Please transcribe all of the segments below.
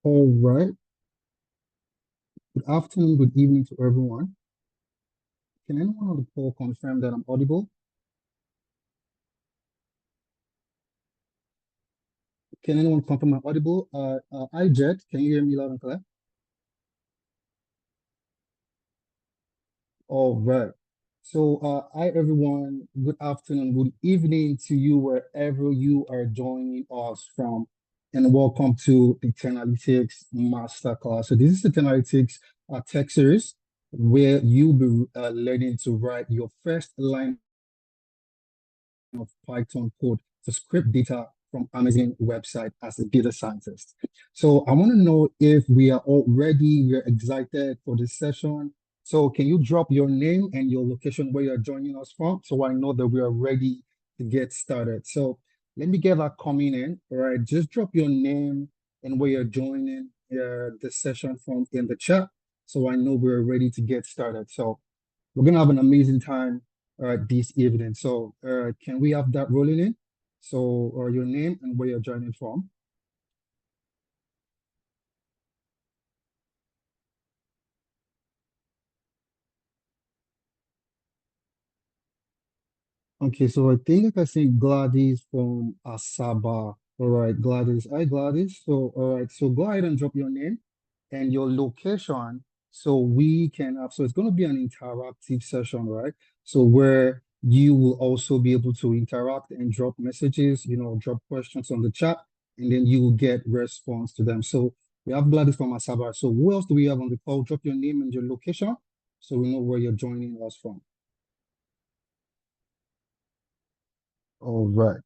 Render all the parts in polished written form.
All right. Good afternoon, good evening to everyone. Can anyone on the call confirm that I'm audible? Can anyone confirm I'm audible? Jet, can you hear me loud and clear? All right. So, hi everyone. Good afternoon, good evening to you wherever you are joining us from, and welcome to the Tenalytics Masterclass. So, this is the Tenalytics tech series where you'll be learning to write your first line of Python code to script data from Amazon website as a data scientist. So I want to know if we are all ready, we're excited for this session. So can you drop your name and your location where you're joining us from so I know that we are ready to get started. So let me get that coming in. All right, just drop your name and where you're joining the session from in the chat so I know we're ready to get started. So we're gonna have an amazing time this evening. So can we have that rolling in? So or your name and where you're joining from. Okay, so I think I see Gladys from Asaba. All right, Gladys. Hi, Gladys. So all right, so go ahead and drop your name and your location so we can have, so it's going to be an interactive session, right? So where you will also be able to interact and drop messages, drop questions on the chat, and then you will get response to them. So we have Gladys from Asaba. So who else do we have on the call? Drop your name and your location so we know where you're joining us from. All right.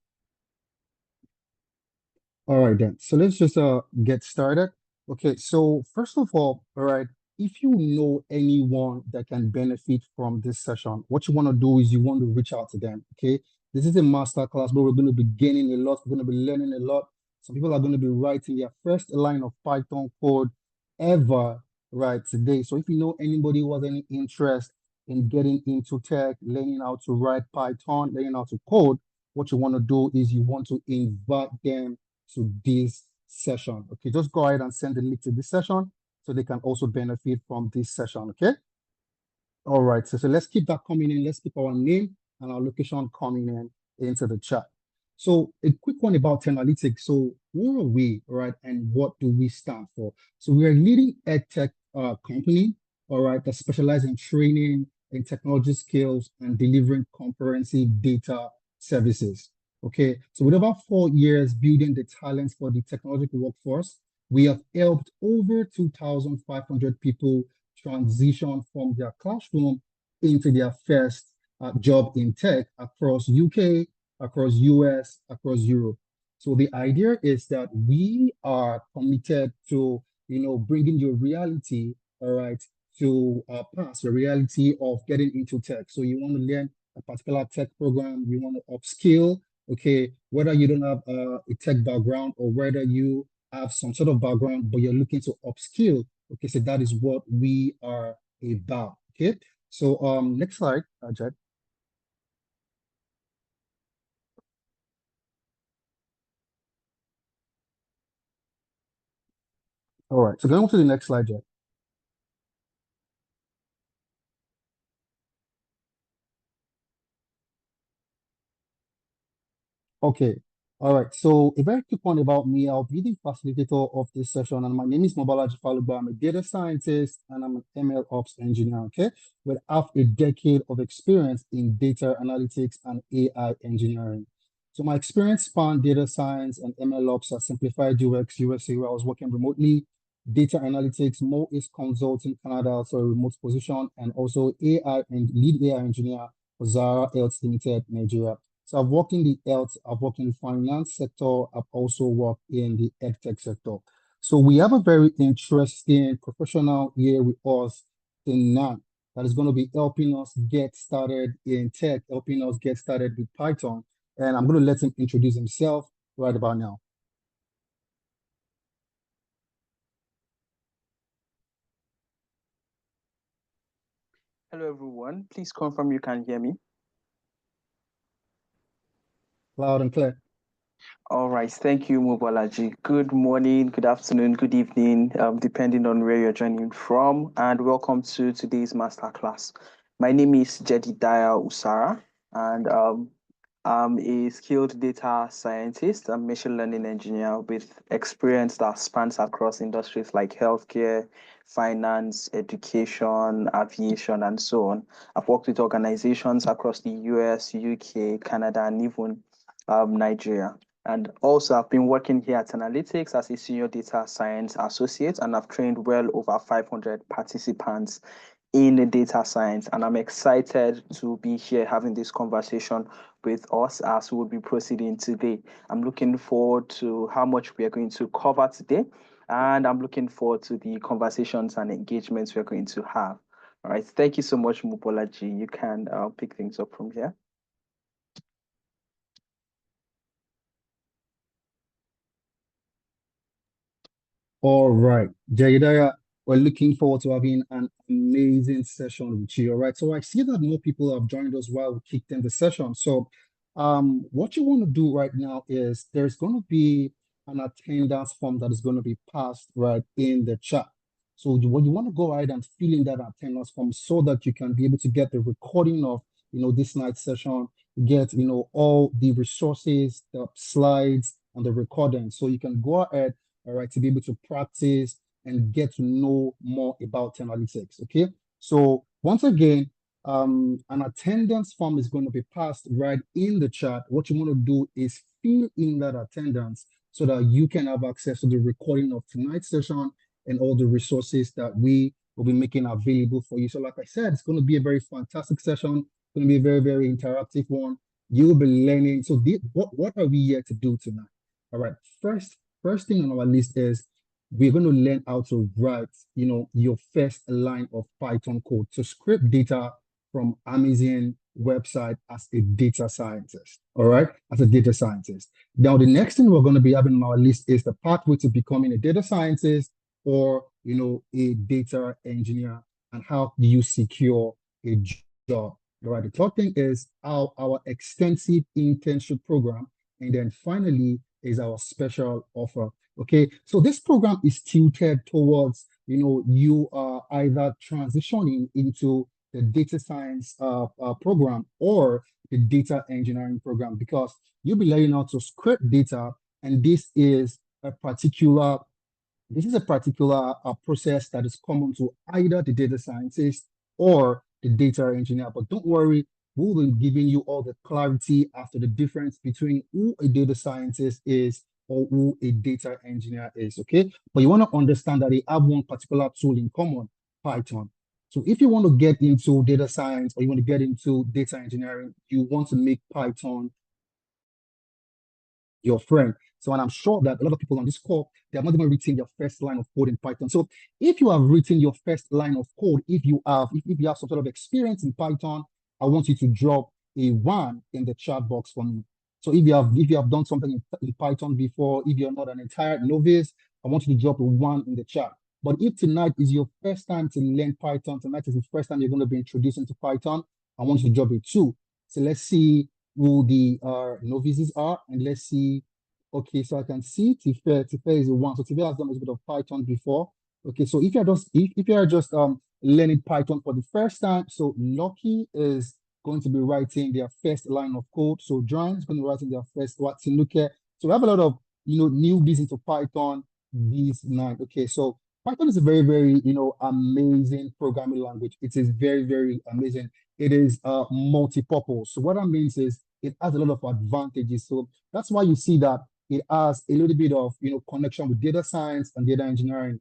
All right then. So let's just get started. Okay, so first of all right, if you know anyone that can benefit from this session, what you want to do is you want to reach out to them. Okay. This is a master class where we're going to be gaining a lot, we're going to be learning a lot. Some people are going to be writing their first line of Python code ever right today. So if you know anybody who has any interest in getting into tech, learning how to write Python, learning how to code, what you want to do is you want to invite them to this session. Okay, just go ahead and send the link to this session so they can also benefit from this session. Okay. All right. So let's keep that coming in. Let's keep our name and our location coming in into the chat. So a quick one about Tenalytics. So who are we, right? And what do we stand for? So we are a leading edtech company, all right, that specializes in training in technology skills and delivering comprehensive data services. Okay. So with about 4 years building the talents for the technological workforce, we have helped over 2,500 people transition from their classroom into their first job in tech across UK, across US, across Europe. So the idea is that we are committed to, bringing your reality, all right, to pass the reality of getting into tech. So you want to learn a particular tech program, you want to upskill, okay, whether you don't have a tech background or whether you have some sort of background, but you're looking to upskill. Okay, so that is what we are about. Okay, so next slide, Jed. All right, so going on to the next slide, Jed. Okay. All right. So a very quick one about me. I'll be the facilitator of this session, and my name is Mobalaji Faluba. I'm a data scientist and I'm an ML ops engineer. Okay, with half a decade of experience in data analytics and AI engineering. So my experience span data science and ML ops at Simplified UX USA, where I was working remotely. Data analytics, Mo is consulting Canada, so a remote position, and also AI and lead AI engineer for Zara Health Limited, Nigeria. So I've worked in the health, I've worked in the finance sector, I've also worked in the edtech sector. So we have a very interesting professional here with us tonight that is going to be helping us get started in tech, helping us get started with Python. And I'm going to let him introduce himself right about now. Hello everyone, please confirm you can hear me. Loud and clear. All right, thank you, Mobolaji. Good morning, good afternoon, good evening, depending on where you're joining from, and welcome to today's masterclass. My name is Jedidiah Usara, and I'm a skilled data scientist and machine learning engineer with experience that spans across industries like healthcare, finance, education, aviation, and so on. I've worked with organizations across the US, UK, Canada, and even Nigeria. And also, I've been working here at Analytics as a senior data science associate, and I've trained well over 500 participants in the data science. And I'm excited to be here having this conversation with us as we'll be proceeding today. I'm looking forward to how much we are going to cover today, and I'm looking forward to the conversations and engagements we're going to have. All right. Thank you so much, Mupolaji. You can pick things up from here. All right, Jayadaya, we're looking forward to having an amazing session with you. All right, so I see that more people have joined us while we kicked in the session. So, what you want to do right now is there's going to be an attendance form that is going to be passed right in the chat. So, what you want to go ahead and fill in that attendance form so that you can be able to get the recording of this night's session, get all the resources, the slides, and the recording. So you can go ahead, all right, to be able to practice and get to know more about analytics. Okay. So once again, an attendance form is going to be passed right in the chat. What you want to do is fill in that attendance so that you can have access to the recording of tonight's session and all the resources that we will be making available for you. So like I said, it's going to be a very fantastic session. It's going to be a very, very interactive one. You'll be learning. So what are we here to do tonight? All right. First thing on our list is we're going to learn how to write, your first line of Python code to scrape data from Amazon website as a data scientist. All right, as a data scientist. Now, the next thing we're going to be having on our list is the pathway to becoming a data scientist or, a data engineer, and how do you secure a job. All right, the third thing is our extensive internship program. And then finally, is our special offer. Okay, so this program is tilted towards, you are either transitioning into the data science program or the data engineering program because you'll be learning how to scrape data, and this is a particular process that is common to either the data scientist or the data engineer. But don't worry, we will be giving you all the clarity after the difference between who a data scientist is or who a data engineer is, okay? But you want to understand that they have one particular tool in common, Python. So if you want to get into data science or you want to get into data engineering, you want to make Python your friend. So, and I'm sure that a lot of people on this call, they have not even written their first line of code in Python. So if you have written your first line of code, if you have some sort of experience in Python, I want you to drop a one in the chat box for me. So if you have done something in Python before, if you're not an entire novice, I want you to drop a one in the chat. But if tonight is your first time to learn Python, tonight is the first time you're going to be introduced into Python, I want you to drop a two. So let's see who the novices are, and let's see. Okay, so I can see Tife is a one. So Tife has done a bit of Python before. Okay, so if you are just learning Python for the first time, so Lucky is going to be writing their first line of code. So John is going to be writing their first what Tinuke. So we have a lot of newbies into Python this night. Okay, so Python is a very, very amazing programming language. It is very, very amazing. It is multi-purpose. So what that means is it has a lot of advantages. So that's why you see that it has a little bit of connection with data science and data engineering.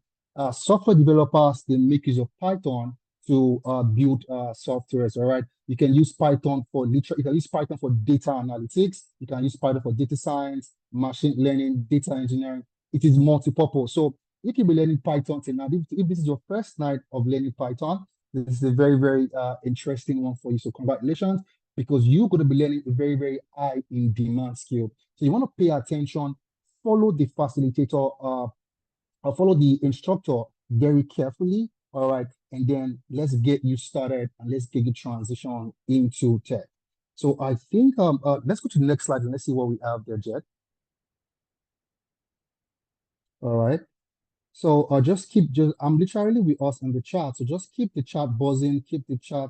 Software developers, they make use of Python to build softwares. All right, you can use Python for you can use Python for data analytics. You can use Python for data science, machine learning, data engineering. It is multi-purpose. So if you'll be learning Python tonight, if this is your first night of learning Python, this is a very, very interesting one for you. So congratulations, because you're going to be learning a very, very high in demand skill. So you want to pay attention, follow the facilitator, follow the instructor very carefully. All right. And then let's get you started and let's get you transition into tech. So I think let's go to the next slide and let's see what we have there, Jed. All right. So I'm literally with us in the chat. So just keep the chat buzzing, keep the chat,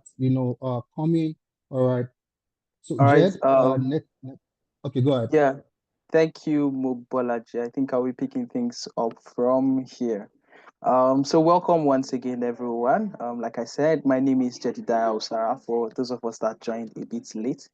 coming. All right. So All right. Jed, okay, go ahead. Yeah. Thank you, Mobolaji. I think I'll be picking things up from here. So welcome once again, everyone. Like I said, my name is Jedidiah Osara. For those of us that joined a bit late,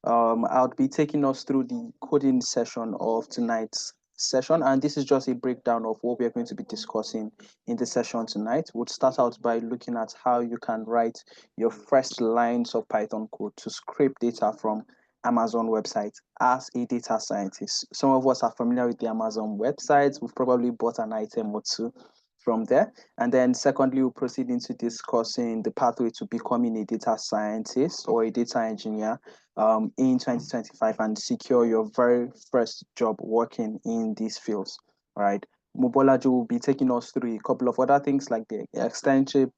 I'll be taking us through the coding session of tonight's session, and this is just a breakdown of what we are going to be discussing in the session tonight. We'll start out by looking at how you can write your first lines of Python code to scrape data from Amazon website as a data scientist. Some of us are familiar with the Amazon website. We've probably bought an item or two from there. And then secondly, we'll proceed into discussing the pathway to becoming a data scientist or a data engineer in 2025 and secure your very first job working in these fields, right? Mobolaji will be taking us through a couple of other things like the externship,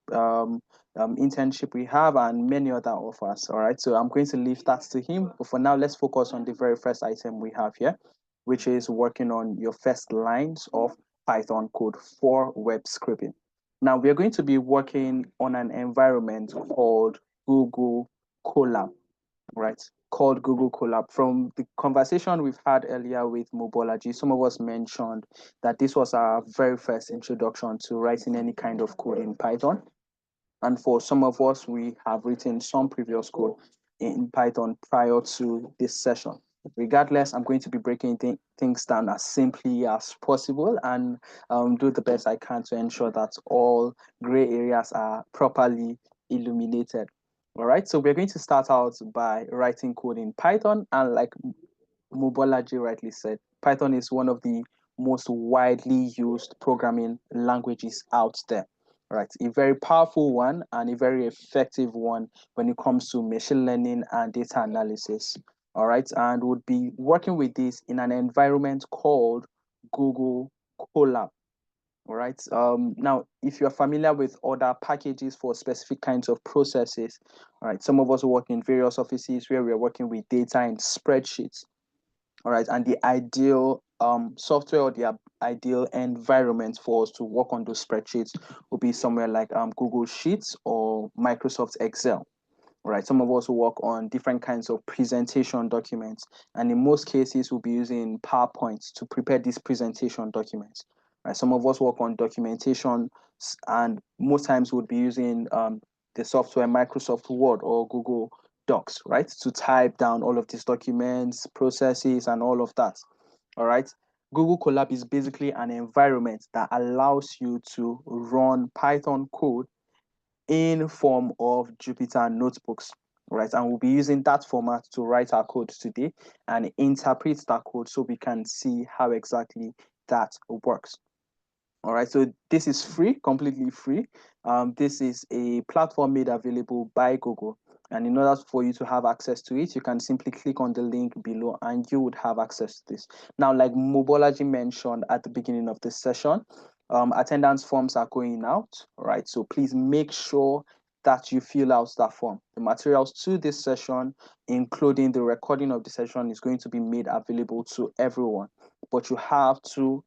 internship we have and many other offers, all right? So I'm going to leave that to him. But for now, let's focus on the very first item we have here, which is working on your first lines of Python code for web scraping. Now, we're going to be working on an environment called Google Colab, right? Called Google Colab. From the conversation we've had earlier with Mobolaji, some of us mentioned that this was our very first introduction to writing any kind of code in Python. And for some of us, we have written some previous code in Python prior to this session. Regardless, I'm going to be breaking things down as simply as possible and do the best I can to ensure that all gray areas are properly illuminated. All right, so we're going to start out by writing code in Python. And like Mobolaji rightly said, Python is one of the most widely used programming languages out there. Right, a very powerful one and a very effective one when it comes to machine learning and data analysis. All right, and would be working with this in an environment called Google Colab. All right. Now, if you're familiar with other packages for specific kinds of processes, all right, some of us work in various offices where we're working with data in spreadsheets. All right, and the ideal software or the ideal environment for us to work on those spreadsheets will be somewhere like Google Sheets or Microsoft Excel. All right, some of us will work on different kinds of presentation documents, and in most cases, we'll be using PowerPoint to prepare these presentation documents. Right, some of us work on documentation, and most times we'll be using the software Microsoft Word or Google Docs, right, to type down all of these documents, processes, and all of that. All right. Google Colab is basically an environment that allows you to run Python code in form of Jupyter notebooks, right? And we'll be using that format to write our code today and interpret that code so we can see how exactly that works. All right, so this is free, completely free. This is a platform made available by Google. And in order for you to have access to it, you can simply click on the link below and you would have access to this. Now, like Mobolaji mentioned at the beginning of this session, attendance forms are going out, right? So please make sure that you fill out that form. The materials to this session, including the recording of the session, is going to be made available to everyone. But you have to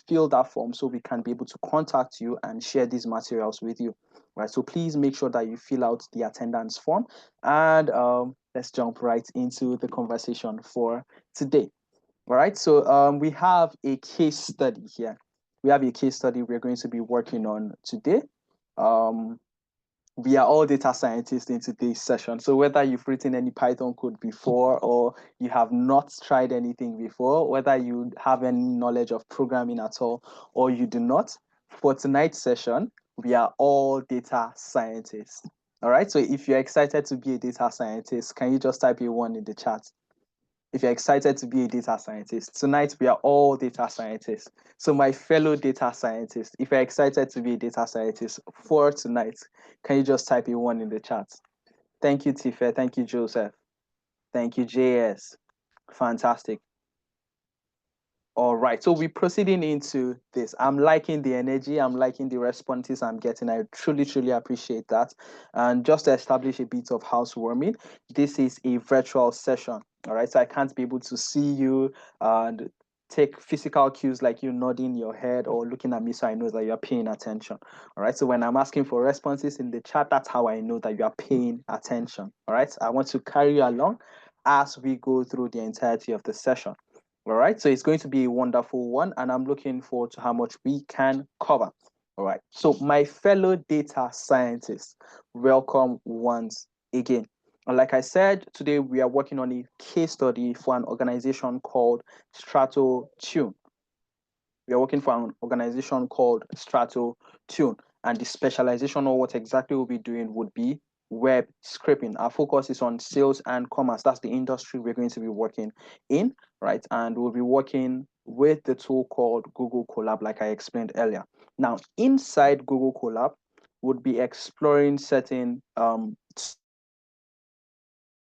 fill that form so we can be able to contact you and share these materials with you, right? So please make sure that you fill out the attendance form, and let's jump right into the conversation for today. All right, so we have a case study here. We have a case study we're going to be working on today. We are all data scientists in today's session. So whether you've written any Python code before or you have not tried anything before, whether you have any knowledge of programming at all or you do not, for tonight's session, we are all data scientists. All right, so if you're excited to be a data scientist, can you just type a one in the chat? If you're excited to be a data scientist, tonight we are all data scientists. So my fellow data scientists, if you're excited to be a data scientist for tonight, can you just type a one in the chat? Thank you, Tifa. Thank you, Joseph. Thank you, JS. Fantastic. All right, so we're proceeding into this. I'm liking the energy. I'm liking the responses I'm getting. I truly, truly appreciate that. And just to establish a bit of housewarming, this is a virtual session. All right, so I can't be able to see you and take physical cues like you nodding your head or looking at me so I know that you're paying attention. All right. So when I'm asking for responses in the chat, that's how I know that you are paying attention. All right. I want to carry you along as we go through the entirety of the session. All right. So it's going to be a wonderful one, and I'm looking forward to how much we can cover. All right. So my fellow data scientists, welcome once again. And like I said, today we are working on a case study for an organization called StratoTune. We are working for an organization called StratoTune, and the specialization of what exactly we'll be doing would be web scraping. Our focus is on sales and commerce. That's the industry we're going to be working in, right? And we'll be working with the tool called Google Colab, like I explained earlier. Now, inside Google Colab, would be exploring certain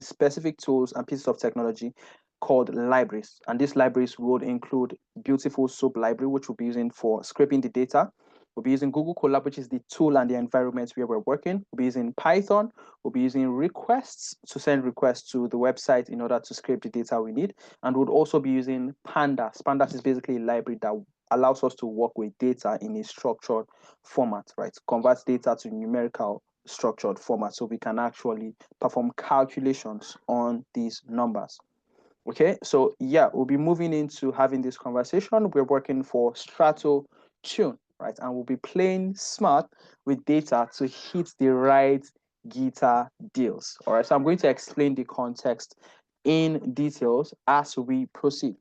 specific tools and pieces of technology called libraries. And these libraries would include Beautiful Soup library, which we'll be using for scraping the data. We'll be using Google Colab, which is the tool and the environment where we're working. We'll be using Python. We'll be using requests to send requests to the website in order to scrape the data we need. And we'll also be using Pandas. Pandas is basically a library that allows us to work with data in a structured format, right? Converts data to numerical structured format so we can actually perform calculations on these numbers. Okay, so yeah, we'll be moving into having this conversation. We're working for StratoTune, right? And we'll be playing smart with data to hit the right guitar deals. All right, so I'm going to explain the context in details as we proceed.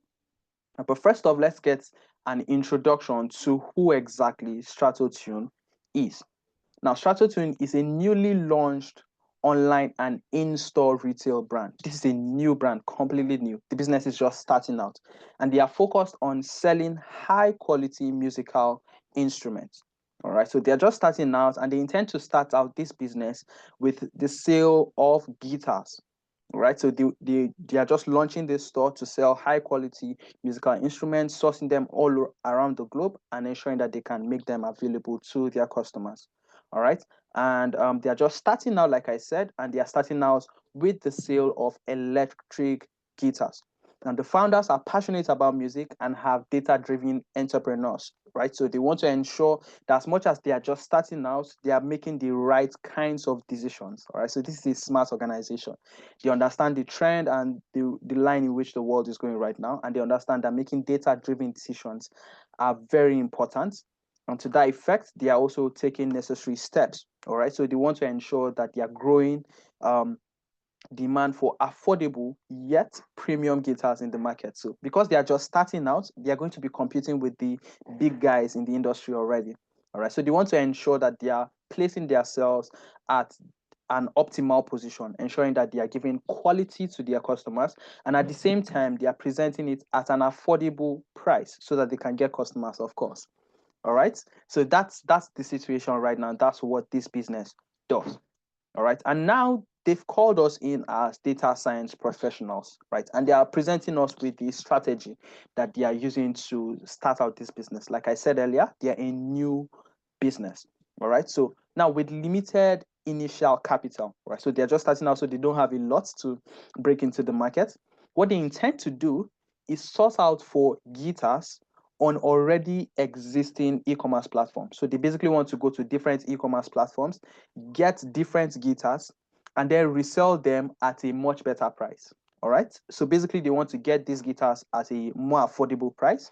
But first off, let's get an introduction to who exactly StratoTune is. Now, StratoTune is a newly launched online and in-store retail brand. This is a new brand, completely new. The business is just starting out, and they are focused on selling high-quality musical instruments. All right, so they're just starting out, and they intend to start out this business with the sale of guitars. All right, so they are just launching this store to sell high-quality musical instruments, sourcing them all around the globe, and ensuring that they can make them available to their customers. All right, and they are just starting out, like I said, and they are starting out with the sale of electric guitars. And the founders are passionate about music and have data-driven entrepreneurs, right? So they want to ensure that as much as they are just starting out, they are making the right kinds of decisions, all right? So this is a smart organization. They understand the trend and the line in which the world is going right now, and they understand that making data-driven decisions are very important. And to that effect, they are also taking necessary steps. All right. So they want to ensure that they are growing demand for affordable yet premium guitars in the market. So because they are just starting out, they are going to be competing with the big guys in the industry already. All right. So they want to ensure that they are placing themselves at an optimal position, ensuring that they are giving quality to their customers, and at the same time, they are presenting it at an affordable price so that they can get customers, of course. All right. So that's the situation right now. That's what this business does. All right. And now they've called us in as data science professionals, right? And they are presenting us with the strategy that they are using to start out this business. Like I said earlier, they are a new business. All right. So now with limited initial capital, right? So they're just starting out, so they don't have a lot to break into the market. What they intend to do is source out for guitars on already existing e-commerce platforms. So they basically want to go to different e-commerce platforms, get different guitars, and then resell them at a much better price. All right. So basically, they want to get these guitars at a more affordable price.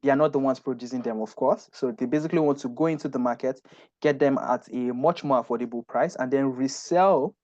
They are not the ones producing them, of course. So they basically want to go into the market, get them at a much more affordable price, and then resell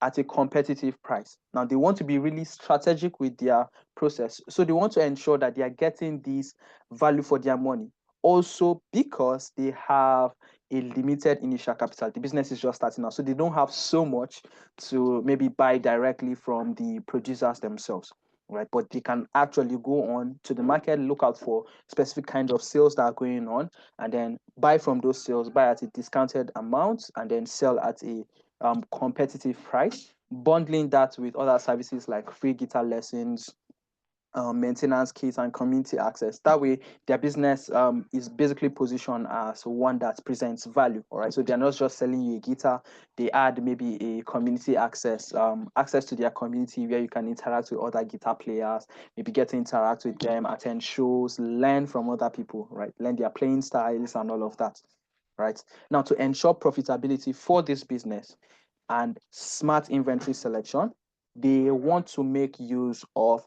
at a competitive price. Now, they want to be really strategic with their process. So they want to ensure that they are getting this value for their money. Also, because they have a limited initial capital, the business is just starting out. So they don't have so much to maybe buy directly from the producers themselves. Right, but they can actually go on to the market, look out for specific kinds of sales that are going on, and then buy from those sales, buy at a discounted amount, and then sell at a competitive price, bundling that with other services like free guitar lessons, maintenance kits and community access. That way, their business is basically positioned as one that presents value. All right, so they're not just selling you a guitar; they add maybe a community access, access to their community where you can interact with other guitar players, maybe get to interact with them, attend shows, learn from other people, right? Learn their playing styles and all of that. Right now, to ensure profitability for this business and smart inventory selection, they want to make use of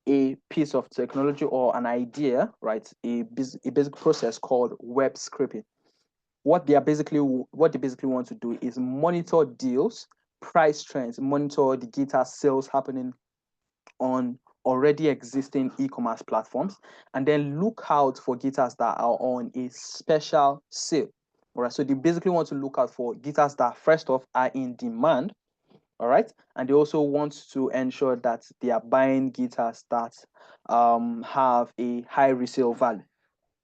a piece of technology or an idea, right? A basic process called web scraping. What they basically want to do is monitor deals, price trends, monitor the guitar sales happening on already existing e-commerce platforms, and then look out for guitars that are on a special sale. All right, so they basically want to look out for guitars that first off are in demand. All right, and they also want to ensure that they are buying guitars that have a high resale value.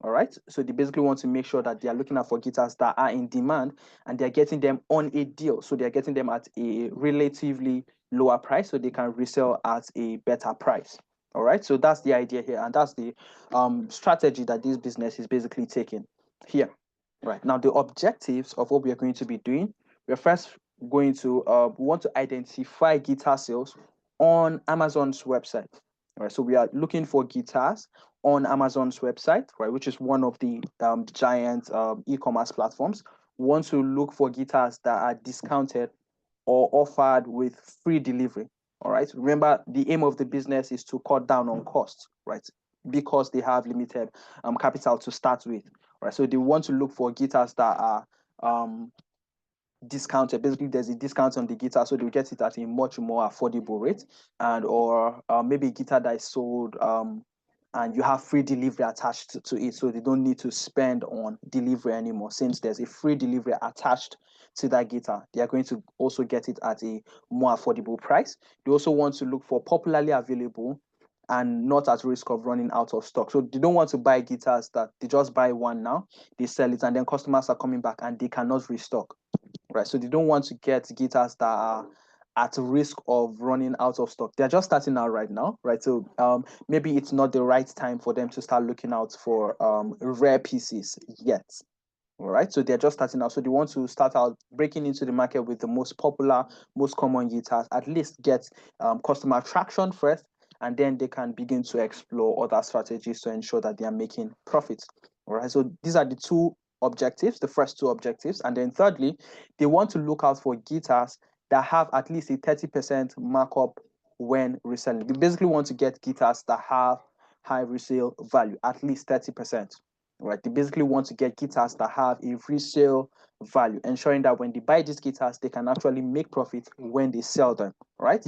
All right, so they basically want to make sure that they are looking out for guitars that are in demand and they're getting them on a deal, so they're getting them at a relatively lower price so they can resell at a better price. All right, so that's the idea here, and that's the strategy that this business is basically taking here. Right now, the objectives of what we are going to be doing, we're first going to want to identify guitar sales on Amazon's website. All right, so we are looking for guitars on Amazon's website, right, which is one of the giant e-commerce platforms. We want to look for guitars that are discounted or offered with free delivery. All right. Remember, the aim of the business is to cut down on costs, right? Because they have limited capital to start with, right? So they want to look for guitars that are discounted. Basically, there's a discount on the guitar, so they'll get it at a much more affordable rate, and or maybe a guitar that is sold and you have free delivery attached to it, so they don't need to spend on delivery anymore. Since there's a free delivery attached to that guitar, they are going to also get it at a more affordable price. They also want to look for popularly available and not at risk of running out of stock. So they don't want to buy guitars that they just buy one now, they sell it, and then customers are coming back and they cannot restock. Right, so they don't want to get guitars that are at risk of running out of stock. They're just starting out right now, right? So maybe it's not the right time for them to start looking out for rare pieces yet. All right, so they're just starting out. So they want to start out breaking into the market with the most popular, most common guitars, at least get customer traction first, and then they can begin to explore other strategies to ensure that they are making profits. All right, so these are the two objectives, the first two objectives. And then thirdly, they want to look out for guitars that have at least a 30% markup when reselling. They basically want to get guitars that have high resale value, at least 30%. Right? They basically want to get guitars that have a resale value, ensuring that when they buy these guitars, they can actually make profit when they sell them. Right?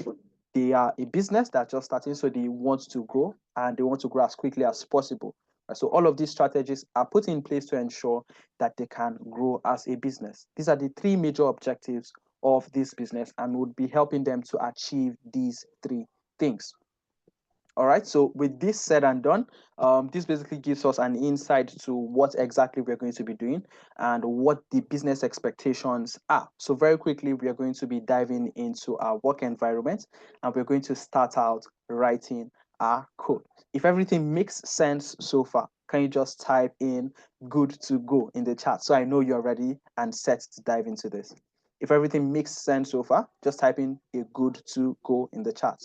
They are a business that's just starting, so they want to grow and they want to grow as quickly as possible. So all of these strategies are put in place to ensure that they can grow as a business. These are the three major objectives of this business and would be helping them to achieve these three things. All right, so with this said and done, this basically gives us an insight to what exactly we're going to be doing and what the business expectations are. So very quickly, we are going to be diving into our work environment and we're going to start out writing our code. If everything makes sense so far, can you just type in good to go in the chat so I know you're ready and set to dive into this? If everything makes sense so far, just type in a good to go in the chat.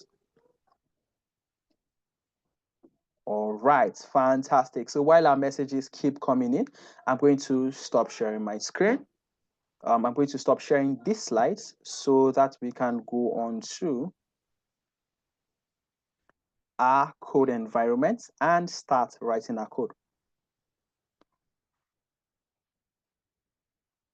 All right, fantastic. So while our messages keep coming in, I'm going to stop sharing my screen. I'm going to stop sharing these slides so that we can go on to our code environment and start writing our code.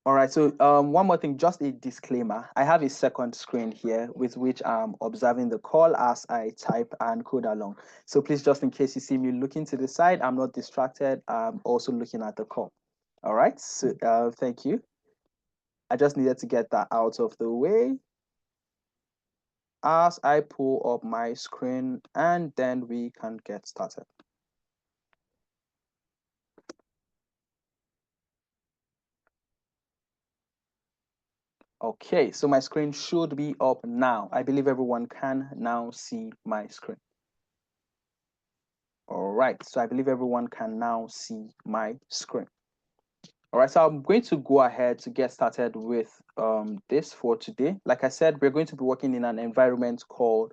All right, so one more thing, just a disclaimer. I have a second screen here with which I'm observing the call as I type and code along. So please, just in case you see me looking to the side, I'm not distracted. I'm also looking at the call. All right, so thank you. I just needed to get that out of the way as I pull up my screen and then we can get started. Okay, so my screen should be up now. I believe everyone can now see my screen. All right, so I believe everyone can now see my screen. All right, so I'm going to go ahead to get started with this for today. Like I said, we're going to be working in an environment called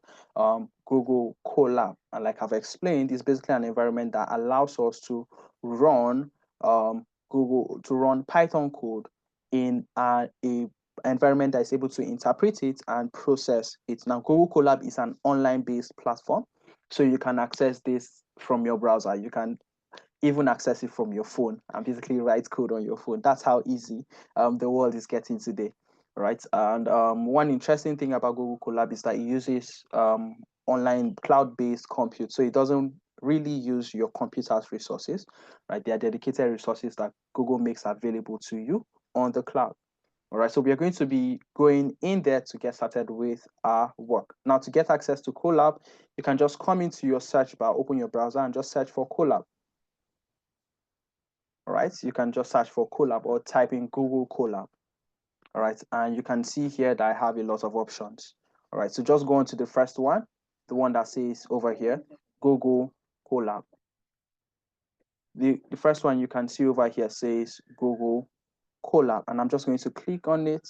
Google Colab. And like I've explained, it's basically an environment that allows us to run Python code in a environment that is able to interpret it and process it. Now, Google Colab is an online-based platform, so you can access this from your browser. You can even access it from your phone and basically write code on your phone. That's how easy the world is getting today, right? And one interesting thing about Google Colab is that it uses online cloud-based compute, so it doesn't really use your computer's resources, right? They are dedicated resources that Google makes available to you on the cloud. All right, so we are going to be going in there to get started with our work. Now, to get access to Colab, you can just come into your search bar, open your browser, and just search for Colab. All right, you can just search for Colab or type in Google Colab. All right, and you can see here that I have a lot of options. All right, so just go on to the first one, the one that says over here, Google Colab. The first one you can see over here says Google Colab, and I'm just going to click on it.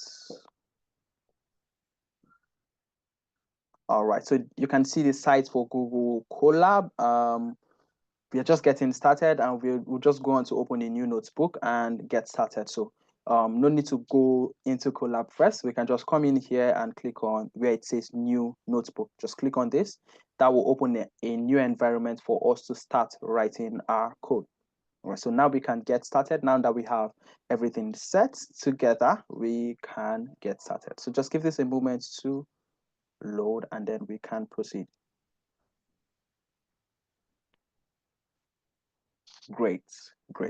All right, so you can see the site for Google Colab. We are just getting started, and we'll just go on to open a new notebook and get started. So no need to go into Colab first. We can just come in here and click on where it says new notebook. Just click on this. That will open a new environment for us to start writing our code. All right, so now we can get started. Now that we have everything set together, we can get started. So just give this a moment to load, and then we can proceed. Great.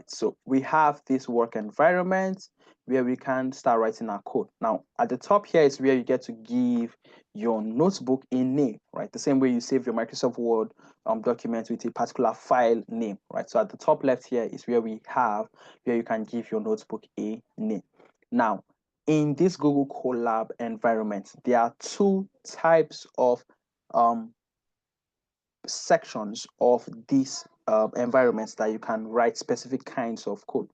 So we have this work environment where we can start writing our code. Now, at the top here is where you get to give your notebook a name, right? The same way you save your Microsoft Word document with a particular file name, right? So at the top left here is where you can give your notebook a name. Now, in this Google Colab environment, there are two types of sections of these environments that you can write specific kinds of code.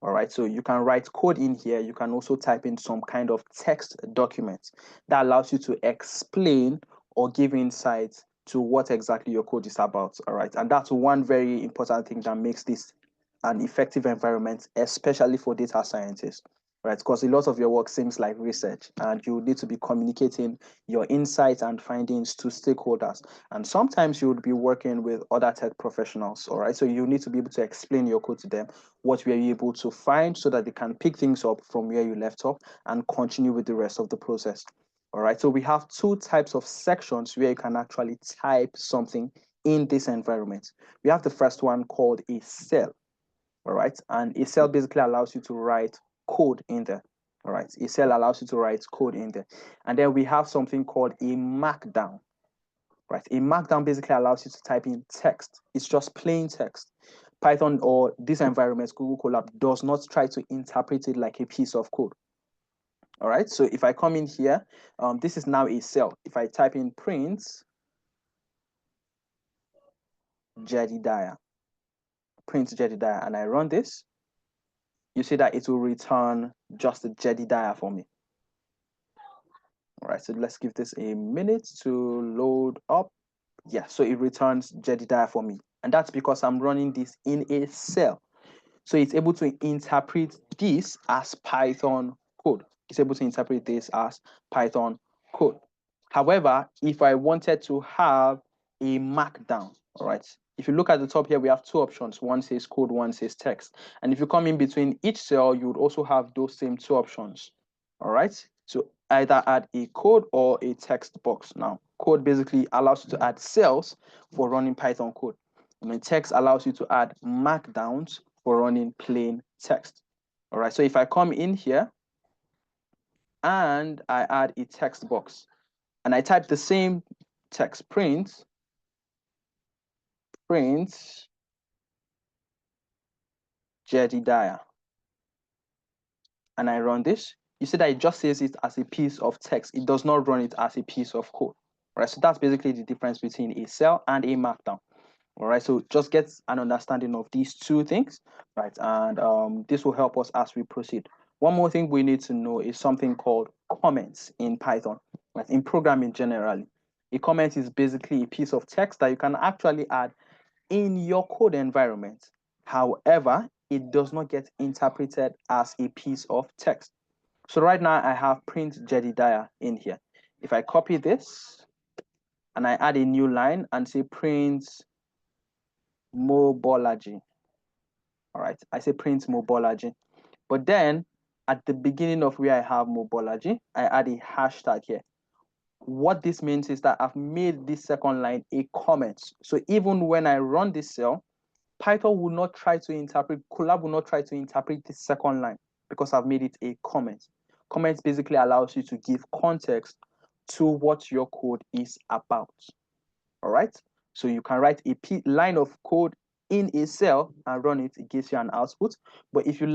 All right, so you can write code in here. You can also type in some kind of text document that allows you to explain or give insights to what exactly your code is about. All right, and that's one very important thing that makes this an effective environment, especially for data scientists, right? Because a lot of your work seems like research, and you need to be communicating your insights and findings to stakeholders. And sometimes you would be working with other tech professionals, all right? So you need to be able to explain your code to them, what were you able to find, so that they can pick things up from where you left off and continue with the rest of the process. All right, so we have two types of sections where you can actually type something in this environment. We have the first one called a cell. All right, and a cell basically allows you to write code in there. All right, a cell allows you to write code in there. And then we have something called a markdown. Right, a markdown basically allows you to type in text. It's just plain text. Python or this environment, Google Colab, does not try to interpret it like a piece of code. All right, so if I come in here, this is now a cell. If I type in print Jedediah, and I run this, you see that it will return just the Jedediah for me. All right, so let's give this a minute to load up. Yeah, so it returns Jedediah for me. And that's because I'm running this in a cell. So it's able to interpret this as Python code. It's able to interpret this as Python code. However, if I wanted to have a markdown, all right, if you look at the top here, we have two options. One says code, one says text. And if you come in between each cell, you would also have those same two options, all right? So either add a code or a text box. Now, code basically allows you to add cells for running Python code. And then text allows you to add markdowns for running plain text. All right, so if I come in here and I add a text box and I type the same text, print Jedediah, and I run this, you see that it just says it as a piece of text. It does not run it as a piece of code. Right, so that's basically the difference between a cell and a markdown. All right, so just get an understanding of these two things, right? And this will help us as we proceed. One more thing we need to know is something called comments in Python, right? In programming generally. A comment is basically a piece of text that you can actually add in your code environment. However, it does not get interpreted as a piece of text. So right now I have print Jedediah in here. If I copy this and I add a new line and say print Mobology. All right, I say print Mobology. But then at the beginning of where I have Mobology, I add a hashtag here. What this means is that I've made this second line a comment. So even when I run this cell, Python will not try to interpret, Colab will not try to interpret this second line because I've made it a comment. Comment basically allows you to give context to what your code is about. All right. So you can write a line of code in a cell and run it, it gives you an output. But if you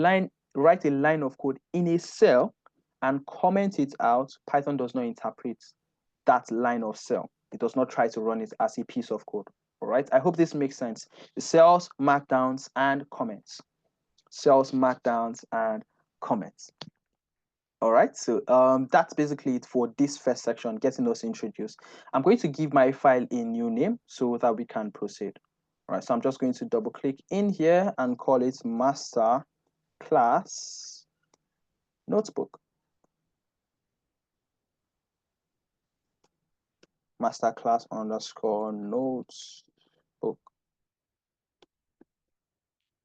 write a line of code in a cell and comment it out, Python does not interpret that line of cell. It does not try to run it as a piece of code. All right. I hope this makes sense. The cells, markdowns, and comments. Cells, markdowns, and comments. All right, so that's basically it for this first section, getting us introduced. I'm going to give my file a new name so that we can proceed. All right, so I'm just going to double click in here and call it master class notebook. Master class underscore notebook.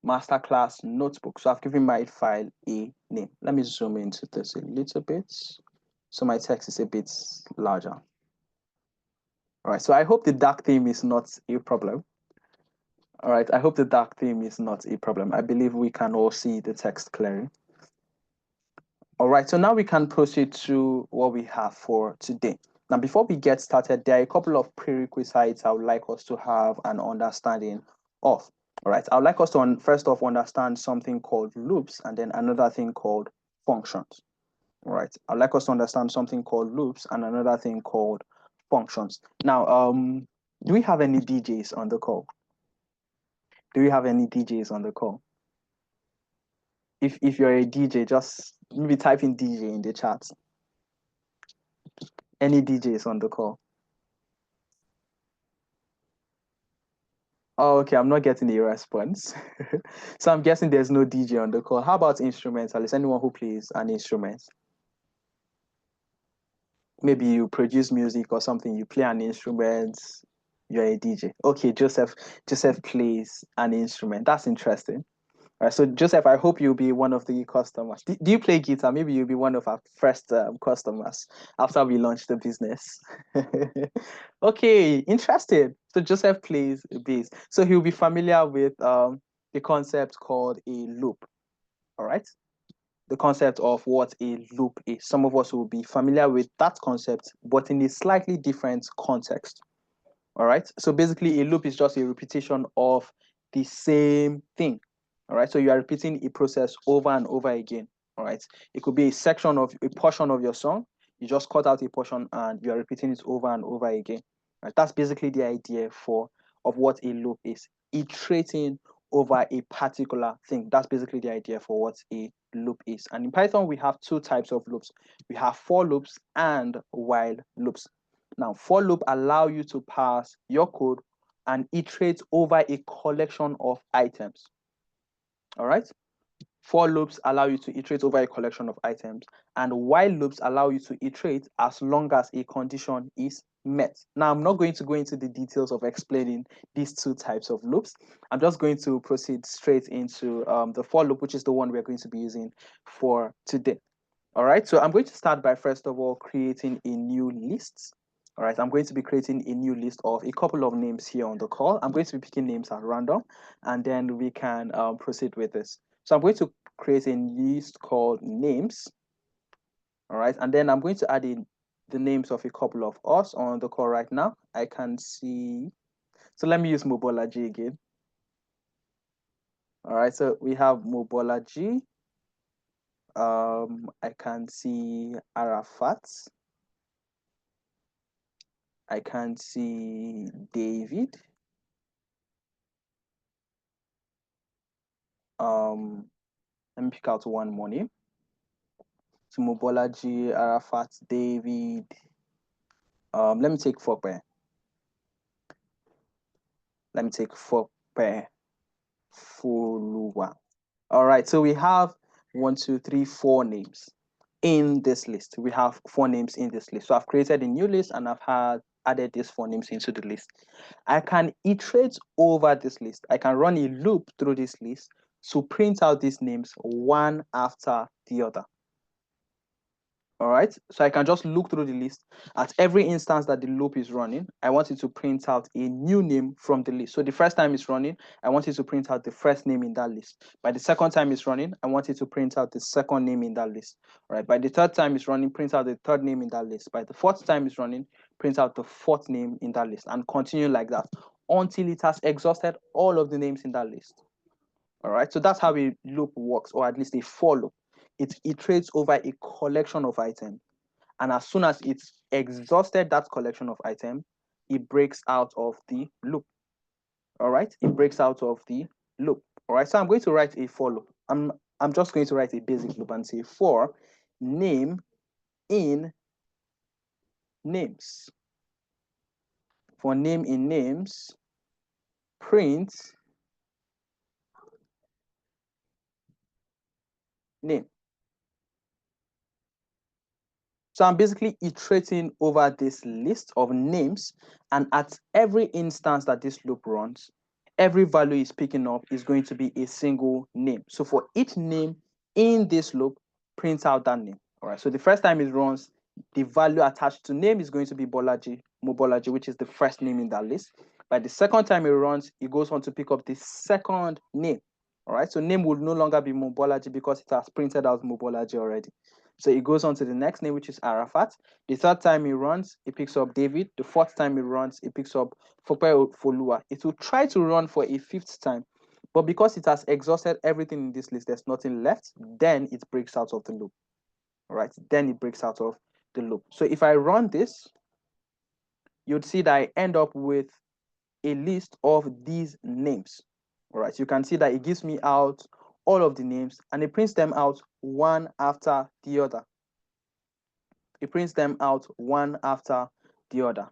Master class notebook. So I've given my file a name. Let me zoom into this a little bit so my text is a bit larger. All right, so I hope the dark theme is not a problem. All right, I hope the dark theme is not a problem. I believe we can all see the text clearly. All right, so now we can proceed to what we have for today. Now, before we get started, there are a couple of prerequisites I would like us to have an understanding of. All right, I would like us to first off understand something called loops and then another thing called functions. All right, I'd like us to understand something called loops and another thing called functions. Now, do we have any DJs on the call? Do we have any DJs on the call? If you're a DJ, just maybe type in DJ in the chat. Any DJs on the call? Oh, okay, I'm not getting a response. So I'm guessing there's no DJ on the call. How about instrumentalists? Anyone who plays an instrument? Maybe you produce music or something, you play an instrument, you're a DJ. Okay, Joseph plays an instrument. That's interesting. All right, so Joseph, I hope you'll be one of the customers. Do you play guitar? Maybe you'll be one of our first customers after we launch the business. Okay, interesting. So Joseph plays bass. So he'll be familiar with the concept called a loop. All right, the concept of what a loop is. Some of us will be familiar with that concept, but in a slightly different context. All right, so basically a loop is just a repetition of the same thing. All right, so you are repeating a process over and over again. All right, it could be a portion of your song. You just cut out a portion and you are repeating it over and over again. Right, that's basically the idea of what a loop is. Iterating over a particular thing. That's basically the idea for what a loop is. And in Python, we have two types of loops. We have for loops and while loops. Now, for loop allow you to pass your code and iterate over a collection of items. All right. For loops allow you to iterate over a collection of items, and while loops allow you to iterate as long as a condition is met. Now, I'm not going to go into the details of explaining these two types of loops. I'm just going to proceed straight into the for loop, which is the one we're going to be using for today. All right, so I'm going to start by first of all creating a new list. All right, I'm going to be creating a new list of a couple of names here on the call. I'm going to be picking names at random, and then we can proceed with this. So I'm going to create a list called names. All right, and then I'm going to add in the names of a couple of us on the call right now. I can see, so let me use Mobology again. All right, so we have Mobology. I can see Arafat. I can see David. let me pick out one more name. So Mobolaji, Arafat, David. Let me take Fope. Let me take Fope Foluwa. All right, so we have 1, 2, 3, 4 names in this list. We have 4 names in this list. So I've created a new list and I've added these 4 names into the list. I can iterate over this list. I can run a loop through this list to print out these names one after the other. All right, so I can just look through the list. At every instance that the loop is running, I want it to print out a new name from the list. So the first time it's running, I want it to print out the first name in that list. By the second time it's running, I want it to print out the second name in that list. All right, by the third time it's running, print out the third name in that list. By the fourth time it's running, print out the fourth name in that list, and continue like that until it has exhausted all of the names in that list. All right, so that's how a loop works, or at least a for loop. It iterates over a collection of items. And as soon as it's exhausted that collection of items, it breaks out of the loop. All right, it breaks out of the loop. All right, so I'm going to write a for loop. I'm just going to write a basic loop and say for name in names. For name in names, print name. So I'm basically iterating over this list of names, and at every instance that this loop runs, every value is picking up is going to be a single name. So for each name in this loop, print out that name. All right, so the first time it runs, the value attached to name is going to be Bolaji, Mobolaji, which is the first name in that list. By the second time it runs, it goes on to pick up the second name. All right, so name will no longer be Mobolaji because it has printed out Mobolaji already. So it goes on to the next name, which is Arafat. The third time it runs, it picks up David. The fourth time it runs, it picks up Fope Folua. It will try to run for a fifth time, but because it has exhausted everything in this list, there's nothing left, then it breaks out of the loop. All right, then it breaks out of the loop. So if I run this, you'd see that I end up with a list of these names. All right, you can see that it gives me out all of the names and it prints them out one after the other. It prints them out one after the other.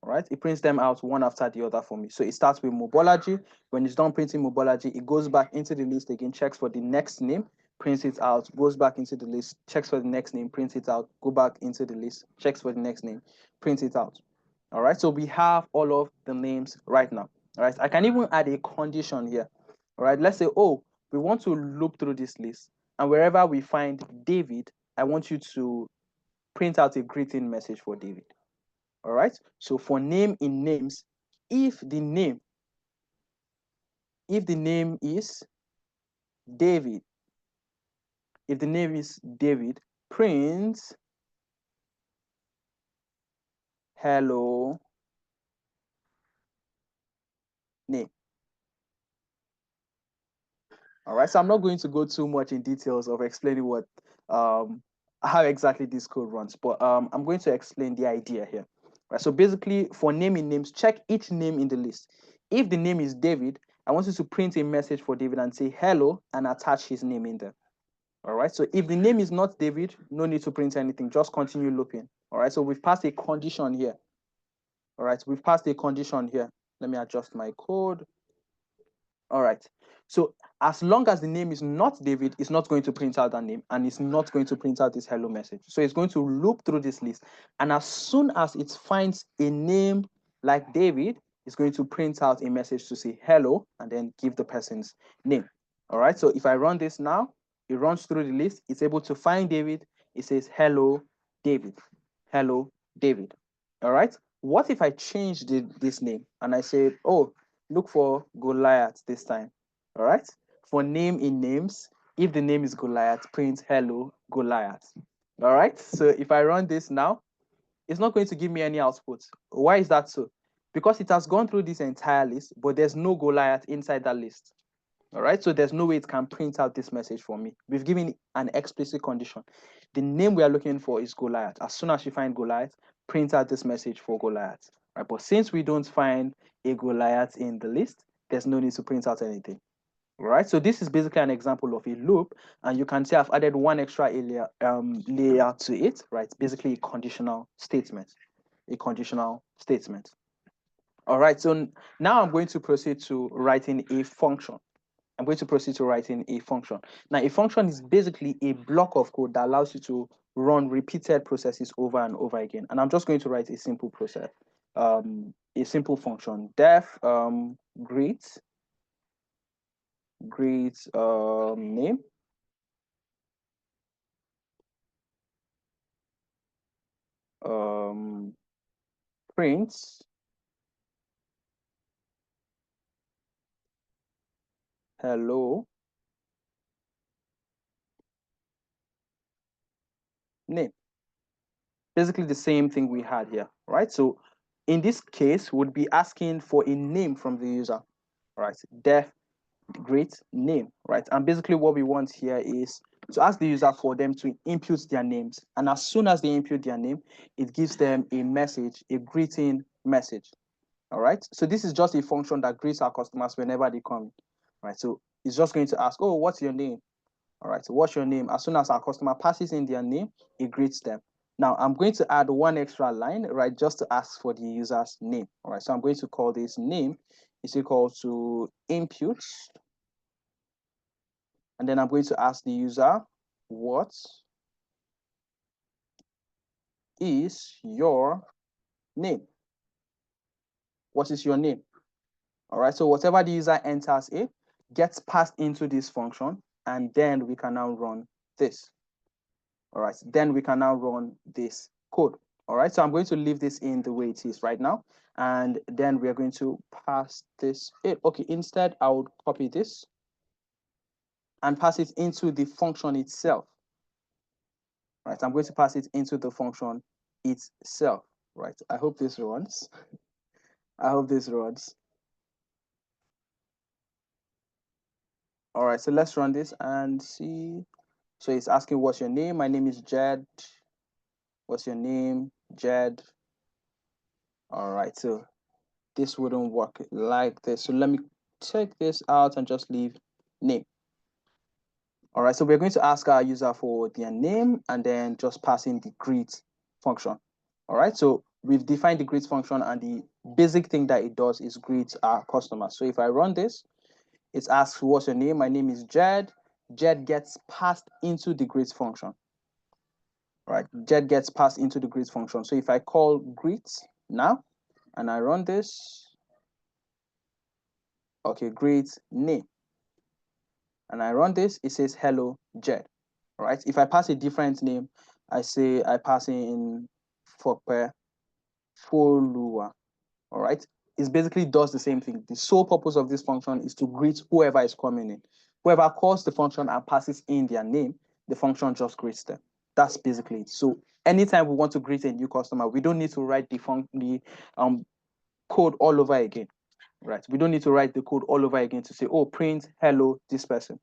All right, it prints them out one after the other for me. So it starts with Mobolaji. When it's done printing Mobolaji, it goes back into the list again, checks for the next name, prints it out, goes back into the list, checks for the next name, prints it out, go back into the list, checks for the next name, prints it out. All right, so we have all of the names right now. All right, I can even add a condition here. All right, let's say, oh, we want to loop through this list, and wherever we find David, I want you to print out a greeting message for David. All right, so for name in names, if the name is David, if the name is David, print hello name. All right, so I'm not going to go too much in details of explaining what how exactly this code runs, but I'm going to explain the idea here. Right, so basically for naming names, check each name in the list. If the name is David, I want you to print a message for David and say hello and attach his name in there. All right, so if the name is not David, no need to print anything, just continue looping. All right, so we've passed a condition here. All right, we've passed a condition here. Let me adjust my code. All right, so as long as the name is not David, it's not going to print out that name and it's not going to print out this hello message. So it's going to loop through this list. And as soon as it finds a name like David, it's going to print out a message to say hello and then give the person's name. All right, so if I run this now, it runs through the list. It's able to find David. It says, hello, David. Hello, David. All right, what if I change this name and I say, oh, look for Goliath this time. All right. For name in names, if the name is Goliath, print hello Goliath. All right. So if I run this now, it's not going to give me any output. Why is that so? Because it has gone through this entire list, but there's no Goliath inside that list. All right. So there's no way it can print out this message for me. We've given an explicit condition. The name we are looking for is Goliath. As soon as you find Goliath, print out this message for Goliath. Right? But since we don't find a Goliath in the list, there's no need to print out anything. Right, so this is basically an example of a loop, and you can see I've added one extra layer to it, right? Basically a conditional statement, All right, so now I'm going to proceed to writing a function. I'm going to proceed to writing a function. Now, a function is basically a block of code that allows you to run repeated processes over and over again. And I'm just going to write a simple process, a simple function, def greet name, print hello name. Basically the same thing we had here, right? So in this case, we'd be asking for a name from the user, right? Def greet name, right? And basically what we want here is to ask the user for them to input their names. And as soon as they input their name, it gives them a message, a greeting message. All right. So this is just a function that greets our customers whenever they come. Right. So it's just going to ask, oh, what's your name? All right. So what's your name? As soon as our customer passes in their name, it greets them. Now I'm going to add one extra line, right, just to ask for the user's name. All right. So I'm going to call this name is equal to input. And then I'm going to ask the user, what is your name? What is your name? All right, so whatever the user enters it gets passed into this function, and then we can now run this. All right, then we can now run this code. All right, so I'm going to leave this in the way it is right now, and then we're going to pass this in. Okay, instead I would copy this and pass it into the function itself. Right, I'm going to pass it into the function itself. Right, I hope this runs. I hope this runs. All right, so let's run this and see. So it's asking, what's your name? My name is Jed. What's your name? Jed. All right, so this wouldn't work like this. So let me take this out and just leave name. All right, so we're going to ask our user for their name and then just pass in the greet function. All right, so we've defined the greet function, and the basic thing that it does is greet our customers. So if I run this, it asks, what's your name? My name is Jed. Jed gets passed into the greet function. All right, Jed gets passed into the greet function. So if I call greet now and I run this, okay, greet name, and I run this, it says hello Jed. All right, if I pass a different name, I say I pass in Fope Folua. All right, it basically does the same thing. The sole purpose of this function is to greet whoever is coming in. Whoever calls the function and passes in their name, the function just greets them. That's basically it. So anytime we want to greet a new customer, we don't need to write the code all over again, right? We don't need to write the code all over again to say, oh, print hello this person.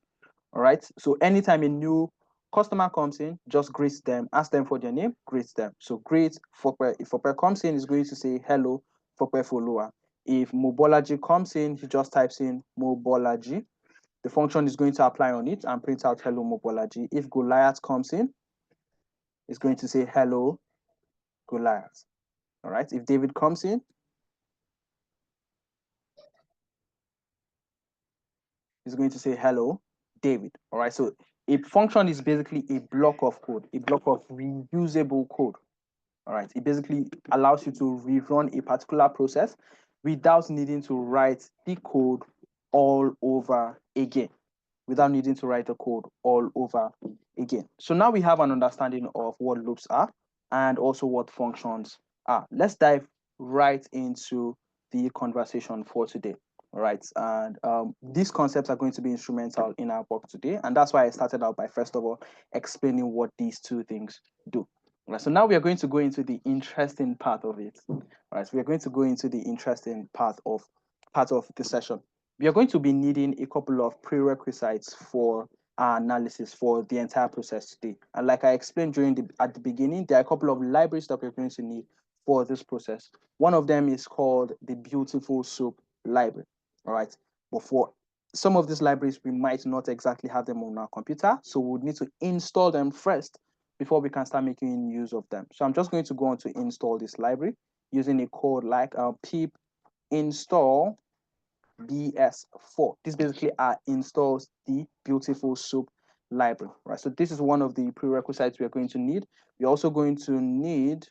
All right. So anytime a new customer comes in, just greet them, ask them for their name, greet them. So greet Fope. If Fope comes in, is going to say hello Fope Folua. If Mobolaji comes in, he just types in Mobolaji. The function is going to apply on it and print out hello Mobolaji. If Goliath comes in, it's going to say hello Goliath. All right. If David comes in, it's going to say hello David. All right. So a function is basically a block of code, a block of reusable code. All right. It basically allows you to rerun a particular process without needing to write the code all over again, without needing to write the code all over again. So now we have an understanding of what loops are and also what functions are. Let's dive right into the conversation for today. All right. And these concepts are going to be instrumental in our work today. And that's why I started out by, first of all, explaining what these two things do. Right, so now we are going to go into the interesting part of it. Right, we are going to go into the interesting part of the session. We are going to be needing a couple of prerequisites for our analysis for the entire process today. And like I explained at the beginning, there are a couple of libraries that we're going to need for this process. One of them is called the Beautiful Soup library. All right, but for some of these libraries, we might not exactly have them on our computer. So we would need to install them first before we can start making use of them. So I'm just going to go on to install this library using a code like pip install BS4. This basically installs the Beautiful Soup library, right? So this is one of the prerequisites we are going to need. We're also going to need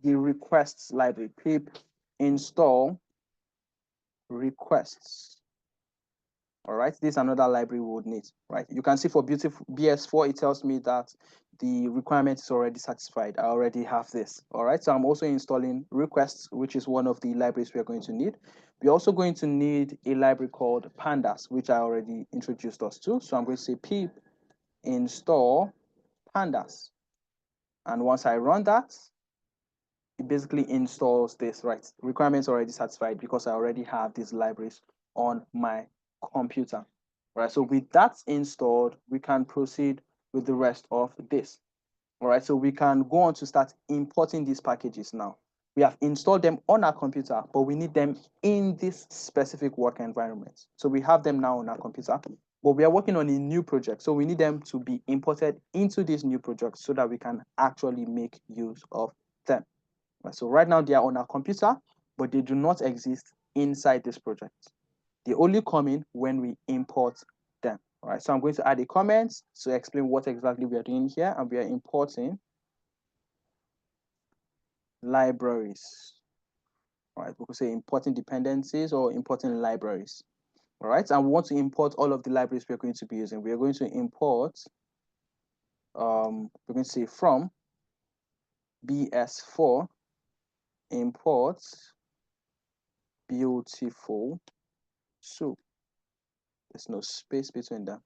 the requests library, pip install requests. All right, this is another library we would need, right? You can see for Beautiful BS4, it tells me that the requirement is already satisfied. I already have this. All right, so I'm also installing requests, which is one of the libraries we are going to need. We're also going to need a library called pandas, which I already introduced us to. So I'm going to say pip install pandas. And once I run that, it basically installs this, right? Requirements already satisfied because I already have these libraries on my computer, right? So with that installed, we can proceed with the rest of this. All right, so we can go on to start importing these packages now. We have installed them on our computer, but we need them in this specific work environment. So we have them now on our computer, but we are working on a new project. So we need them to be imported into this new project so that we can actually make use of them. So right now they are on our computer, but they do not exist inside this project. They only come in when we import them. All right, so I'm going to add a comment to explain what exactly we are doing here, and we are importing libraries. All right, we could say importing dependencies or importing libraries. All right, and we want to import all of the libraries we're going to be using. We are going to import, we're going to say from BS4 import Beautiful Soup. There's no space between them.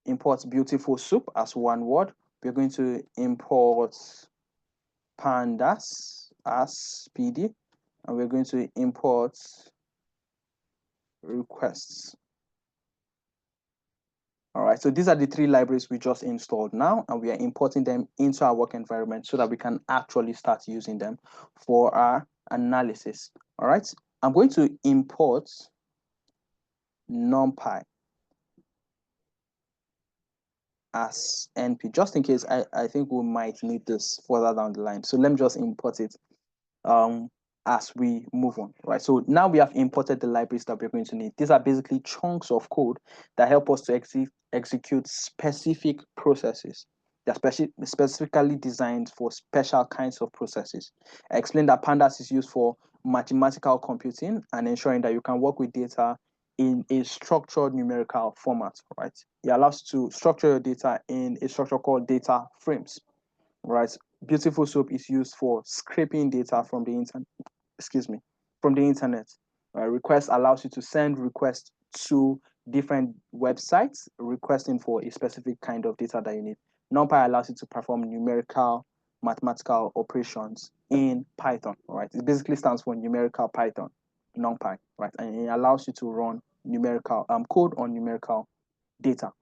Import Beautiful Soup as one word. We're going to import pandas as PD, and we're going to import requests. All right, so these are the three libraries we just installed now, and we are importing them into our work environment so that we can actually start using them for our analysis. All right, I'm going to import NumPy as NP, just in case I think we might need this further down the line. So let me just import it as we move on, right? So now we have imported the libraries that we're going to need. These are basically chunks of code that help us to execute specific processes. They're specifically designed for special kinds of processes. I explained that pandas is used for mathematical computing and ensuring that you can work with data in a structured numerical format, right? It allows you to structure your data in a structure called data frames, right? Beautiful Soup is used for scraping data from the internet, from the internet. Request allows you to send requests to different websites requesting for a specific kind of data that you need. NumPy allows you to perform numerical mathematical operations in Python, right? It basically stands for numerical Python, NumPy, right? And it allows you to run numerical code on numerical data.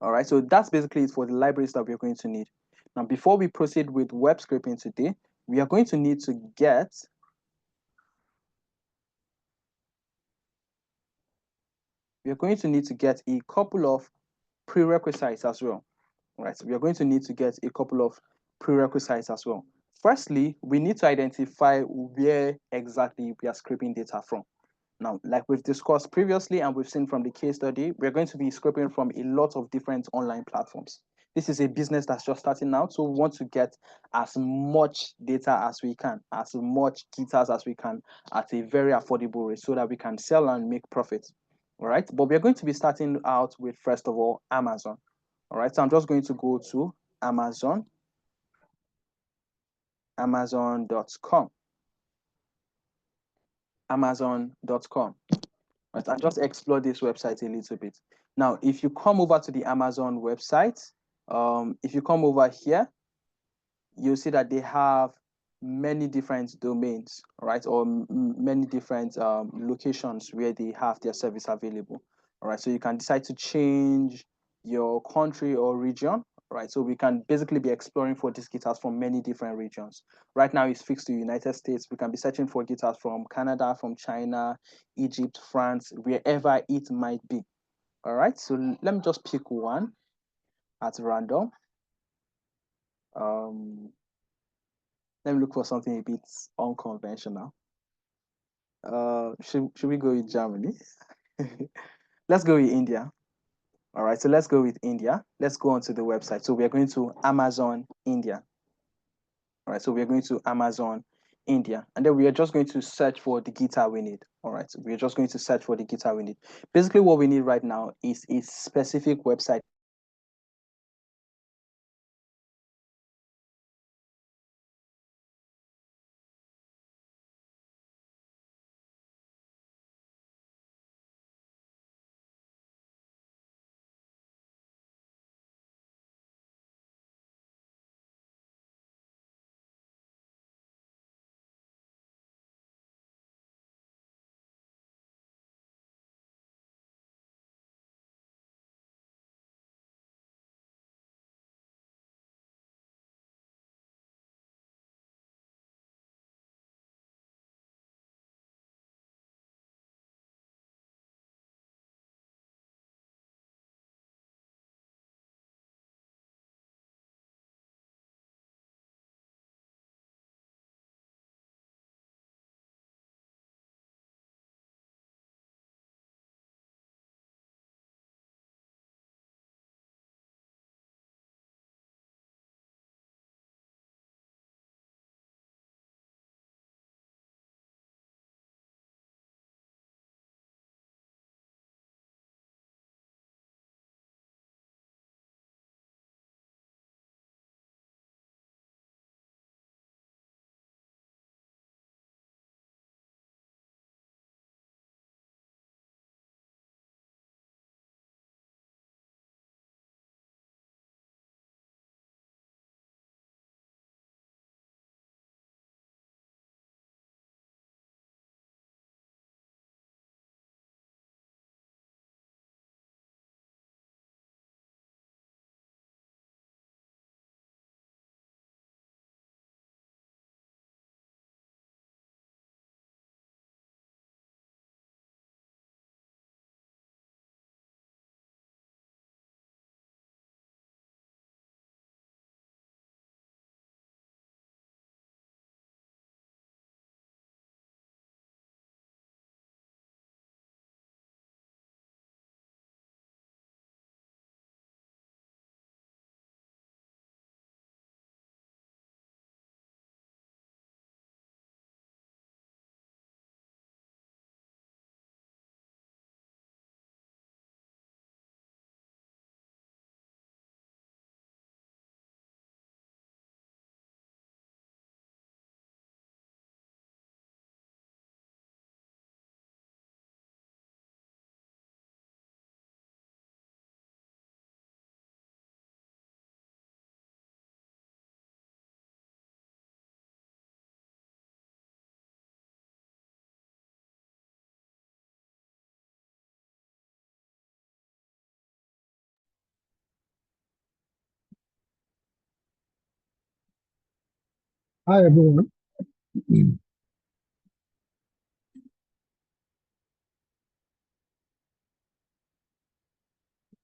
All right, so that's basically it for the libraries that we're going to need. Now, before we proceed with web scraping today, we are going to need to get a couple of prerequisites as well. Right, so we are going to need to get a couple of prerequisites as well. Firstly, we need to identify where exactly we are scraping data from. Now, like we've discussed previously and we've seen from the case study, we're going to be scraping from a lot of different online platforms. This is a business that's just starting out, so we want to get as much data as we can, as much guitars as we can at a very affordable rate so that we can sell and make profit. All right, but we're going to be starting out with, first of all, Amazon. All right, so I'm just going to go to Amazon, amazon.com, amazon.com. Right, and just explore this website a little bit. Now, if you come over to the Amazon website, if you come over here, you'll see that they have many different domains, right? Or many different locations where they have their service available. All right, so you can decide to change your country or region, right? So we can basically be exploring for these guitars from many different regions. Right now, it's fixed to United States. We can be searching for guitars from Canada, from China, Egypt, France, wherever it might be. All right. So let me just pick one at random. Um, Let me look for something a bit unconventional. Should we go with Germany? Let's go with India. All right, so let's go with India. Let's go onto the website. So we're going to Amazon India. All right, so we're going to Amazon India, and then we are just going to search for the guitar we need. All right, so we're just going to search for the guitar we need. Basically, what we need right now is a specific website. Hi, everyone.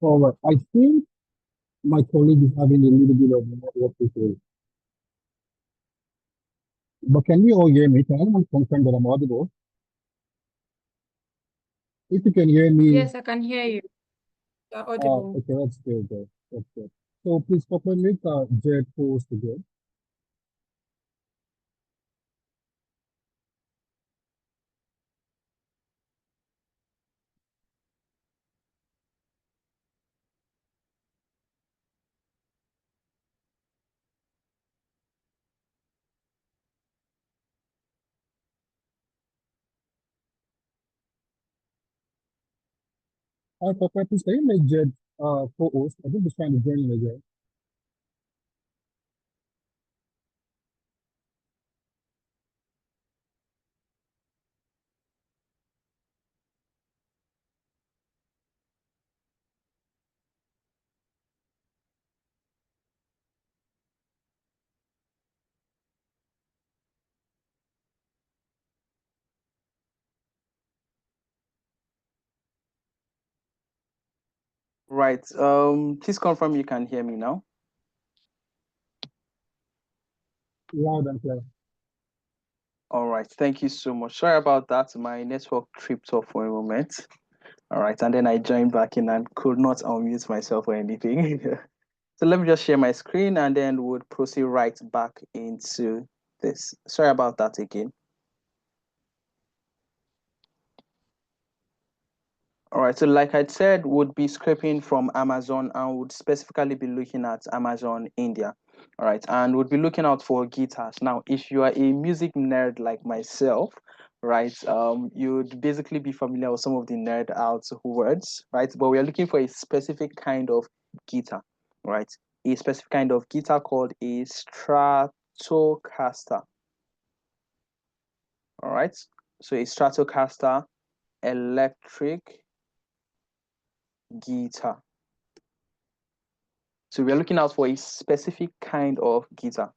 All right. I think my colleague is having a little bit of network issue. But can you all hear me? Can anyone confirm that I'm audible? If you can hear me, Yes, I can hear you. You're audible. okay, that's good. That's good. So please make Jared pose again. Papa, please can you make Jared co-host? I think he's trying to join in again. Right. Please confirm you can hear me now. Loud and clear. All right. Thank you so much. Sorry about that. My network tripped off for a moment. All right. And then I joined back in and could not unmute myself or anything. So let me just share my screen and then we'll proceed right back into this. Sorry about that again. All right, so like I said, would be scraping from Amazon and would specifically be looking at Amazon India. All right, and would be looking out for guitars. Now, if you are a music nerd like myself, right, you'd basically be familiar with some of the nerd out words, right? But we are looking for a specific kind of guitar, right? A specific kind of guitar called a Stratocaster. All right, so a Stratocaster electric guitar. So we're looking out for a specific kind of guitar,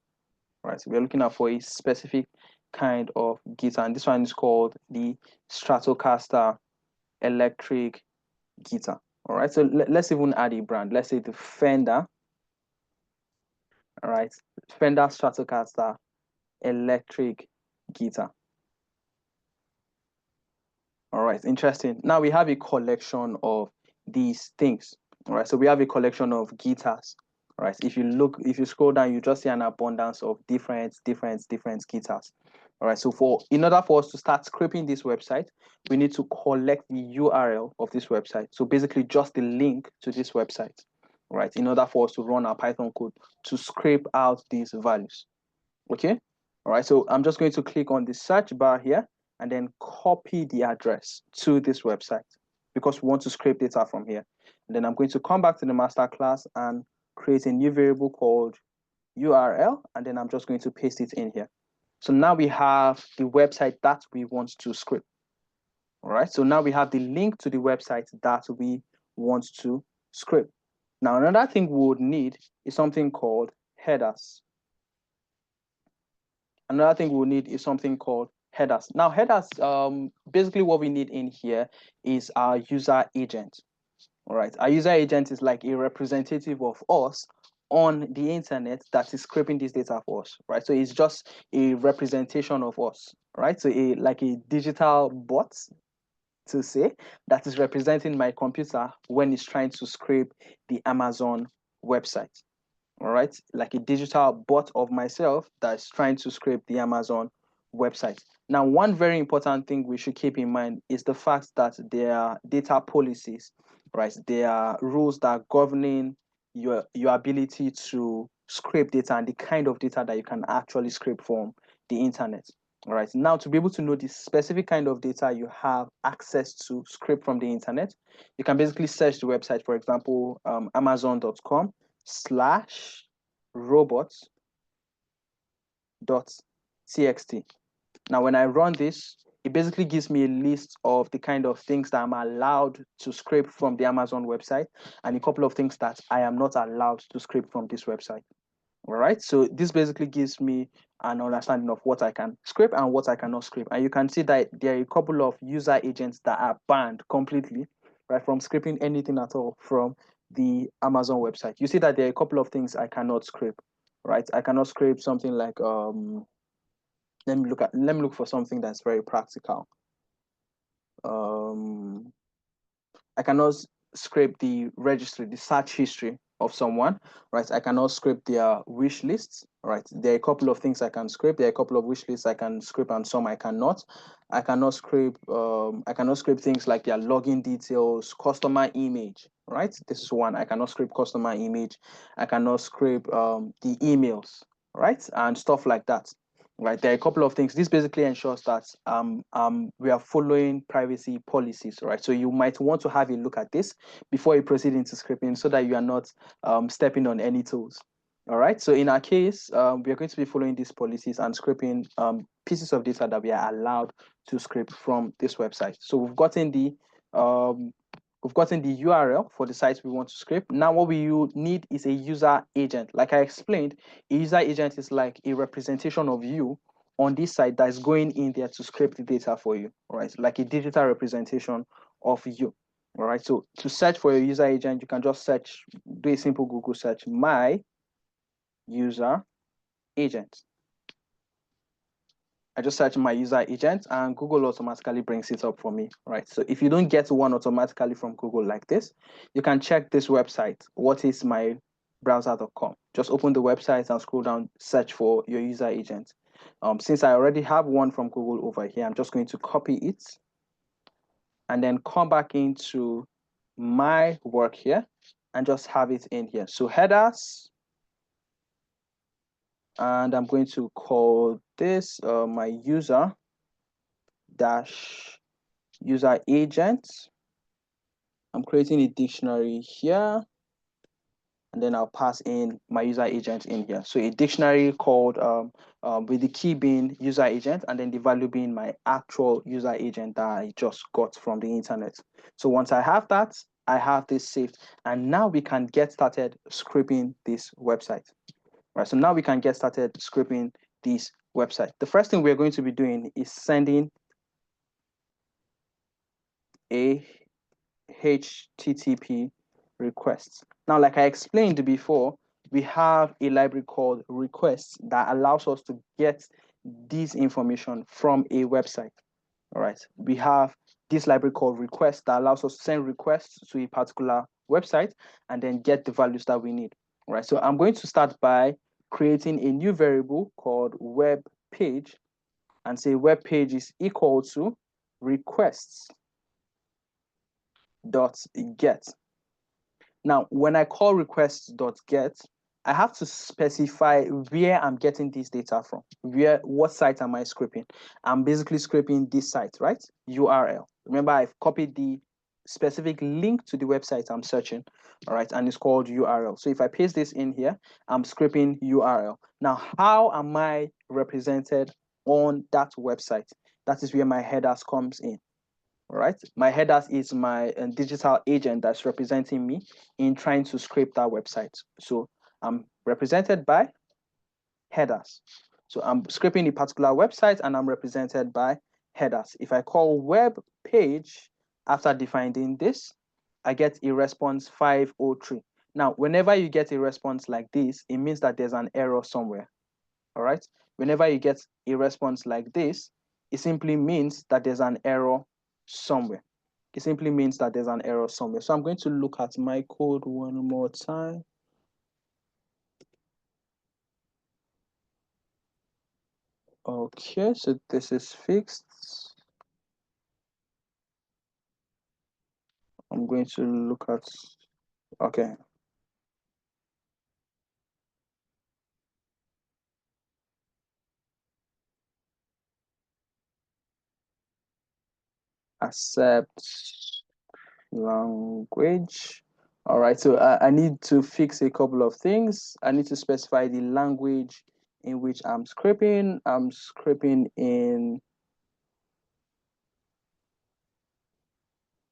right? So we're looking out for a specific kind of guitar, and this one is called the Stratocaster electric guitar. All right, so let's even add a brand. Let's say the Fender. All right, Fender Stratocaster electric guitar. All right, interesting. Now we have a collection of these things. All right, so we have a collection of guitars. All right, if you scroll down, you just see an abundance of different guitars. All right, so in order for us to start scraping this website, we need to collect the URL of this website. So basically just the link to this website, all right, in order for us to run our Python code to scrape out these values. Okay, all right, so I'm just going to click on the search bar here and then copy the address to this website because we want to scrape data from here. And then I'm going to come back to the master class and create a new variable called URL, and then I'm just going to paste it in here. So now we have the website that we want to scrape. All right, so now we have the link to the website that we want to scrape. Now, another thing we would need is something called headers. Another thing we'll need is something called headers. Now, headers, basically what we need in here is our user agent. All right, our user agent is like a representative of us on the internet that is scraping this data for us, right? So it's just a representation of us, right? So like a digital bot, to say, that is representing my computer when it's trying to scrape the Amazon website. All right, like a digital bot of myself that's trying to scrape the Amazon website. Now, one very important thing we should keep in mind is the fact that there are data policies, right? There are rules that are governing your ability to scrape data and the kind of data that you can actually scrape from the internet. All right, now to be able to know the specific kind of data you have access to scrape from the internet, you can basically search the website, for example, amazon.com/robots.txt. Now, when I run this, it basically gives me a list of the kind of things that I'm allowed to scrape from the Amazon website and a couple of things that I am not allowed to scrape from this website. All right, so this basically gives me an understanding of what I can scrape and what I cannot scrape. And you can see that there are a couple of user agents that are banned completely, right, from scraping anything at all from the Amazon website. You see that there are a couple of things I cannot scrape, right? I cannot scrape something like let me look for something that's very practical. I cannot scrape the registry, the search history of someone, right? I cannot scrape their wish lists, right? There are a couple of things I can scrape. There are a couple of wish lists I can scrape, and some I cannot. I cannot scrape things like their login details, customer image, right? This is one. I cannot scrape customer image. I cannot scrape the emails, right? And stuff like that. Right, there are a couple of things. This basically ensures that we are following privacy policies, right? So you might want to have a look at this before you proceed into scraping so that you are not stepping on any toes. All right, so in our case, we are going to be following these policies and scraping pieces of data that we are allowed to scrape from this website. So we've gotten the URL for the sites we want to scrape. Now what we need is a user agent. Like I explained, a user agent is like a representation of you on this site that is going in there to scrape the data for you, right? Like a digital representation of you. All right, so to search for your user agent, you can just search, do a simple Google search, my user agent. I just search my user agent and Google automatically brings it up for me, right? So if you don't get one automatically from Google like this, you can check this website, whatismybrowser.com. Just open the website and scroll down, search for your user agent. Since I already have one from Google over here, I'm just going to copy it and then come back into my work here and just have it in here. So headers, and I'm going to call this my user dash user agent. I'm creating a dictionary here, and then I'll pass in my user agent in here. So a dictionary called with the key being user agent, and then the value being my actual user agent that I just got from the internet. So once I have that, I have this saved, and now we can get started scraping this website. Right, so now we can get started scraping this website. The first thing we're going to be doing is sending a HTTP request. Now, like I explained before, we have a library called requests that allows us to get this information from a website. All right, we have this library called requests that allows us to send requests to a particular website and then get the values that we need. All right, so I'm going to start by creating a new variable called web page and say web page is equal to requests dot get. Now, when I call requests.get, I have to specify where I'm getting this data from. What site am I scraping? I'm basically scraping this site, right? URL. Remember, I've copied the specific link to the website I'm searching, all right? And it's called URL. So if I paste this in here, I'm scraping URL. Now, how am I represented on that website? That is where my headers comes in. All right, my headers is my digital agent that's representing me in trying to scrape that website. So I'm represented by headers. So I'm scraping a particular website and I'm represented by headers. If I call web page after defining this, I get a response 503. Now, whenever you get a response like this, it means that there's an error somewhere. All right, whenever you get a response like this, it simply means that there's an error somewhere. It simply means that there's an error somewhere. So I'm going to look at my code one more time. Okay, so this is fixed. I'm going to look at, okay. Accept language. All right, so I need to fix a couple of things. I need to specify the language in which I'm scraping. I'm scraping in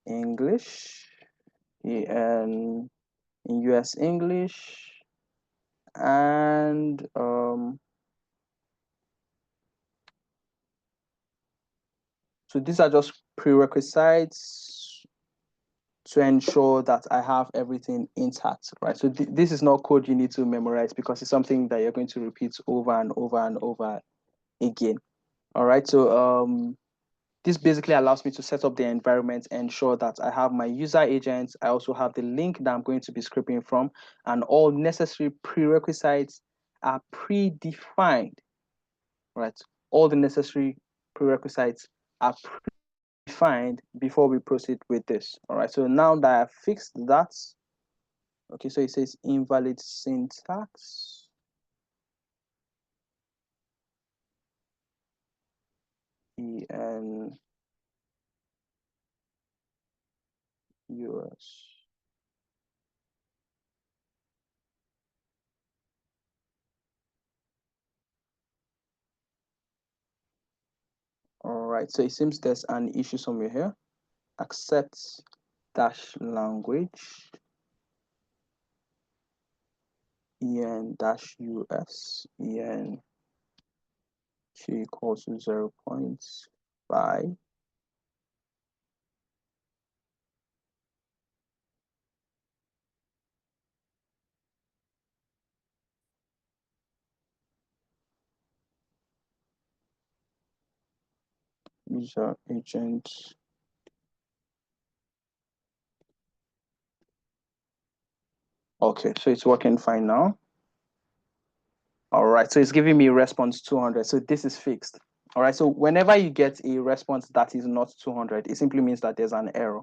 English, in US English, and so these are just prerequisites to ensure that I have everything intact, right? So this is not code you need to memorize because it's something that you're going to repeat over and over and over again. All right, so this basically allows me to set up the environment, ensure that I have my user agents. I also have the link that I'm going to be scraping from, and all necessary prerequisites are predefined, right? All the necessary prerequisites are predefined before we proceed with this, all right? So now that I've fixed that, okay, so it says invalid syntax. EN US. All right, so it seems there's an issue somewhere here. Accept dash language en dash us en equals to 0.5. user agent. Okay, so it's working fine now. All right, so it's giving me response 200. So this is fixed. All right, so whenever you get a response that is not 200, it simply means that there's an error.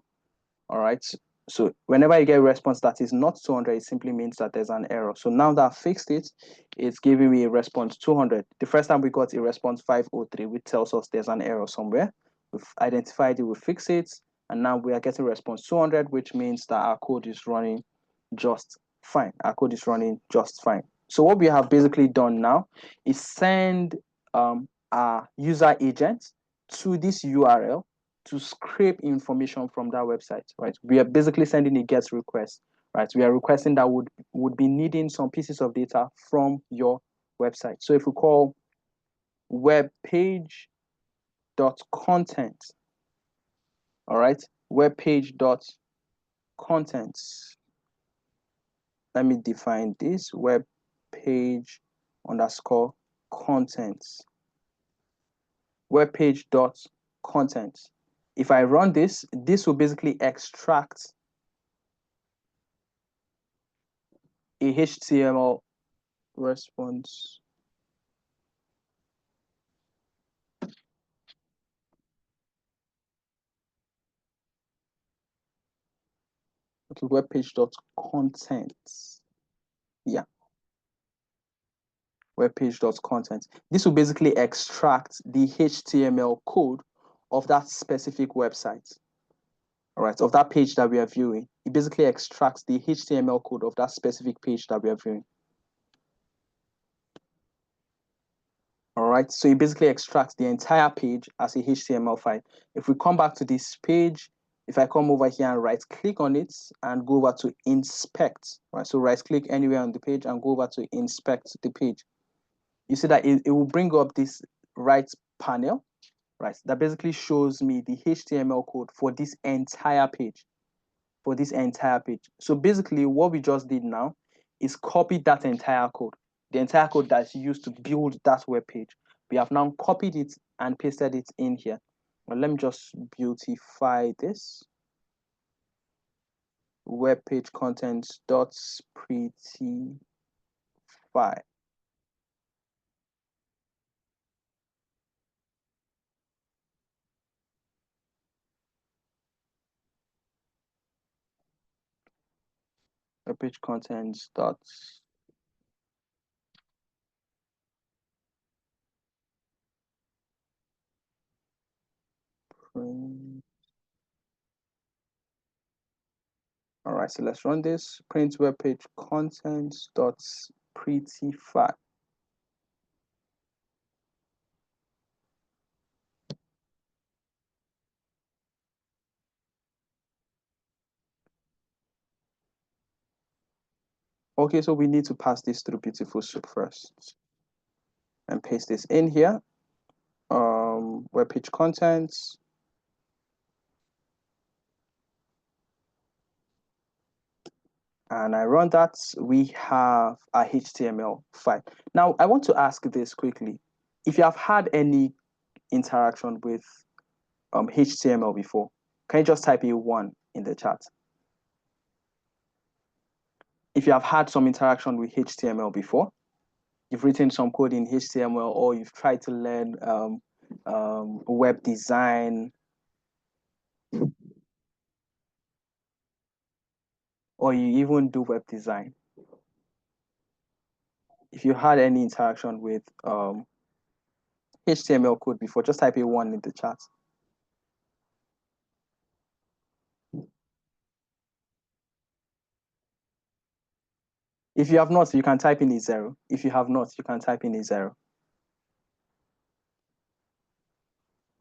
All right, so whenever you get a response that is not 200, it simply means that there's an error. So now that I fixed it, it's giving me a response 200. The first time we got a response 503, which tells us there's an error somewhere. We've identified it, we fix it, and now we are getting response 200, which means that our code is running just fine. Our code is running just fine. So what we have basically done now is send our user agent to this URL to scrape information from that website, right? We are basically sending a GET request, right? We are requesting that would be needing some pieces of data from your website. So if we call webpage.content, all right, webpage.content. Let me define this, webpage_contents. Webpage.content. If I run this, this will basically extract a HTML response. Okay, webpage.content. Yeah. Webpage.content. This will basically extract the HTML code of that specific website. All right, of that page that we are viewing. It basically extracts the HTML code of that specific page that we are viewing. All right, so it basically extracts the entire page as a HTML file. If we come back to this page, if I come over here and right click on it and go over to inspect, right? So right click anywhere on the page and go over to inspect the page. You see that it will bring up this right panel, right? That basically shows me the HTML code for this entire page, So basically what we just did now is copy that entire code, the entire code that's used to build that web page. We have now copied it and pasted it in here. Well, let me just beautify this. Web page contents dot prettify. Web page contents dot print. All right, so let's run this. Print web page contents dot prettify. Okay, so we need to pass this through Beautiful Soup first and paste this in here. Web page contents. And I run that, we have a HTML file. Now, I want to ask this quickly. If you have had any interaction with HTML before, can you just type a 1 in the chat? If you have had some interaction with HTML before, you've written some code in HTML, or you've tried to learn web design, or you even do web design. If you had any interaction with HTML code before, just type a 1 in the chat. If you have not, you can type in a 0. If you have not, you can type in a 0.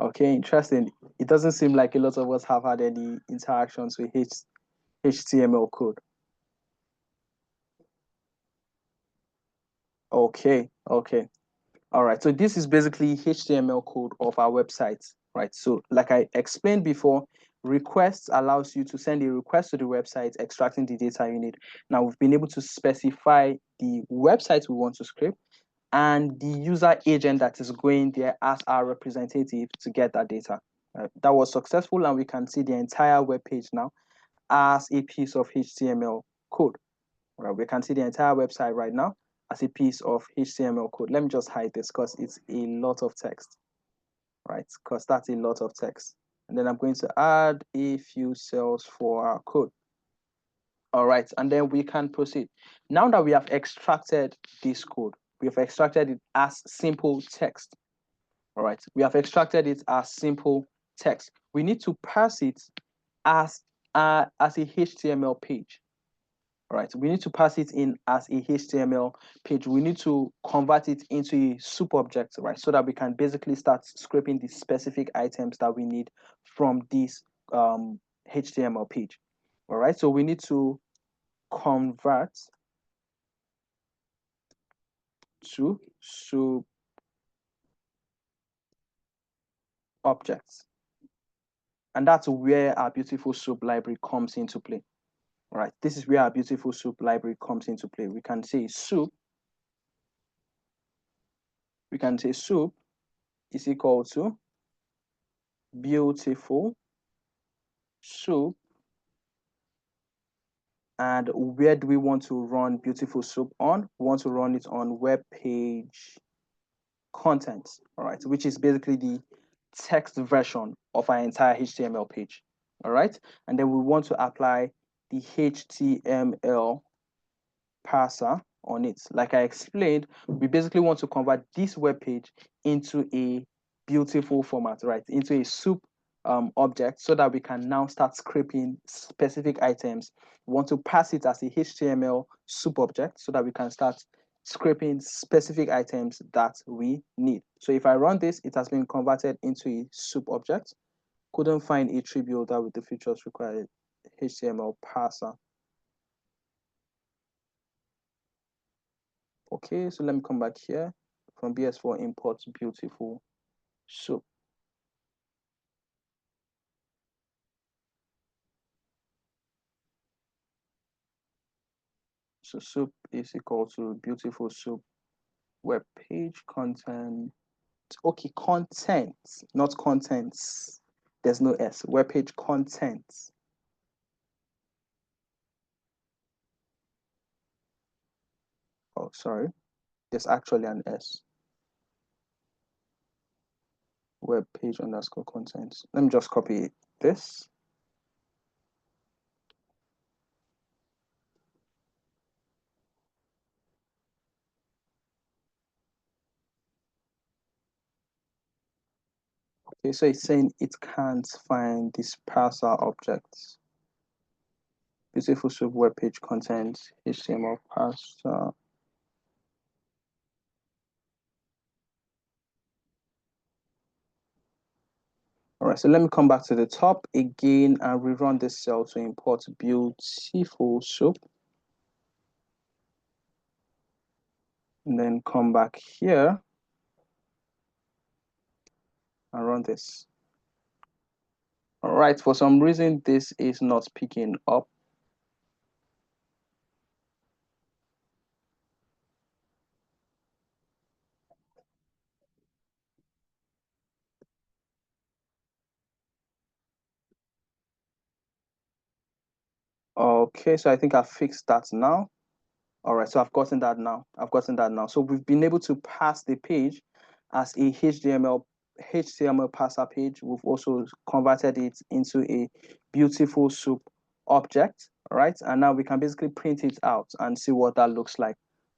Okay, interesting. It doesn't seem like a lot of us have had any interactions with HTML code. Okay. All right, so this is basically HTML code of our website, right? So like I explained before, requests allows you to send a request to the website, extracting the data you need. Now we've been able to specify the website we want to scrape, and the user agent that is going there as our representative to get that data. That was successful, and we can see the entire web page now as a piece of HTML code. Right, we can see the entire website right now as a piece of HTML code. Let me just hide this because it's a lot of text, right? Because that's a lot of text. And then I'm going to add a few cells for our code. All right, and then we can proceed. Now that we have extracted this code, we have extracted it as simple text. All right, we have extracted it as simple text. We need to parse it as a HTML page. All right, we need to pass it in as a HTML page. We need to convert it into a soup object, right? So that we can basically start scraping the specific items that we need from this HTML page. All right, so we need to convert to soup objects. And that's where our beautiful soup library comes into play. All right, this is where our beautiful soup library comes into play. We can say soup. We can say soup is equal to beautiful soup. And where do we want to run beautiful soup on? We want to run it on web page content, all right, which is basically the text version of our entire HTML page. All right, and then we want to apply the HTML parser on it. Like I explained, we basically want to convert this web page into a beautiful format, right? Into a soup object, so that we can now start scraping specific items. We want to pass it as a HTML soup object so that we can start scraping specific items that we need. So if I run this, it has been converted into a soup object. Couldn't find a tree builder with the features required. HTML parser. Okay, so let me come back here. From BS4 import beautiful soup. So soup is equal to beautiful soup web page content. Okay, content, not contents. There's no S. Web page content. Oh, sorry. There's actually an S. Web page underscore content. Let me just copy this. Okay, so it's saying it can't find this parser objects. Beautiful soup web page content, HTML parser. All right, so let me come back to the top again and rerun this cell to import beautiful soup. And then come back here and run this. All right, for some reason, this is not picking up. Okay, so I think I've fixed that now. All right, so I've gotten that now. So we've been able to pass the page as a HTML parser page. We've also converted it into a beautiful soup object, all right? And now we can basically print it out and see what that looks like,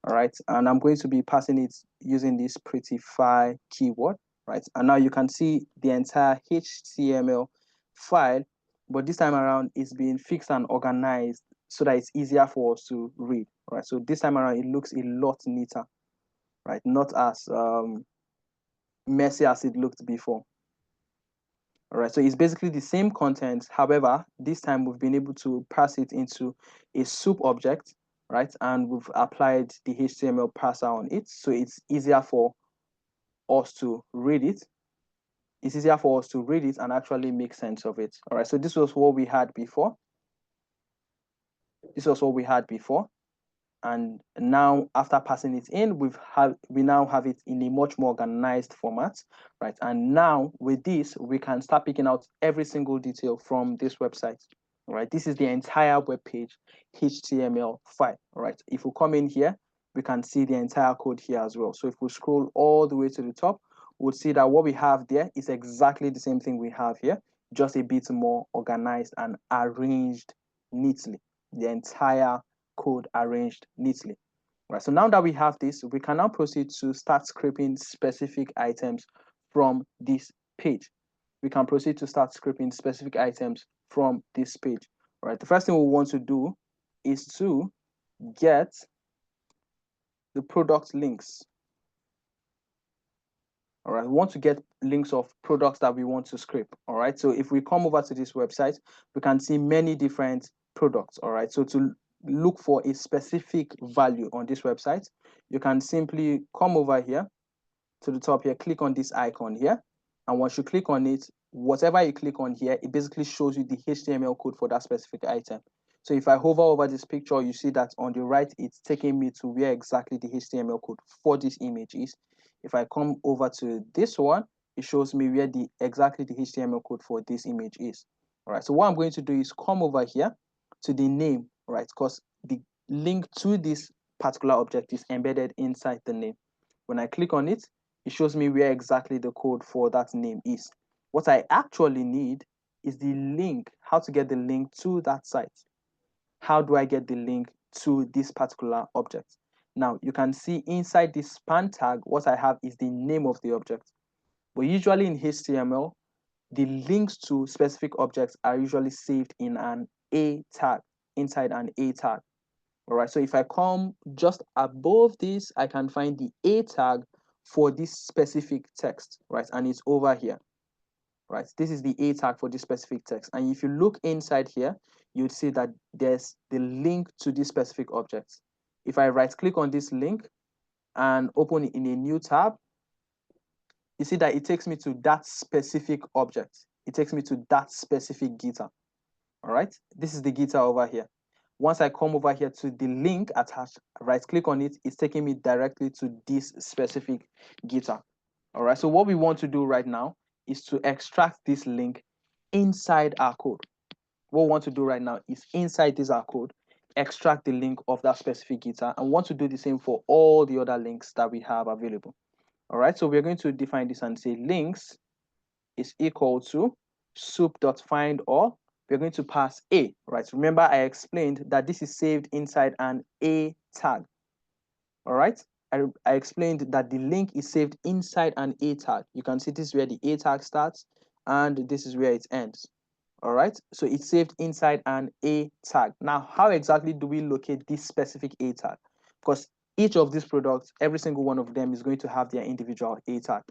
all right? And I'm going to be passing it using this prettify keyword, right? And now you can see the entire HTML file, but this time around it's being fixed and organized so that it's easier for us to read, right? So this time around, it looks a lot neater, right? Not as messy as it looked before. All right, so it's basically the same content. However, this time we've been able to pass it into a soup object, right? And we've applied the HTML parser on it. So it's easier for us to read it. It's easier for us to read it and actually make sense of it. All right, so this was what we had before. And now after passing it in, we now have it in a much more organized format, right? And now with this, we can start picking out every single detail from this website, right? This is the entire web page HTML file, right? If we come in here, we can see the entire code here as well. So if we scroll all the way to the top, we'll see that what we have there is exactly the same thing we have here, just a bit more organized and arranged neatly. The entire code arranged neatly. Right. So now that we have this, we can now proceed to start scraping specific items from this page. We can proceed to start scraping specific items from this page. All right. The first thing we want to do is to get the product links. All right, we want to get links of products that we want to scrape. All right, so if we come over to this website, we can see many different products. All right, so to look for a specific value on this website, you can simply come over here to the top here, click on this icon here. And once you click on it, whatever you click on here, it basically shows you the HTML code for that specific item. So if I hover over this picture, you see that on the right, it's taking me to where exactly the HTML code for this image is. If I come over to this one, it shows me where exactly the HTML code for this image is. All right, so what I'm going to do is come over here to the name, right? Because the link to this particular object is embedded inside the name. When I click on it, it shows me where exactly the code for that name is. What I actually need is the link, how to get the link to that site. How do I get the link to this particular object? Now, you can see inside this span tag, what I have is the name of the object. But usually in HTML, the links to specific objects are usually saved in an A tag, inside an A tag. All right, so if I come just above this, I can find the A tag for this specific text, right? And it's over here, right? This is the A tag for this specific text. And if you look inside here, you'd see that there's the link to this specific object. If I right click on this link and open it in a new tab, you see that it takes me to that specific object. It takes me to that specific guitar. All right, this is the guitar over here. Once I come over here to the link attached, right click on it, it's taking me directly to this specific guitar. All right, so what we want to do right now is to extract this link inside our code. What we want to do right now is inside this our code, extract the link of that specific guitar, and want to do the same for all the other links that we have available. All right, so we're going to define this and say links is equal to soup.findAll. We're going to pass A, right? Remember, I explained that this is saved inside an A tag. All right, I explained that the link is saved inside an A tag. You can see this is where the A tag starts and this is where it ends. All right, so it's saved inside an A tag. Now, how exactly do we locate this specific A tag? Because each of these products, every single one of them is going to have their individual A tag.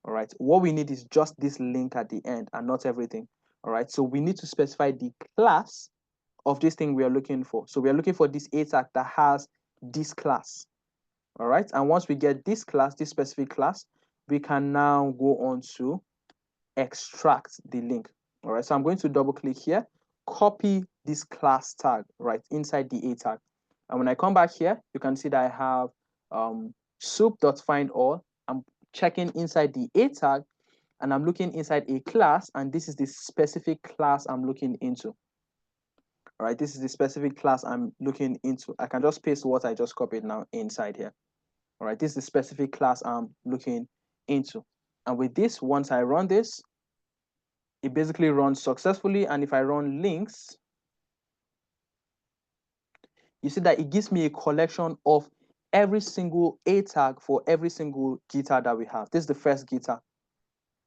All right, what we need is just this link at the end and not everything. All right, so we need to specify the class of this thing we are looking for. So we are looking for this A tag that has this class. All right, and once we get this class, this specific class, we can now go on to extract the link. All right, so I'm going to double click here, copy this class tag right inside the A tag. And when I come back here, you can see that I have soup.findAll. I'm checking inside the A tag and I'm looking inside a class, and this is the specific class I'm looking into. All right, this is the specific class I'm looking into. I can just paste what I just copied now inside here. All right, this is the specific class I'm looking into. And with this, once I run this, it basically runs successfully. And if I run links, you see that it gives me a collection of every single A tag for every single guitar that we have. This is the first guitar.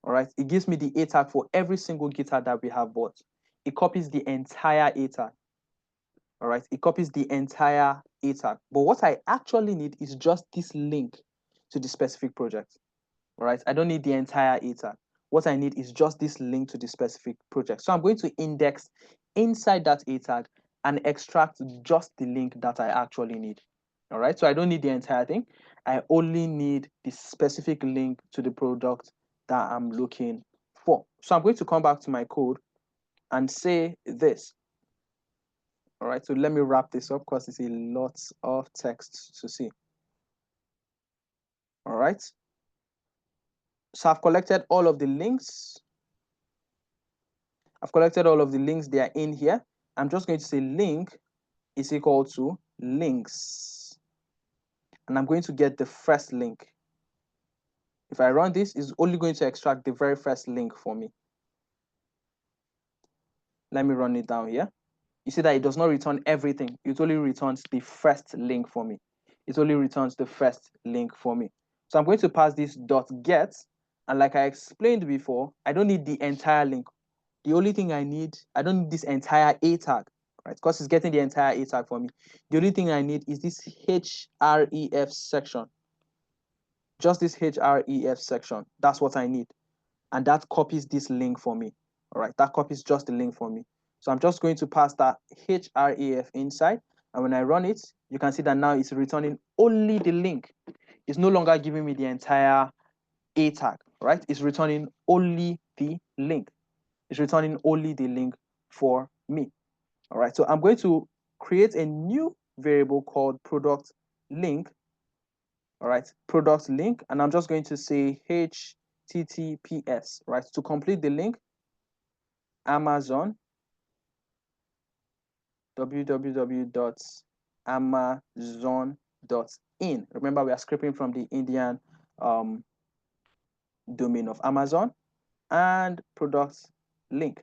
All right, it gives me the A tag for every single guitar that we have bought. It copies the entire A tag. All right, it copies the entire A tag. But what I actually need is just this link to the specific project. All right, I don't need the entire A tag. What I need is just this link to the specific project. So I'm going to index inside that A tag and extract just the link that I actually need. All right, so I don't need the entire thing. I only need the specific link to the product that I'm looking for. So I'm going to come back to my code and say this. All right, so let me wrap this up because it's a lot of text to see. All right. So I've collected all of the links. I've collected all of the links. They are in here. I'm just going to say link is equal to links. And I'm going to get the first link. If I run this, it's only going to extract the very first link for me. Let me run it down here. You see that it does not return everything. It only returns the first link for me. It only returns the first link for me. So I'm going to pass this .get. And like I explained before, I don't need the entire link. The only thing I don't need this entire A tag, right? Because it's getting the entire A tag for me. The only thing I need is this href section. Just this href section. That's what I need. And that copies this link for me. All right, that copies just the link for me. So I'm just going to pass that href inside. And when I run it, you can see that now it's returning only the link. It's no longer giving me the entire A tag, right? It's returning only the link. It's returning only the link for me. All right, so I'm going to create a new variable called product link. All right, product link, and I'm just going to say HTTPS, right? To complete the link, Amazon, www.amazon.in. Remember, we are scraping from the Indian domain of Amazon, and product link.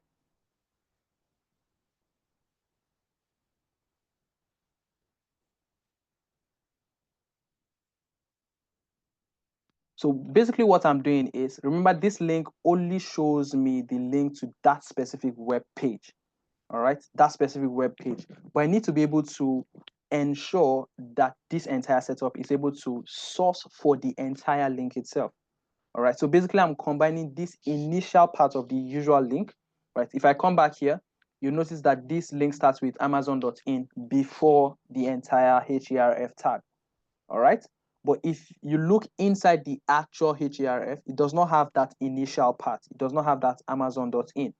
So basically what I'm doing is, remember, this link only shows me the link to that specific web page. All right, that specific web page. But I need to be able to ensure that this entire setup is able to source for the entire link itself. All right, so basically I'm combining this initial part of the usual link, right? If I come back here, you'll notice that this link starts with amazon.in before the entire href tag. All right, but if you look inside the actual href, it does not have that initial part. It does not have that amazon.in.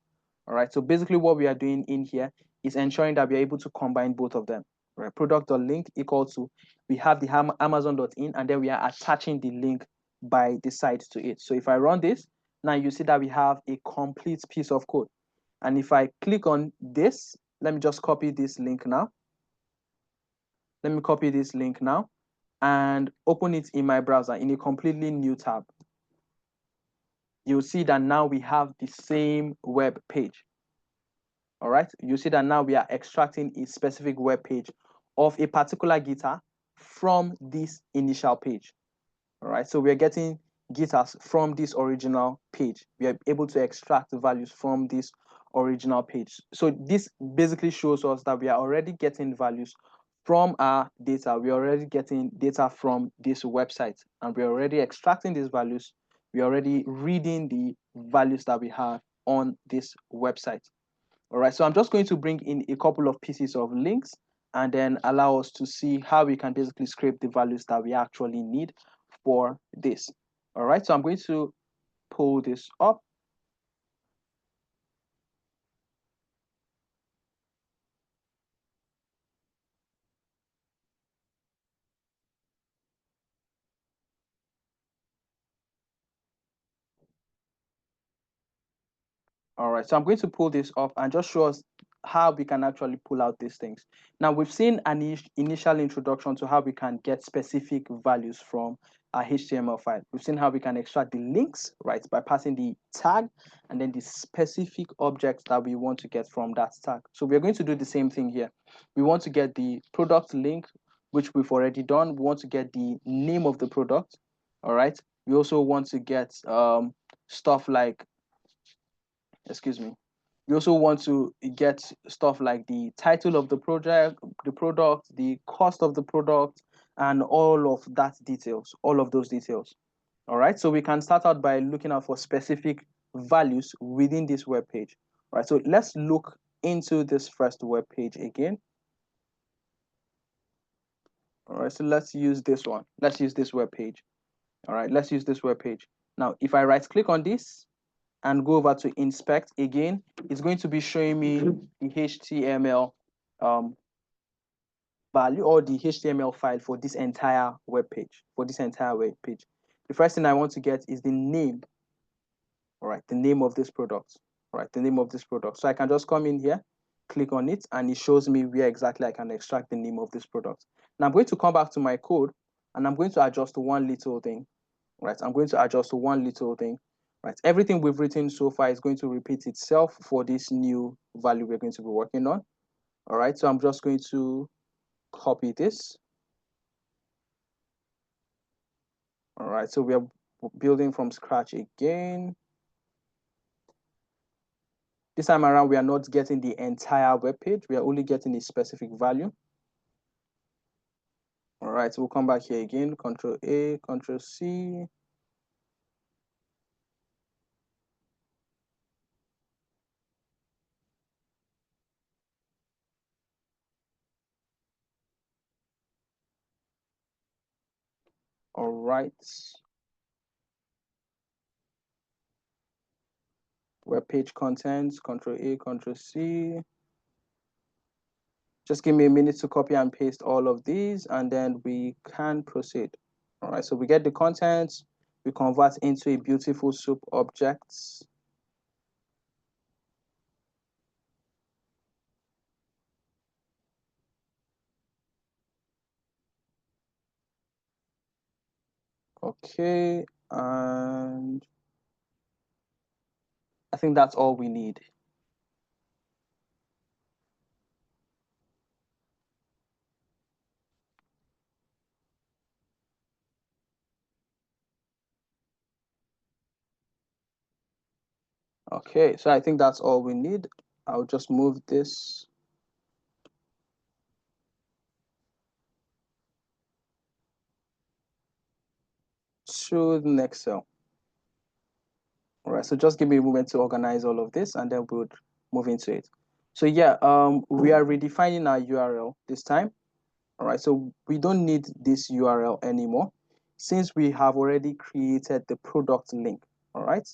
All right, so basically what we are doing in here is ensuring that we are able to combine both of them. Right, product.link equal to, we have the amazon.in, and then we are attaching the link by the side to it. So if I run this, now you see that we have a complete piece of code. And if I click on this, let me just copy this link now. Let me copy this link now and open it in my browser in a completely new tab. You'll see that now we have the same web page. All right, you see that now we are extracting a specific web page of a particular guitar from this initial page. All right, so we're getting guitars from this original page. We are able to extract the values from this original page. So this basically shows us that we are already getting values from our data. We're already getting data from this website, and we're already extracting these values. We're already reading the values that we have on this website. All right, so I'm just going to bring in a couple of pieces of links and then allow us to see how we can basically scrape the values that we actually need for this. All right, so I'm going to pull this up. All right, so I'm going to pull this up and just show us how we can actually pull out these things. Now, we've seen an initial introduction to how we can get specific values from our HTML file. We've seen how we can extract the links, right, by passing the tag and then the specific objects that we want to get from that tag. So we're going to do the same thing here. We want to get the product link, which we've already done. We want to get the name of the product, all right? We also want to get stuff like, excuse me, we also want to get stuff like the title of the project, the product, the cost of the product, and all of that details, all of those details. All right, so we can start out by looking out for specific values within this web page. All right, so let's look into this first web page again. All right, so let's use this one. Let's use this web page. All right, let's use this web page. Now, if I right click on this and go over to inspect again, it's going to be showing me the HTML value or the HTML file for this entire web page. The first thing I want to get is the name. All right, the name of this product. All right, the name of this product. So I can just come in here, click on it, and it shows me where exactly I can extract the name of this product. Now I'm going to come back to my code, and I'm going to adjust to one little thing. Right, I'm going to adjust to one little thing. Right, everything we've written so far is going to repeat itself for this new value we're going to be working on. All right, so I'm just going to copy this. All right, so we are building from scratch again. This time around, we are not getting the entire web page. We are only getting a specific value. All right, so we'll come back here again, Control A, Control C. All right. Web page contents, Control A, Control C. Just give me a minute to copy and paste all of these, and then we can proceed. All right, so we get the contents, we convert into a beautiful soup objects. Okay, and I think that's all we need. Okay, so I think that's all we need. I'll just move this. To the next cell. All right, so just give me a moment to organize all of this and then we'll move into it. So yeah, we are redefining our URL this time. All right, so we don't need this URL anymore since we have already created the product link. All right,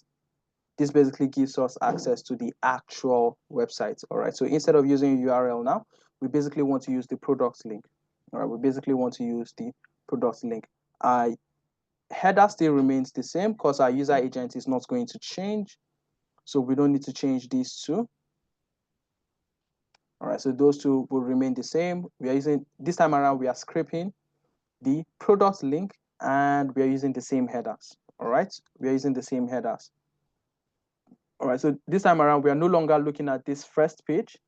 this basically gives us access to the actual website. All right, so instead of using URL now, we basically want to use the product link. All right, we basically want to use the product link. Header still remains the same because our user agent is not going to change. So we don't need to change these two. All right, so those two will remain the same. We are using, this time around, we are scraping the product link and we are using the same headers. All right, we are using the same headers. All right, so this time around, we are no longer looking at this first page.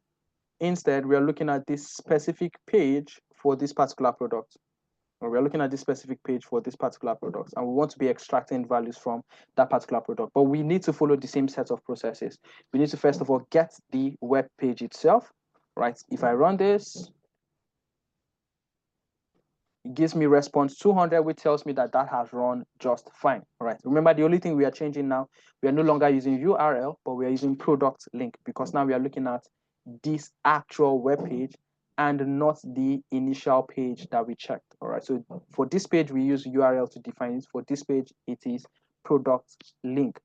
Instead, we are looking at this specific page for this particular product. We're looking at this specific page for this particular product, and we want to be extracting values from that particular product. But we need to follow the same set of processes. We need to first of all get the web page itself, right? If I run this, it gives me response 200, which tells me that that has run just fine. All right. Remember, the only thing we are changing now, we are no longer using URL, but we are using product link because now we are looking at this actual web page and not the initial page that we checked. All right, so for this page, we use URL to define it. For this page, it is product link.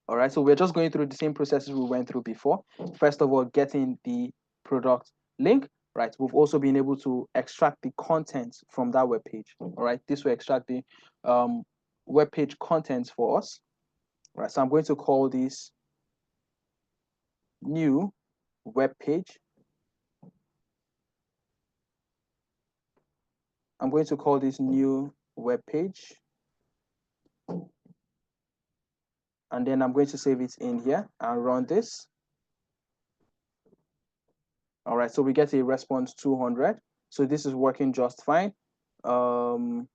All right, so we're just going through the same processes we went through before. First of all, getting the product link, right? We've also been able to extract the contents from that web page. All right, this will extract the web page contents for us. All right, so I'm going to call this new web page. I'm going to call this new web page. And then I'm going to save it in here and run this. All right, so we get a response 200. So this is working just fine. Now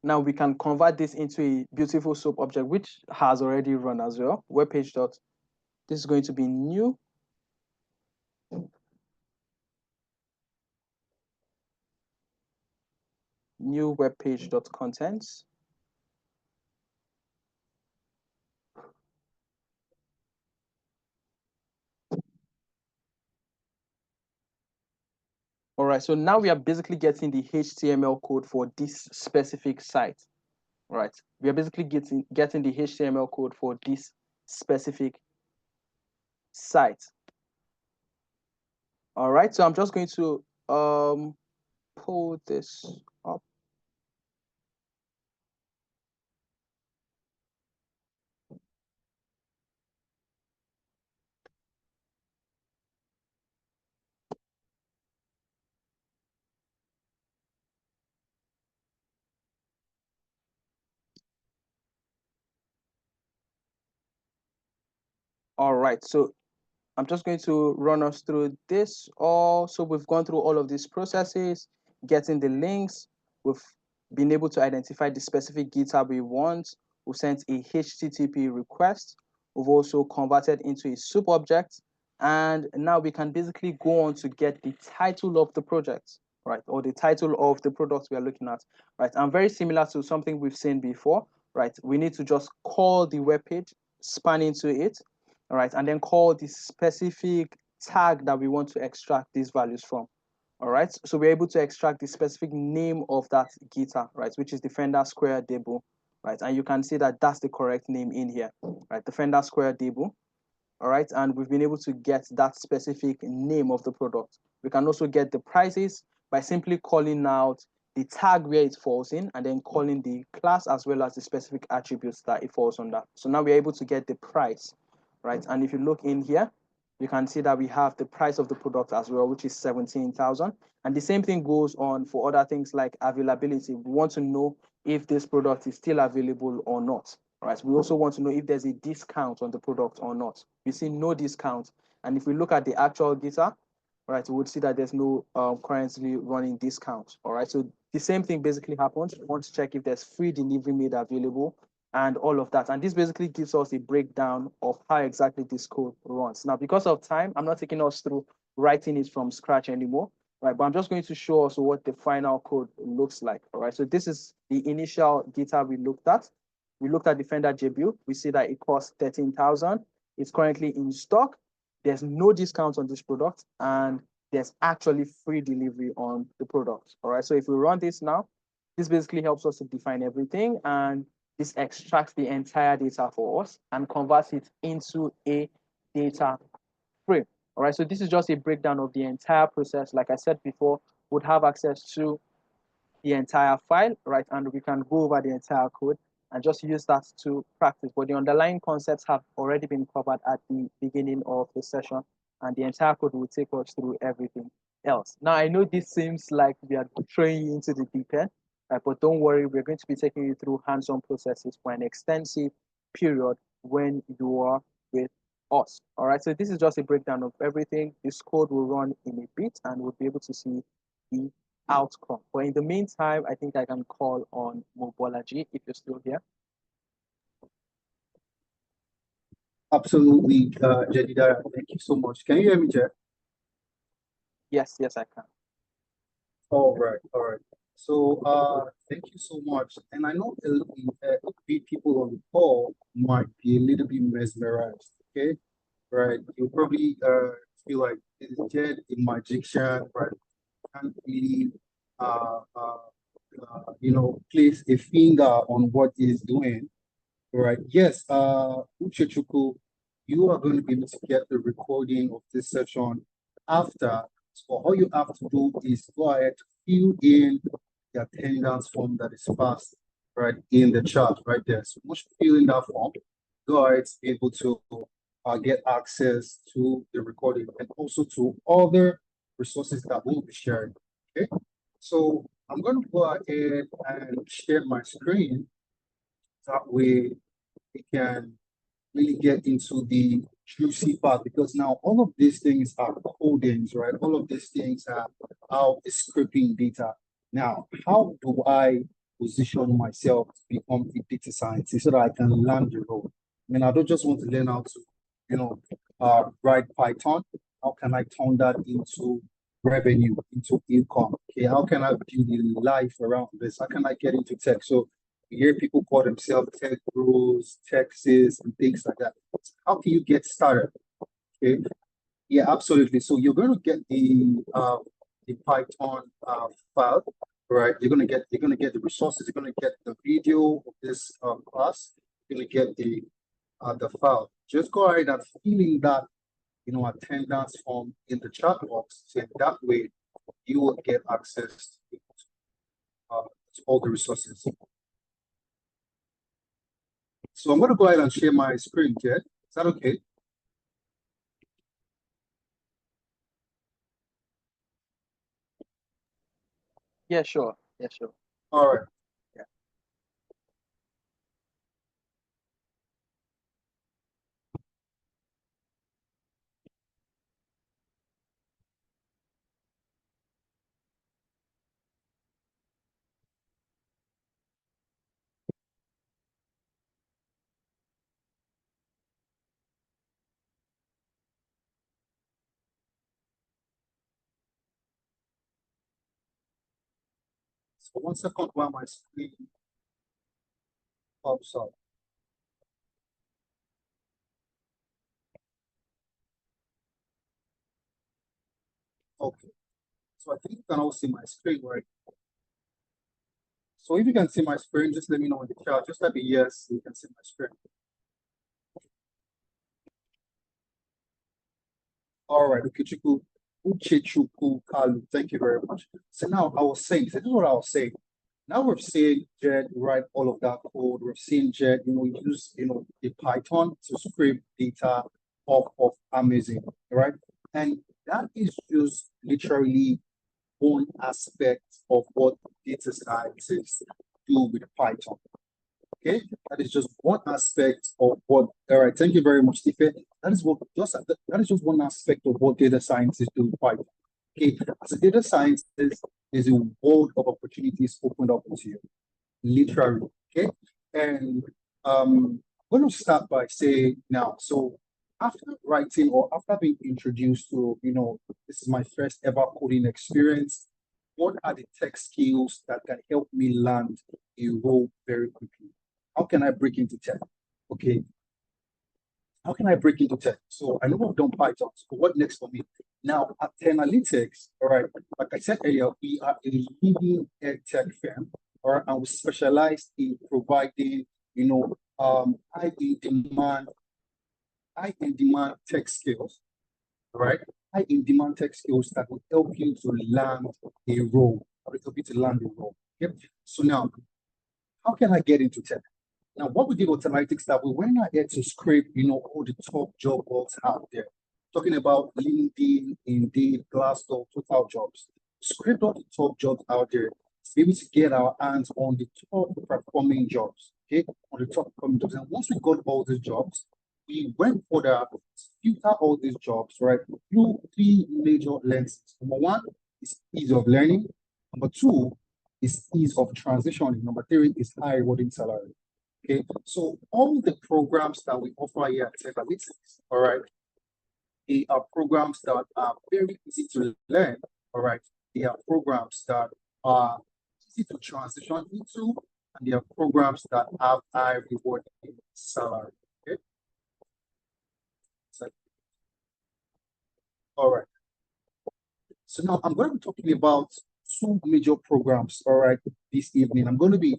we can convert this into a beautiful soap object, which has already run as well. Web page dot, this is going to be new. New web page dot contents. All right, so now we are basically getting the HTML code for this specific site. All right, we are basically getting the HTML code for this specific site. All right, so I'm just going to pull this up. All right, so I'm just going to run us through this. So we've gone through all of these processes, getting the links. We've been able to identify the specific GitHub we want. We've sent a HTTP request. We've also converted into a soup object. And now we can basically go on to get the title of the project, right? Or the title of the product we are looking at, right? And very similar to something we've seen before, right? We need to just call the web page, span into it, all right, and then call the specific tag that we want to extract these values from. All right, so we're able to extract the specific name of that guitar, right, which is the Fender Square Debo, right, and you can see that that's the correct name in here, right, the Fender Square Debo. All right, and we've been able to get that specific name of the product. We can also get the prices by simply calling out the tag where it falls in and then calling the class as well as the specific attributes that it falls under. So now we're able to get the price, right? And if you look in here, you can see that we have the price of the product as well, which is 17,000. And the same thing goes on for other things like availability. We want to know if this product is still available or not. Right. We also want to know if there's a discount on the product or not. We see no discount. And if we look at the actual guitar, right, we would see that there's no currently running discount. All right. So the same thing basically happens. We want to check if there's free delivery made available and all of that. And this basically gives us a breakdown of how exactly this code runs. Now, because of time, I'm not taking us through writing it from scratch anymore. Right, but I'm just going to show us what the final code looks like. All right. So this is the initial guitar we looked at. We looked at the Fender JBU. We see that it costs 13,000. It's currently in stock. There's no discount on this product, and there's actually free delivery on the product. All right. So if we run this now, this basically helps us to define everything, and this extracts the entire data for us and converts it into a data frame. All right. So this is just a breakdown of the entire process. Like I said before, would have access to the entire file, right? And we can go over the entire code and just use that to practice. But the underlying concepts have already been covered at the beginning of the session, and the entire code will take us through everything else. Now, I know this seems like we are throwing you into the deep end, but don't worry, we're going to be taking you through hands-on processes for an extensive period when you are with us. All right, so this is just a breakdown of everything. This code will run in a bit, and we'll be able to see the outcome. But in the meantime, I think I can call on Mobolaji if you're still here. Absolutely, Jedediah. Thank you so much. Can you hear me, Jed? Yes, yes, I can. All right, all right. So, thank you so much. And I know people on the call might be a little bit mesmerized. Okay, right? You'll probably feel like, is Jed a magician, right? Can't really place a finger on what he's doing. Right. Yes, Uchechukwu, you are going to be able to get the recording of this session after. So all you have to do is go ahead, fill in the attendance form that is passed right in the chat right there. So once you fill in that form, go ahead to be able to get access to the recording and also to other resources that we'll be sharing. Okay. So I'm going to go ahead and share my screen. That way we can really get into the juicy part, because now all of these things are codings, right? All of these things are how is scraping data. Now, how do I position myself to become a data scientist so that I can learn the role? I mean, I don't just want to learn how to, write Python. How can I turn that into revenue, into income? Okay, how can I build a life around this? How can I get into tech? So you hear people call themselves tech bros, Texas, and things like that. How can you get started? Okay. Yeah, absolutely. So you're going to get the Python file, right? You're going to get the resources. You're going to get the video of this class. You're going to get the file. Just go ahead and fill in that attendance form in the chat box. So that way you will get access to all the resources. So I'm going to go ahead and share my screen, Jed. Is that okay? Yeah, sure. Yeah, sure. All right. Yeah. So 1 second while my screen pops up. Okay. So I think you can all see my screen, right? So if you can see my screen, just let me know in the chat. Just type a yes, so you can see my screen. All right, Uchechukwu Kalu. Thank you very much. So now I was saying, so this is what I was saying. Now we've seen Jed write all of that code. We've seen Jed, use, the Python to scrape data off of Amazon, right? And that is just literally one aspect of what data scientists do with Python. Okay, that is just one aspect of what. All right, thank you very much, Stephen. That is just one aspect of what data scientists do with Python. Okay, as a data scientist, there's a world of opportunities opened up to you, literally. Okay, and I'm going to start by saying now. So after writing or after being introduced to, this is my first ever coding experience. What are the tech skills that can help me land a role very quickly? How can I break into tech? Okay. How can I break into tech? So I know I've done Python. So what next for me? Now at Analytics, all right, like I said earlier, we are a leading ed tech firm, all right, and we specialize in providing, high in demand tech skills, right? High in demand tech skills that will help you to land a role, or help you to land a role. Okay. So now, how can I get into tech? Now, what we did with Analytics that we went ahead to scrape, all the top job boards out there. Talking about LinkedIn, Indeed, Glassdoor, Total Jobs. Scrape all the top jobs out there to be able to get our hands on the top performing jobs, okay? On the top performing jobs. And once we got all these jobs, we went for the filter all these jobs, right? Through three major lenses. Number one is ease of learning. Number two is ease of transitioning. Number three is high rewarding salary. Okay, so all the programs that we offer here at Tech Analytics, all right, they are programs that are very easy to learn, all right. They are programs that are easy to transition into, and they are programs that have high rewarding salary. Okay. So, all right. So now I'm going to be talking about two major programs, all right, this evening. I'm going to be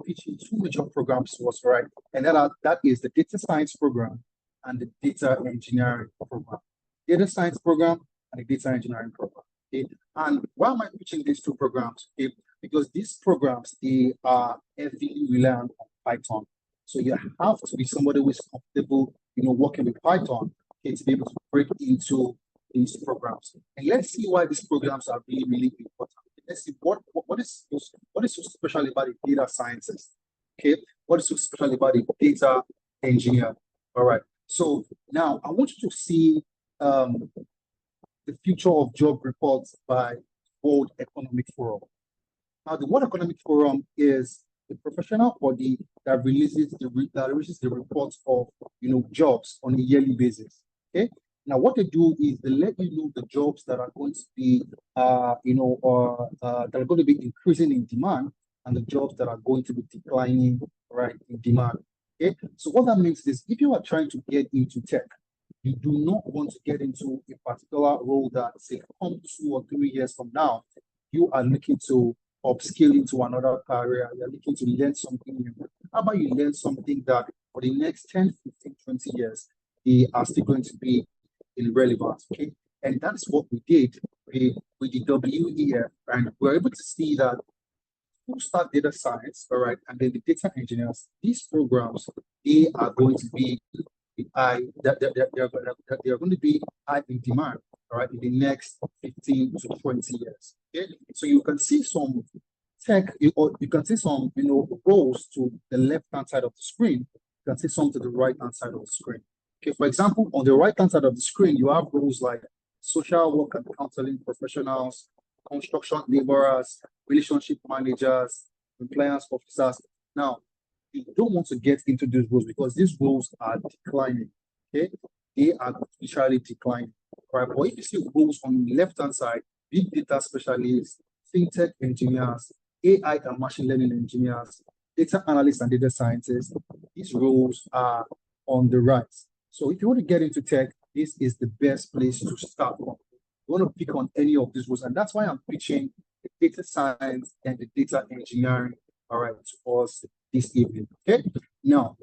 pitching two major programs to us, all right, and that is the data science program and the data engineering program. Data science program and the data engineering program. Okay, and why am I pitching these two programs? Okay, because these programs, they are heavily reliant on Python. So you have to be somebody who is comfortable, working with Python, okay, to be able to break into these programs. And let's see why these programs are really, really important. Let's see what is so special about the data scientist. Okay, what is so special about the data engineer? All right. So now I want you to see the future of job reports by World Economic Forum. Now, the World Economic Forum is the professional body that releases the reports of jobs on a yearly basis. Okay. Now, what they do is they let you know the jobs that are going to be, that are going to be increasing in demand, and the jobs that are going to be declining, right, in demand. Okay. So what that means is, if you are trying to get into tech, you do not want to get into a particular role that, say, come 2 or 3 years from now, you are looking to upskill into another career, you're looking to learn something new. How about you learn something that for the next 10, 15, 20 years, they are still going to be in relevance, okay? And that's what we did. We with the WEF, and we're able to see that full stack data science, all right, and then the data engineers, these programs, they are going to be they're going to be high in demand, all right, in the next 15 to 20 years. Okay, so you can see some or you can see some, roles to the left-hand side of the screen. You can see some to the right-hand side of the screen. Okay, for example, on the right-hand side of the screen, you have roles like social work and counseling professionals, construction laborers, relationship managers, compliance officers. Now, you don't want to get into these roles because these roles are declining. Okay, they are literally declining. Right, but if you see roles on the left-hand side, big data specialists, fintech engineers, AI and machine learning engineers, data analysts and data scientists, these roles are on the right. So if you want to get into tech, this is the best place to start from. You want to pick on any of these roles, and that's why I'm pitching the data science and the data engineering, all right, to us this evening. Okay, now,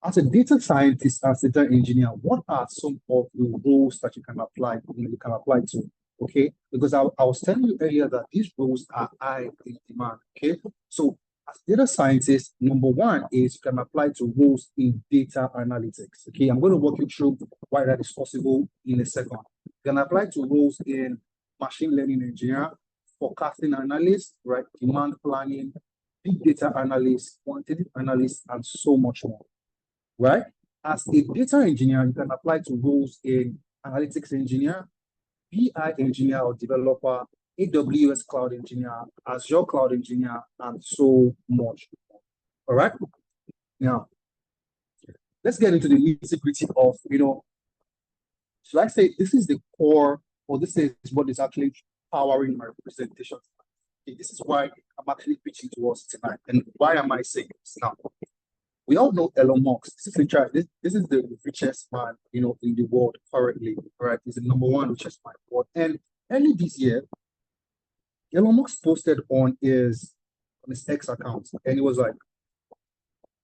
as a data scientist, as a data engineer, what are some of the roles that you can apply to? Okay, because I was telling you earlier that these roles are high in demand. Okay, so as data scientist, number one is you can apply to roles in data analytics. Okay, I'm going to walk you through why that is possible in a second. You can apply to roles in machine learning engineer, forecasting analyst, right, demand planning, big data analyst, quantitative analyst, and so much more. Right? As a data engineer, you can apply to roles in analytics engineer, BI engineer or developer, AWS cloud engineer, Azure cloud engineer, and so much. All right. Now, let's get into the nitty-gritty of, should I say this is the core, or this is what is actually powering my presentation. Okay, this is why I'm actually pitching to us tonight. And why am I saying this now? We all know Elon Musk. This is the richest man, in the world currently, right? He's the number one richest man in the world. And early this year, Elon Musk posted on his X account, and he was like,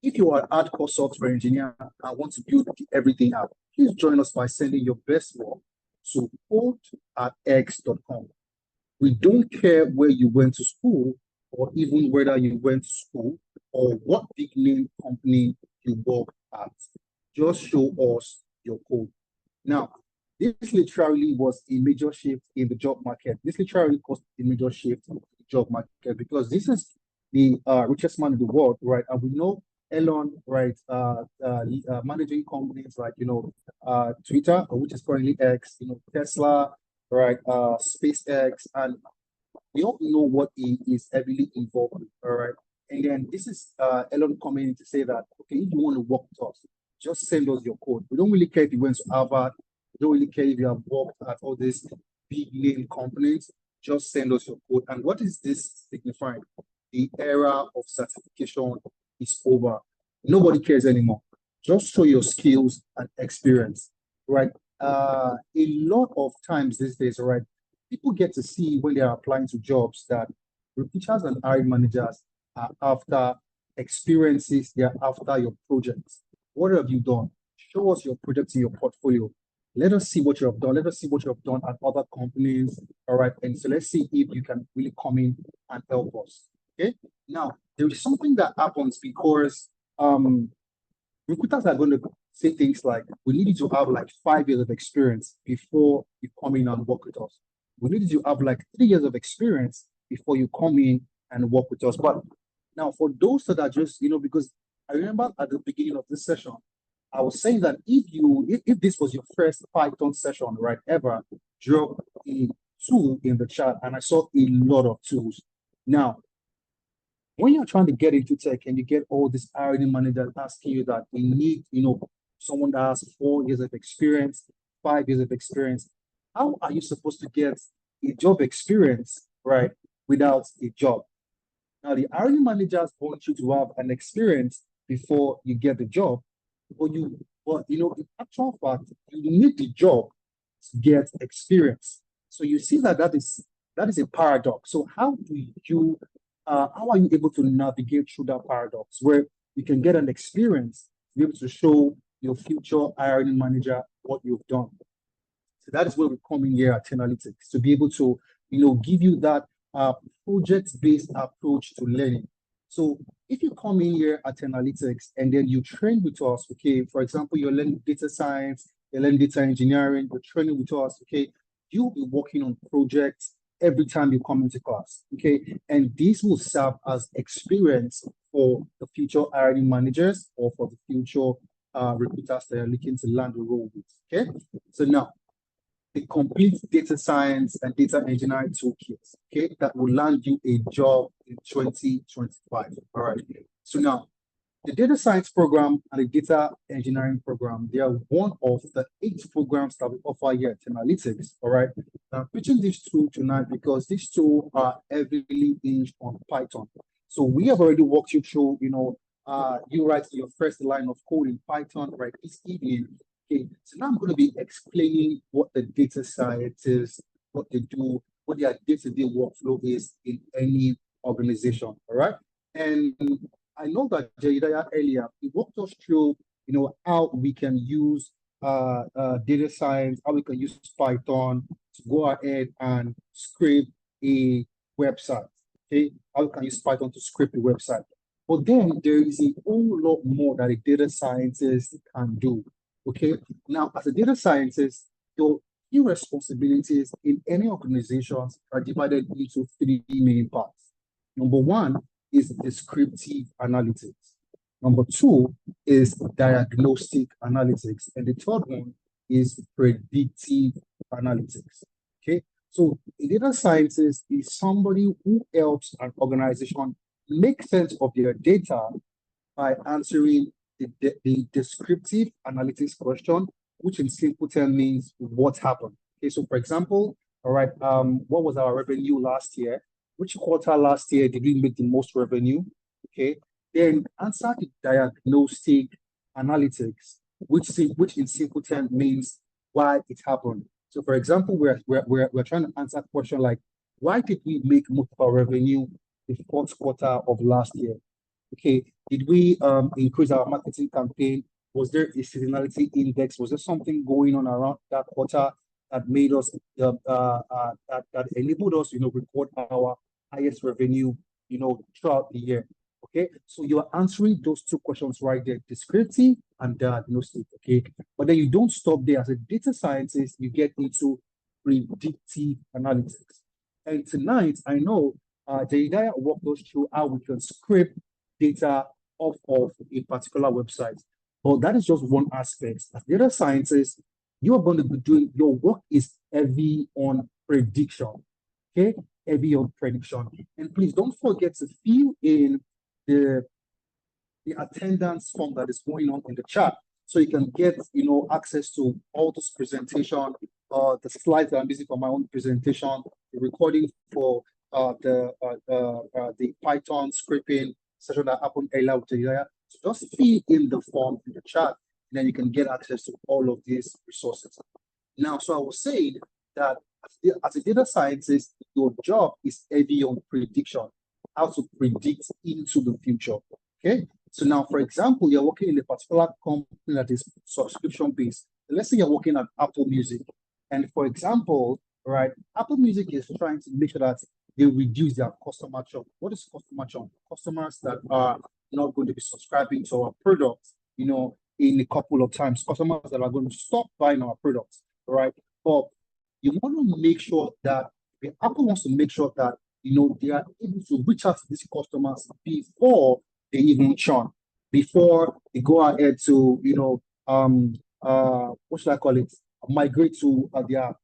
if you are an hardcore software engineer and want to build everything up, please join us by sending your best work to code@x.com. We don't care where you went to school or even whether you went to school or what big name company you work at. Just show us your code. Now, this literally was a major shift in the job market. This literally caused a major shift in the job market because this is the richest man in the world, right? And we know Elon, right, managing companies like, Twitter, which is currently X, Tesla, right, SpaceX, and we all know what he is heavily involved with, all right? And then this is Elon coming in to say that, okay, if you want to work with us, just send us your code. We don't really care if you went to Harvard. We don't really care if you have worked at all these big name companies. Just send us your code. And what is this signifying? The era of certification is over. Nobody cares anymore. Just show your skills and experience, right? A lot of times these days, right, people get to see when they are applying to jobs that recruiters and hiring managers are after experiences, they are after your projects. What have you done? Show us your projects in your portfolio. Let us see what you have done. Let us see what you have done at other companies. All right. And so let's see if you can really come in and help us. Okay. Now, there is something that happens because recruiters are going to say things like, we need you to have like 5 years of experience before you come in and work with us. We need you to have like 3 years of experience before you come in and work with us. But now for those that are just, because I remember at the beginning of this session, I was saying that if this was your first Python session, right, ever, drop a tool in the chat, and I saw a lot of tools. Now, when you're trying to get into tech and you get all these hiring managers asking you that they need, someone that has 4 years of experience, 5 years of experience, how are you supposed to get a job experience, right, without a job? Now, the hiring managers want you to have an experience before you get the job, but in actual fact, you need the job to get experience. So you see that is a paradox. So how are you able to navigate through that paradox where you can get an experience to be able to show your future hiring manager what you've done? So that is where we come in here at Tenalytics, to be able to give you that project-based approach to learning. So if you come in here at Analytics and then you train with us, okay, for example, you're learning data science, you're learning data engineering, you're training with us, okay, you'll be working on projects every time you come into class, okay? And this will serve as experience for the future hiring managers or for the future recruiters that are looking to land the role with, okay? So now, the complete data science and data engineering toolkits, okay, that will land you a job in 2025, all right? So now, the data science program and the data engineering program, they are one of the 8 programs that we offer here at Analytics, all right? I'm pitching these two tonight because these two are heavily hinged on Python. So we have already walked you through, you write your first line of code in Python right this evening. Okay, so now I'm going to be explaining what the data scientists, what they do, what their day-to-day workflow is in any organization, all right? And I know that Jedediah earlier, he walked us through, how we can use data science, how we can use Python to go ahead and scrape a website, okay? How we can use Python to scrape a website. But then there is a whole lot more that a data scientist can do, okay? Now, as a data scientist, your key responsibilities in any organizations are divided into 3 main parts. Number 1 is descriptive analytics. Number 2 is diagnostic analytics. And the third one is predictive analytics. Okay, so a data scientist is somebody who helps an organization make sense of their data by answering the descriptive analytics question, which in simple terms means what happened. Okay, so for example, all right, what was our revenue last year? Which quarter last year did we make the most revenue? Okay, then answer the diagnostic analytics, which in simple terms means why it happened. So for example, we're trying to answer a question like, why did we make most of our revenue the 4th quarter of last year? Okay, did we increase our marketing campaign? Was there a seasonality index? Was there something going on around that quarter that made us that enabled us, record our highest revenue, throughout the year? Okay, so you are answering those 2 questions right there, descriptive and diagnostic. Okay, but then you don't stop there. As a data scientist, you get into predictive analytics. And tonight, I know Jedediah walked us through how we can scrape data off of a particular website. But that is just one aspect. As data scientists, you are going to be doing, your work is heavy on prediction. Okay, heavy on prediction. And please don't forget to fill in the attendance form that is going on in the chat, so you can get access to all this presentation, the slides that I'm using for my own presentation, the recording for the Python scraping session that happened earlier with Jedediah. So just fill in the form in the chat, and then you can get access to all of these resources. Now, so I was saying that as a data scientist, your job is heavy on prediction, how to predict into the future. Okay. So now, for example, you're working in a particular company that is subscription-based. Let's say you're working at Apple Music. And for example, right, Apple Music is trying to make sure that they reduce their customer churn. What is customer churn? Customers that are not going to be subscribing to our products, in a couple of times. Customers that are going to stop buying our products, right? But you want to make sure that Apple wants to make sure that they are able to reach out to these customers before they even churn, before they go ahead to what should I call it? Migrate to their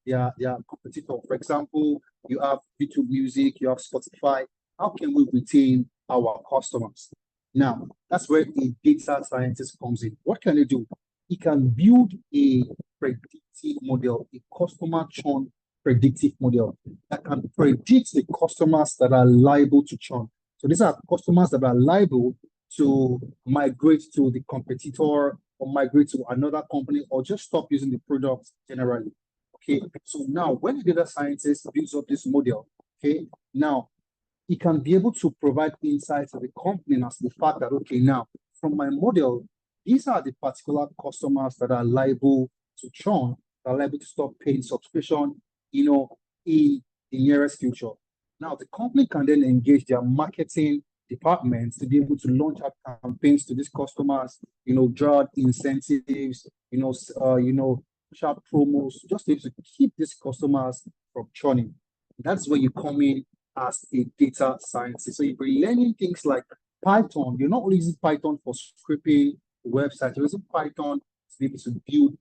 competitor. For example, you have YouTube Music, you have Spotify. How can we retain our customers? Now, that's where a data scientist comes in. What can they do? He can build a predictive model, a customer churn predictive model that can predict the customers that are liable to churn. So these are customers that are liable to migrate to the competitor or migrate to another company or just stop using the product generally. Okay, so now when a data scientist builds up this model, okay, now he can be able to provide insights to the company as the fact that, okay, now from my model, these are the particular customers that are liable to churn, that are liable to stop paying subscription, in the nearest future. Now, the company can then engage their marketing departments to be able to launch out campaigns to these customers, draw out incentives, sharp promos, just to be able to keep these customers from churning. That's where you come in as a data scientist. So you'll be learning things like Python. You're not only using Python for scripting websites, you're using Python to be able to build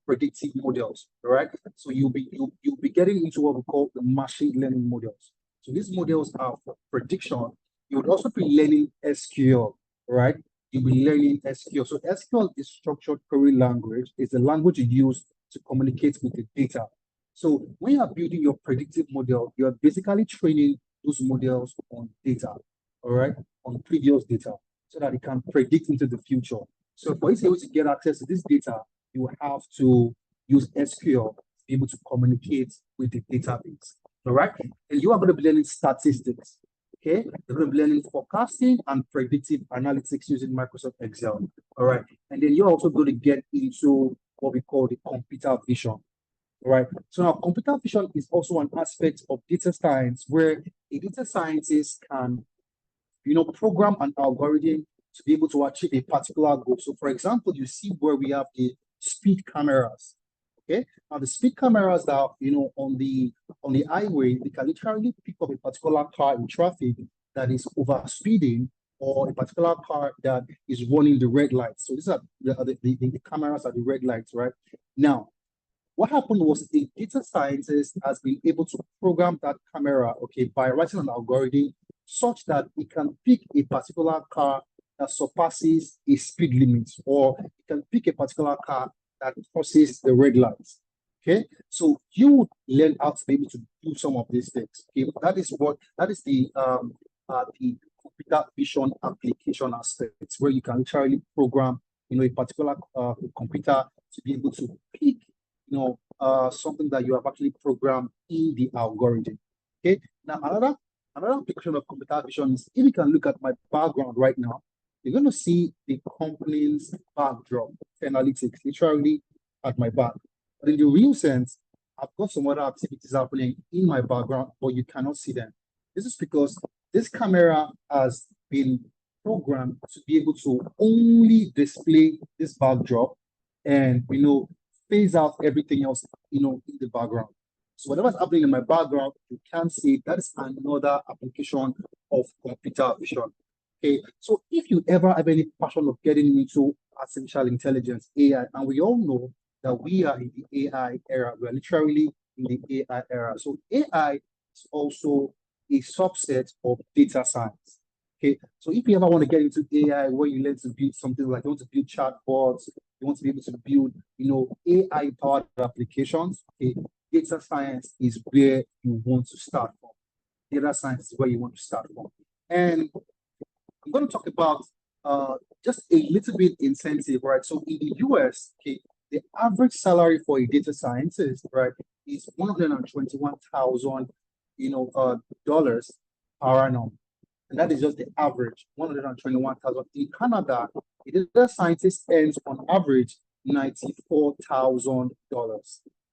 predictive models, right? So you'll be getting into what we call the machine learning models. So these models are for prediction. You would also be learning SQL, right? You'll be learning SQL. So SQL is structured query language. It's a language you use to communicate with the data. So when you are building your predictive model, you're basically training those models on data, all right, on previous data, so that it can predict into the future. So for you to be able to get access to this data, you have to use SQL to be able to communicate with the database, all right? And you are going to be learning statistics, okay? You're going to be learning forecasting and predictive analytics using Microsoft Excel, all right? And then you're also going to get into what we call the computer vision. All right. So now computer vision is also an aspect of data science where a data scientist can, program an algorithm to be able to achieve a particular goal. So for example, you see where we have the speed cameras. Okay. Now the speed cameras that are, on the highway, they can literally pick up a particular car in traffic that is over speeding, or a particular car that is running the red lights. So these are the cameras at the red lights, right? Now, what happened was a data scientist has been able to program that camera, okay, by writing an algorithm such that it can pick a particular car that surpasses a speed limit, or it can pick a particular car that crosses the red lights. Okay, so you would learn how to be able to do some of these things. Okay, that is the computer vision application aspect, where you can literally program, a particular computer to be able to pick something that you have actually programmed in the algorithm. Okay. Now, another application of computer vision is, if you can look at my background right now, you're going to see the company's backdrop, analytics, literally at my back. But in the real sense, I've got some other activities happening in my background, but you cannot see them. This is because this camera has been programmed to be able to only display this backdrop and, phase out everything else, in the background. So whatever's happening in my background, you can't see. That is another application of computer vision. Okay, so if you ever have any passion of getting into artificial intelligence, AI, and we all know that we are in the AI era, we are literally in the AI era. So AI is also a subset of data science. Okay, so if you ever want to get into AI, where you learn to build something like, you want to build chatbots, you want to be able to build, AI-powered applications, okay, data science is where you want to start from. Data science is where you want to start from. And I'm going to talk about just a little bit incentive, right? So in the US, okay, the average salary for a data scientist, right, is $121,000, dollars per annum. And that is just the average, 121,000. In Canada, a data scientist earns on average $94,000.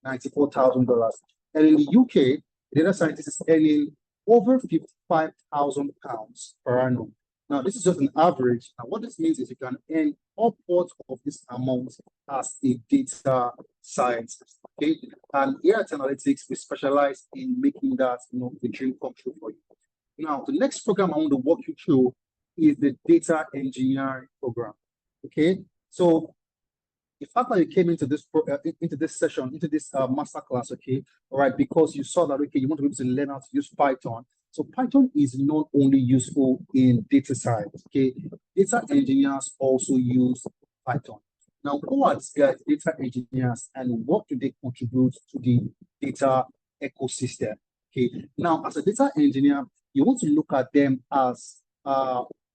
$94,000. And in the UK, a data scientist is earning over £55,000 per annum. Now, this is just an average. And what this means is you can earn upwards of this amount as a data scientist. Okay. And here at Analytics, we specialize in making that, the dream come true for you. Now, the next program I want to walk you through is the data engineering program. Okay, so the fact that you came into this session, into this masterclass, okay, all right, because you saw that, okay, you want to be able to learn how to use Python. So Python is not only useful in data science, okay, data engineers also use Python. Now, who are these guys, data engineers, and what do they contribute to the data ecosystem? Okay, now as a data engineer, you want to look at them as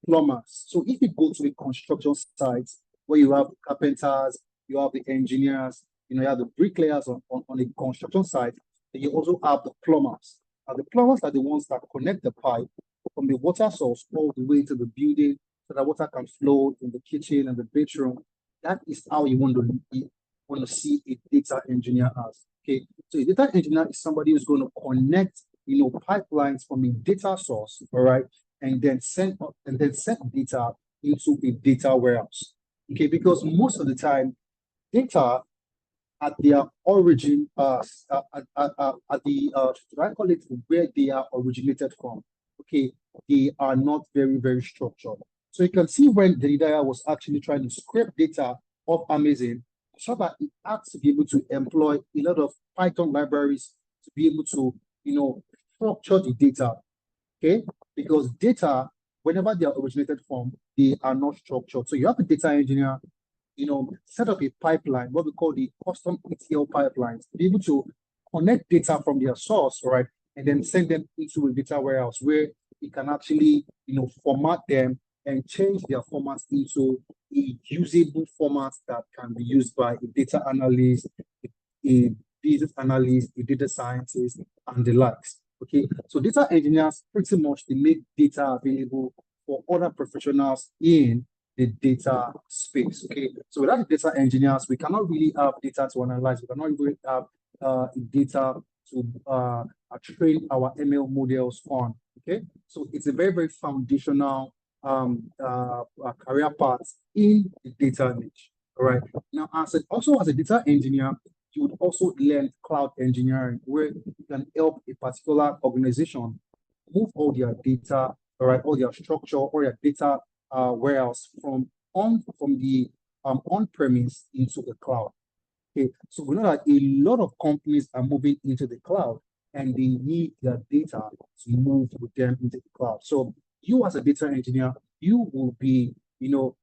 plumbers. So if you go to a construction site where you have carpenters, you have the engineers, you have the bricklayers on a construction site, and you also have the plumbers. Now the plumbers are the ones that connect the pipe from the water source all the way to the building so that water can flow in the kitchen and the bedroom. That is how you want to see a data engineer as. Okay, so a data engineer is somebody who's going to connect, pipelines from a data source, all right, and then send data into a data warehouse. Okay, because most of the time, data at their origin, at the should I call it where they are originated from? Okay, they are not very, very structured. So you can see when Jedediah was actually trying to scrape data of Amazon, so that it had to be able to employ a lot of Python libraries to be able to, structure the data. Okay, because data, whenever they are originated from, they are not structured. So you have a data engineer, set up a pipeline, what we call the custom ETL pipelines, to be able to connect data from their source, right, and then send them into a data warehouse where you can actually, format them and change their formats into a usable format that can be used by a data analyst, a business analyst, a data scientist, and the likes. Okay, so data engineers pretty much they make data available for other professionals in the data space. Okay, so without the data engineers, we cannot really have data to analyze. We cannot really have data to train our ML models on. Okay, so it's a very, very foundational career path in the data niche. All right. Now, also as a data engineer, you would also learn cloud engineering, where you can help a particular organization move all their data, all right, all their structure, or their data warehouse from the on-premise into the cloud. Okay, so we know that a lot of companies are moving into the cloud, and they need their data to move with them into the cloud. So you as a data engineer, you will be, you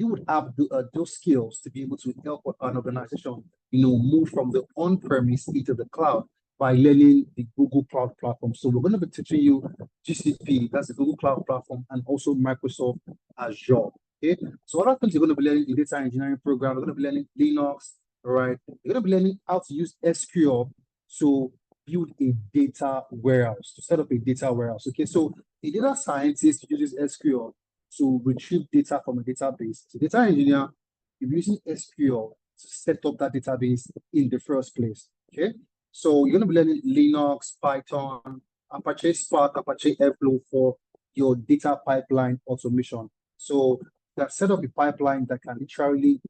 would have those skills to be able to help an organization, move from the on-premise into the cloud by learning the Google Cloud Platform. So we're going to be teaching you GCP, that's the Google Cloud Platform, and also Microsoft Azure. Okay, so other things you're going to be learning in data engineering program, we're going to be learning Linux, all right? You're going to be learning how to use SQL to build a data warehouse, to set up a data warehouse. Okay, so a data scientist uses SQL to retrieve data from a database. So data engineer, you're using SQL to set up that database in the first place. Okay, so you're going to be learning Linux, Python, Apache Spark, Apache Airflow for your data pipeline automation. So that set up a pipeline that can literally,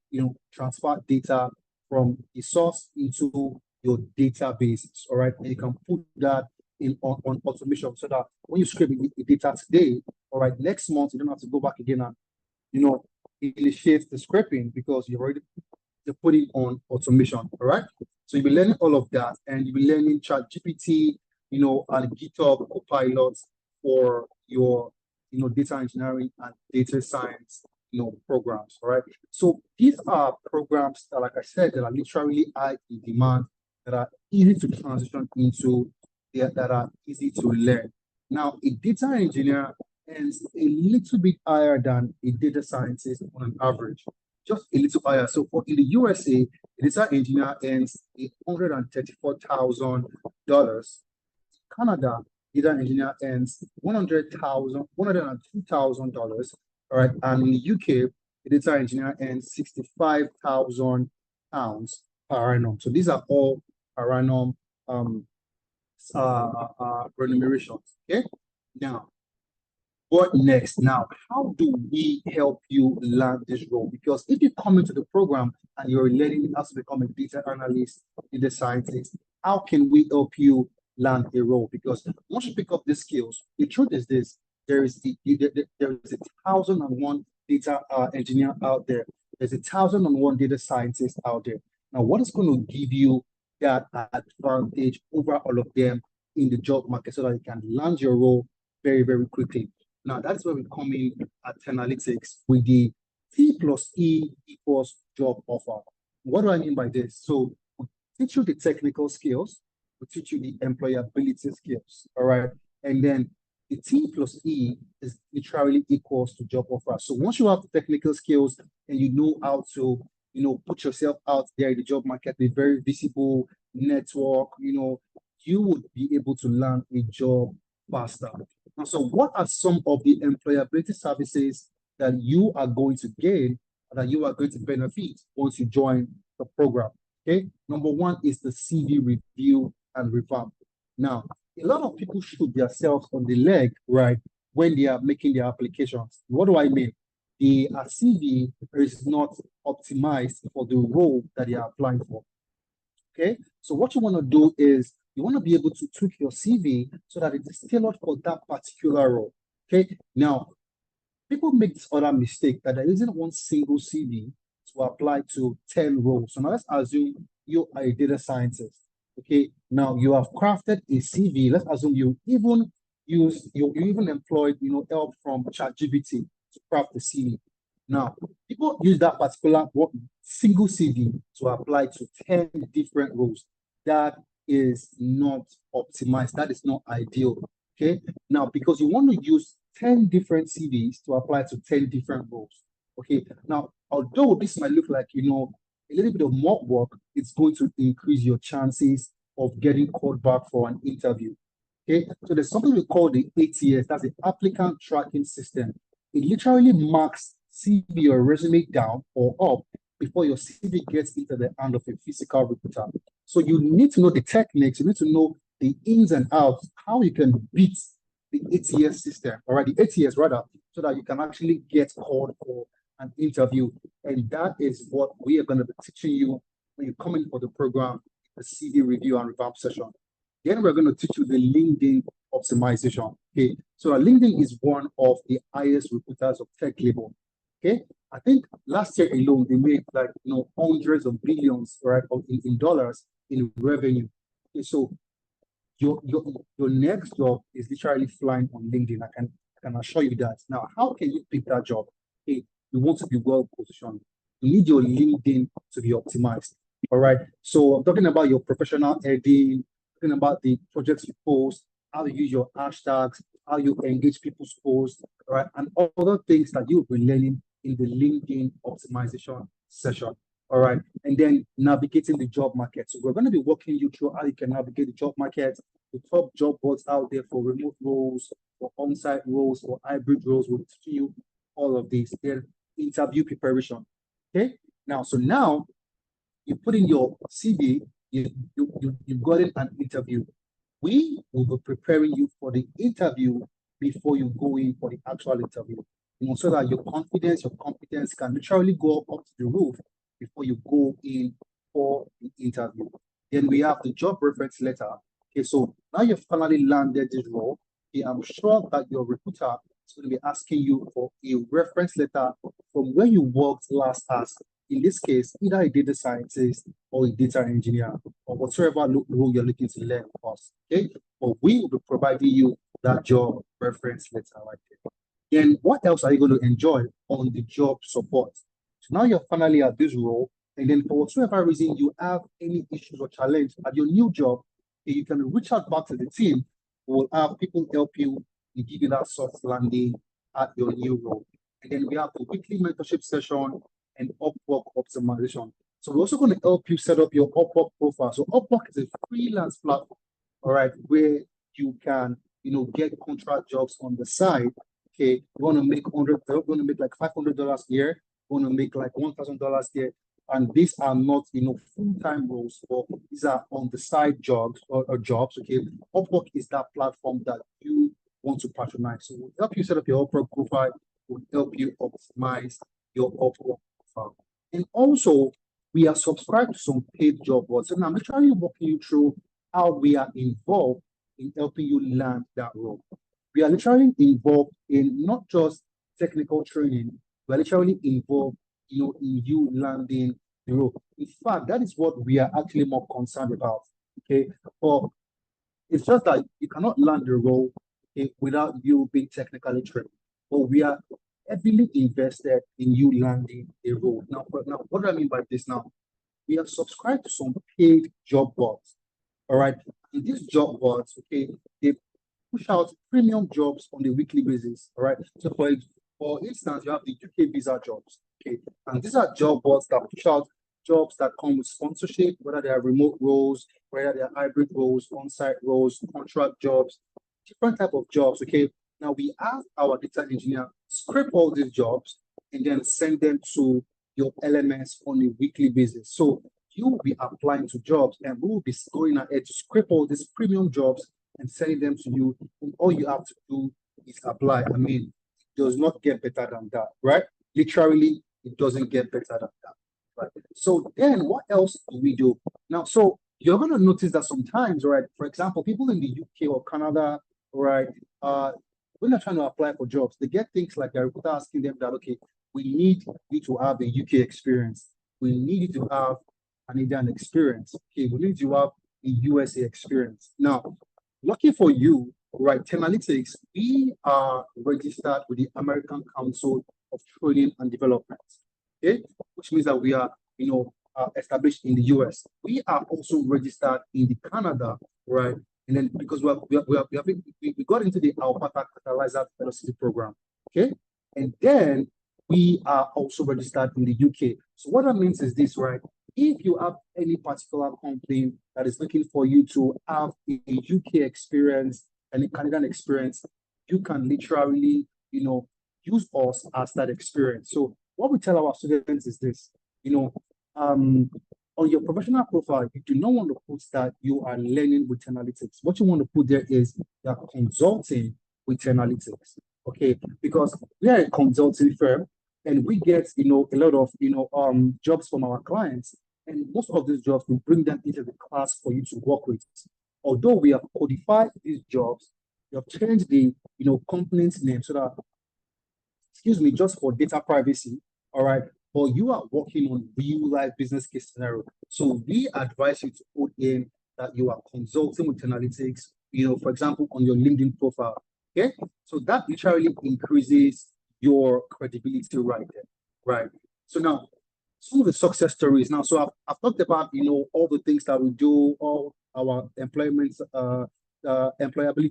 transfer data from the source into your databases. All right, and you can put that on automation so that when you scrape the data today, all right, next month you don't have to go back again and initiate the scraping because you're putting on automation. All right, so you'll be learning all of that, and you'll be learning ChatGPT, and GitHub Copilot for your data engineering and data science programs. All right, so these are programs that, like I said, that are literally high in demand, that are easy to transition into, that are easy to learn. Now, a data engineer earns a little bit higher than a data scientist on an average, just a little higher. So in the USA, a data engineer earns $134,000. Canada, data engineer earns $102,000. All right, and in the UK, a data engineer earns £65,000 per annum. So these are all per annum remunerations. Okay, now what next? Now, how do we help you land this role? Because if you come into the program and you're learning how to become a data analyst, data scientist, how can we help you land a role? Because once you pick up these skills, the truth is this: there is 1,001 data engineer out there. There's 1,001 data scientists out there. Now, what is going to give you that advantage over all of them in the job market so that you can land your role very, very quickly? Now, that's where we come in at Tenalytics with the T+E equals job offer. What do I mean by this? So we teach you the technical skills, we teach you the employability skills, all right? And then the T+E is literally equals to job offer. So once you have the technical skills and you know how to, put yourself out there in the job market, be very visible, network, you would be able to land a job faster. And so what are some of the employability services that you are going to gain, that you are going to benefit once you join the program? Okay, number one is the CV review and revamp. Now, a lot of people shoot themselves on the leg, right, when they are making their applications. What do I mean? The CV is not optimized for the role that they are applying for. Okay, so what you want to do is you want to be able to tweak your CV so that it is tailored for that particular role. Okay, now people make this other mistake that there isn't one single CV to apply to 10 roles. So now let's assume you are a data scientist. Okay, now you have crafted a CV. Let's assume you even you even employed help from ChatGPT to craft the CV. Now, people use that particular single CV to apply to 10 different roles. That is not optimized. That is not ideal. Okay, now because you want to use 10 different CVs to apply to 10 different roles. Okay, now, although this might look like, a little bit of more work, it's going to increase your chances of getting called back for an interview. Okay, so there's something we call the ATS, that's the applicant tracking system. It literally marks CV or resume down or up before your CV gets into the hand of a physical recruiter. So you need to know the techniques, you need to know the ins and outs, how you can beat the ATS system, all right, the ATS rather, so that you can actually get called for an interview. And that is what we are going to be teaching you when you come in for the program, the CV review and revamp session. Then we're going to teach you the LinkedIn optimization. Okay, so LinkedIn is one of the highest recruiters of tech labor. Okay, I think last year alone they made like hundreds of billions, right, in dollars in revenue. Okay, so your next job is literally flying on LinkedIn. I can assure you that. Now, how can you pick that job? Hey, you want to be well positioned. You need your LinkedIn to be optimized. All right. So I'm talking about your professional heading, talking about the projects you post, how you use your hashtags, how you engage people's posts, all right, and other things that you've been learning in the LinkedIn optimization session. All right. And then navigating the job market. So we're going to be walking you through how you can navigate the job market, the top job boards out there for remote roles, for on-site roles, for hybrid roles. We'll teach you all of these. Then interview preparation. Okay. Now you put in your CV, you've gotten an interview. We will be preparing you for the interview before you go in for the actual interview. So that your confidence, your competence can literally go up to the roof before you go in for the interview. Then we have the job reference letter. Okay, so now you've finally landed this role. Okay, I'm sure that your recruiter is going to be asking you for a reference letter from where you worked last as, in this case, either a data scientist or a data engineer or whatever role you're looking to learn with us. Okay, but we will be providing you that job reference letter right there. Then what else are you going to enjoy on the job support? So now you're finally at this role, and then for whatever reason you have any issues or challenge at your new job, you can reach out back to the team. We'll have people help you and give you that soft landing at your new role. And then we have the weekly mentorship session and Upwork optimization. So we're also going to help you set up your Upwork profile. So Upwork is a freelance platform, all right, where you can get contract jobs on the side. Okay, you want to make like $500 a year, you want to make like $1,000 a year, and these are not full-time roles, but these are on the side jobs or jobs. Okay, Upwork is that platform that you want to patronize. So we'll help you set up your Upwork profile, we'll help you optimize your Upwork profile, and also we are subscribed to some paid job boards. And I'm literally walking you through how we are involved in helping you land that role. We are literally involved in not just technical training, we are literally involved, in you landing the role. In fact, that is what we are actually more concerned about. Okay, but it's just that you cannot land the role, okay, without you being technically trained. But we are heavily invested in you landing a role. Now, what do I mean by this now? We have subscribed to some paid job boards. All right. And these job boards, okay, they push out premium jobs on a weekly basis. All right. So for instance, you have the UK visa jobs. Okay. And these are job boards that push out jobs that come with sponsorship, whether they are remote roles, whether they are hybrid roles, on-site roles, contract jobs, different type of jobs. Okay. Now we have our data engineer scrape all these jobs and then send them to your LMS on a weekly basis. So you will be applying to jobs, and we will be going ahead to scrape all these premium jobs and sending them to you. And all you have to do is apply. I mean, it does not get better than that, right? Literally, it doesn't get better than that. Right. So then what else do we do? Now, so you're going to notice that sometimes, right, for example, people in the UK or Canada, right, when they're trying to apply for jobs, they get things like a recruiter asking them that, okay, we need you to have a UK experience. We need you to have an Indian experience. Okay, we need you to have a USA experience. Now, lucky for you, right, Tenalytics, we are registered with the American Council of Training and Development. Okay, which means that we are, established in the US. We are also registered in the Canada, right? And then because we got into the Alberta Catalyzer Velocity Program, okay? And then we are also registered in the UK. So what that means is this, right? If you have any particular company that is looking for you to have a UK experience and a Canadian experience, you can literally, use us as that experience. So what we tell our students is this, on your professional profile, you do not want to put that you are learning with Tenalytics. What you want to put there is you're consulting with Tenalytics, okay? Because we are a consulting firm and we get, a lot of, jobs from our clients. And most of these jobs, we bring them into the class for you to work with. Although we have codified these jobs, we have changed the, company's name so that, just for data privacy, all right? But you are working on real life business case scenario. So we advise you to put in that you are consulting with Tenalytics, for example, on your LinkedIn profile. Okay. So that literally increases your credibility right there. Right. So now some of the success stories. Now, so I've talked about, all the things that we do, all our employability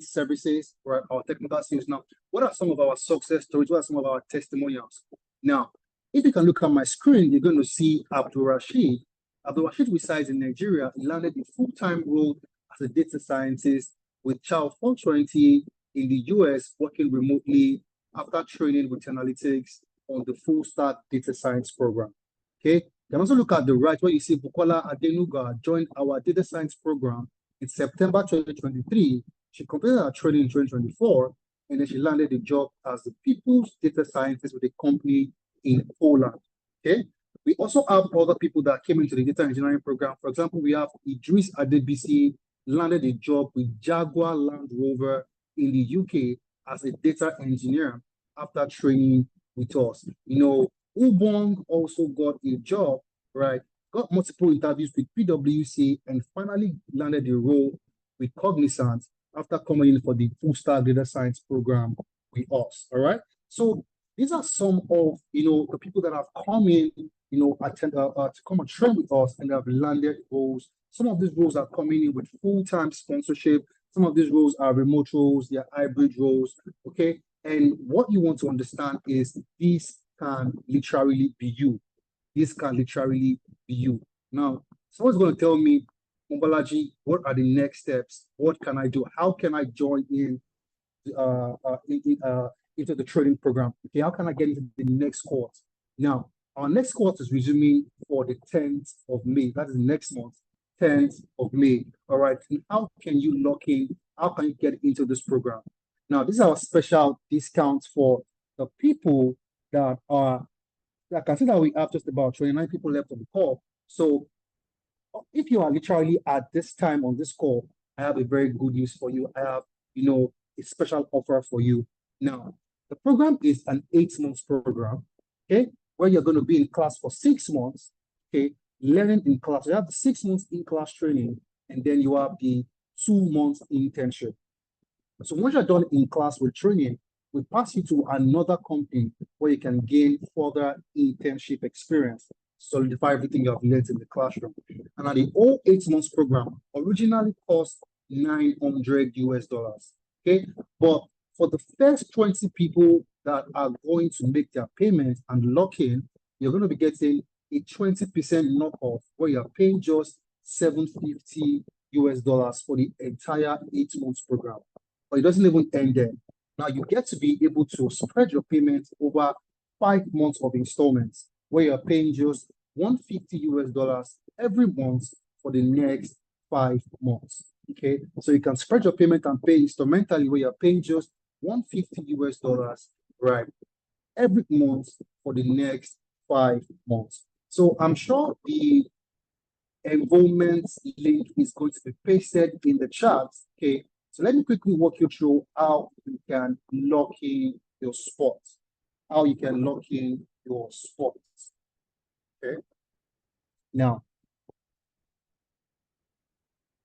services, right? Our technical skills. Now, what are some of our success stories? What are some of our testimonials? Now, if you can look at my screen, you're going to see Abdul Rashid. Abdul Rashid resides in Nigeria. He landed a full-time role as a data scientist with Child 420 in the US, working remotely after training with Tenalytics on the full stack data science program. Okay. You can also look at the right where you see Bukola Adenuga joined our data science program in September 2023. She completed her training in 2024, and then she landed a job as the people's data scientist with a company in Poland. Okay. We also have other people that came into the data engineering program. For example, we have Idris Adebisi landed a job with Jaguar Land Rover in the UK as a data engineer after training with us. Ubong also got a job, right? Got multiple interviews with PwC and finally landed a role with Cognizant after coming in for the full stack data science program with us. All right. So these are some of the people that have come in, to come and train with us and have landed roles. Some of these roles are coming in with full-time sponsorship. Some of these roles are remote roles, they are hybrid roles. Okay. And what you want to understand is this can literally be you. This can literally be you. Now, someone's going to tell me, Mobalaji, what are the next steps? What can I do? How can I join in into the training program? Okay, how can I get into the next course? Now, our next course is resuming for the 10th of May. That is next month, 10th of May. All right. And how can you lock in? How can you get into this program? Now, this is our special discount for the people that are, I can see that we have just about 29 people left on the call. So if you are literally at this time on this call, I have a very good news for you. I have, a special offer for you. Now, the program is an 8-month program, okay, where you're going to be in class for 6 months, okay, learning in class. You have the 6 months in class training, and then you have the 2 months internship. So once you're done in class with training, we pass you to another company where you can gain further internship experience, solidify everything you have learned in the classroom. And now the whole 8 months program originally cost $900 US. Okay, but for the first 20 people that are going to make their payments and lock in, you're going to be getting a 20% knockoff where you're paying just $750 US for the entire 8 months program. But it doesn't even end there. Now you get to be able to spread your payments over 5 months of installments where you're paying just $150 US every month for the next 5 months. Okay, so you can spread your payment and pay instrumentally where you're paying just $150, right, every month for the next 5 months. So I'm sure the enrollment link is going to be pasted in the chat. Okay, so let me quickly walk you through how you can lock in your spots. How you can lock in your spots. Okay. Now,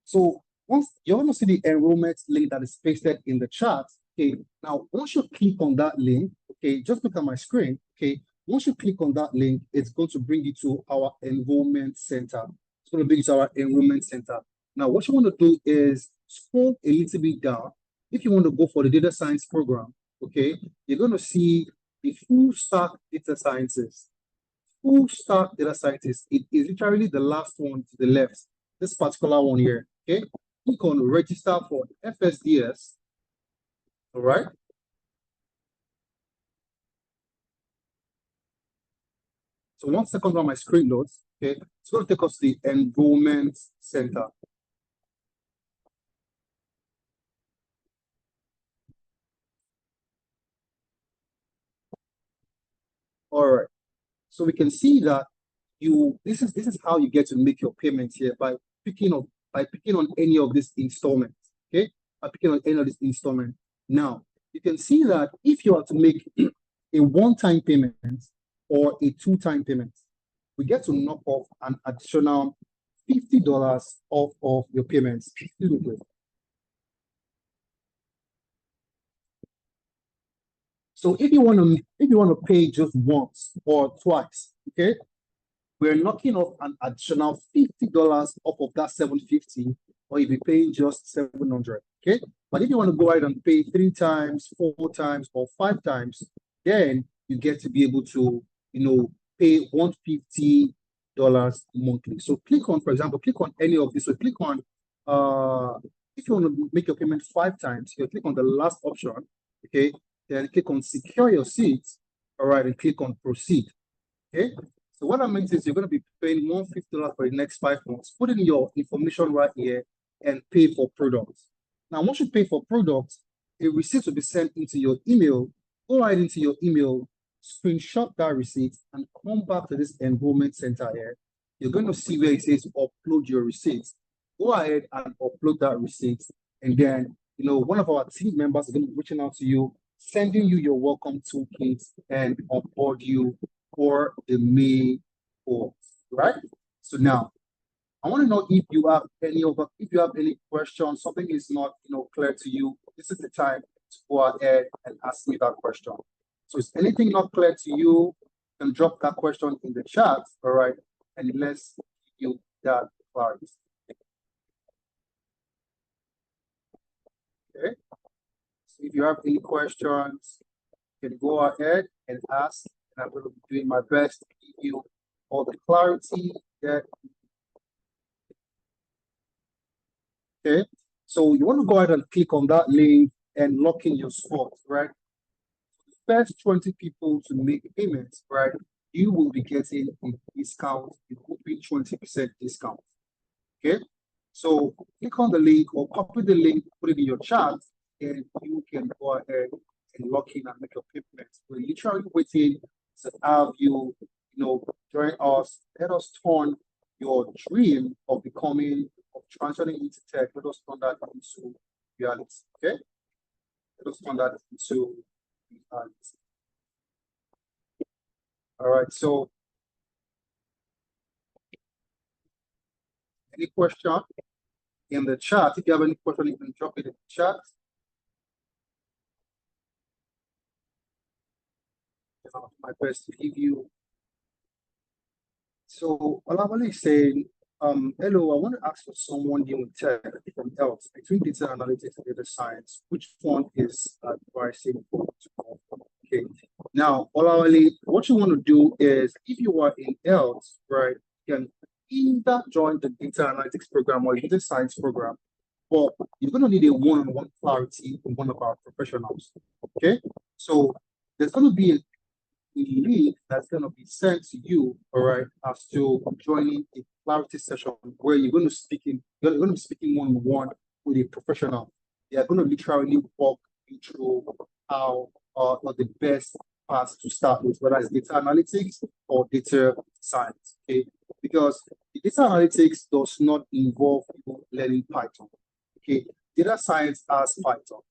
so once you want to see the enrollment link that is pasted in the chat, okay. Now, once you click on that link, okay, just look at my screen. Okay, once you click on that link, it's going to bring you to our enrollment center. It's going to bring you to our enrollment center. Now, what you want to do is scroll a little bit down. If you want to go for the data science program, okay, you're going to see the full stack data sciences. Full stack data scientist. It is literally the last one to the left. This particular one here. Okay. Click on register for FSDS. All right. So 1 second on my screen loads. Okay. It's going to take us to the enrollment center. All right. So we can see that this is how you get to make your payments here by picking on any of these installments. Okay, by picking on any of these installments. Now you can see that if you are to make a one-time payment or a two-time payment, we get to knock off an additional $50 off of your payments. So if you want to pay just once or twice, okay, we're knocking off an additional $50 off of that $750, or you'll be paying just $700. Okay, but if you want to go ahead and pay 3 times, 4 times, or 5 times, then you get to be able to, pay $150 monthly. So click on, for example, click on any of this. So click on, if you want to make your payment 5 times, you click on the last option. Okay, then click on secure your seat. All right, and click on proceed. Okay. So what that means is you're going to be paying $150 for the next 5 months. Put in your information right here and pay for products. Now, once you pay for products, a receipt will be sent into your email. Go right into your email, screenshot that receipt, and come back to this enrollment center here. You're going to see where it says upload your receipts. Go ahead and upload that receipt. And then, one of our team members is going to be reaching out to you, sending you your welcome toolkit and onboard you for the May course, right? So now, I want to know if you have any questions, something is not clear to you. This is the time to go ahead and ask me that question. So is anything not clear to you, you can drop that question in the chat, all right? And let's give you that clarity. Okay. So if you have any questions, you can go ahead and ask. And I'm going to be doing my best to give you all the clarity that. Okay, so you want to go ahead and click on that link and lock in your spot, right? The first 20 people to make payments, right? You will be getting a discount, a whopping 20% discount. Okay, so click on the link or copy the link, put it in your chat, and you can go ahead and lock in and make your payments. We're literally waiting to have you, join us. Let us turn your dream of transitioning into tech. Let us turn that into reality. Okay? Let us turn that into reality. All right. So, any question in the chat? If you have any question, you can drop it in the chat. My best to give you. So Olawale is saying, hello, I want to ask for someone new in tech from else between data analytics and data science. Which one is advising for? Okay. Now, Olawale, what you want to do is, if you are in else, right, you can either join the data analytics program or the data science program, but you're going to need a one-on-one clarity from one of our professionals. Okay. So there's going to be a link that's going to be sent to you, all right, as to joining a clarity session where you're going to be speaking one-on-one with a professional. They are going to literally walk you through how the best path to start with, whether it's data analytics or data science. Okay, because the data analytics does not involve people learning Python. Okay, data science has Python.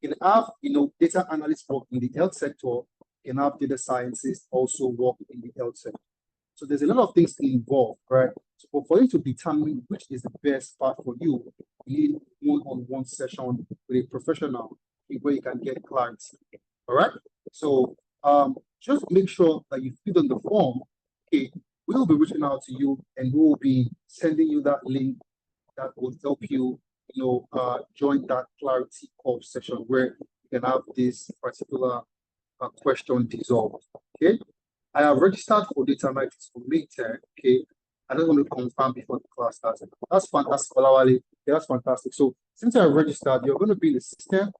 You can have, data analysts work in the health sector. You can have data scientists also work in the health sector. So there's a lot of things involved, right? So for you to determine which is the best path for you, you need one-on-one session with a professional where you can get clarity. All right. So just make sure that you fill in the form. Okay, we'll be reaching out to you and we'll be sending you that link that will help you, join that clarity call session where you can have this particular question dissolved. Okay. I have registered for data analytics for May 10. Okay. I just want to confirm before the class starts. That's fantastic, Olawale. Yeah, that's fantastic. So since I registered, you're going to be in the system.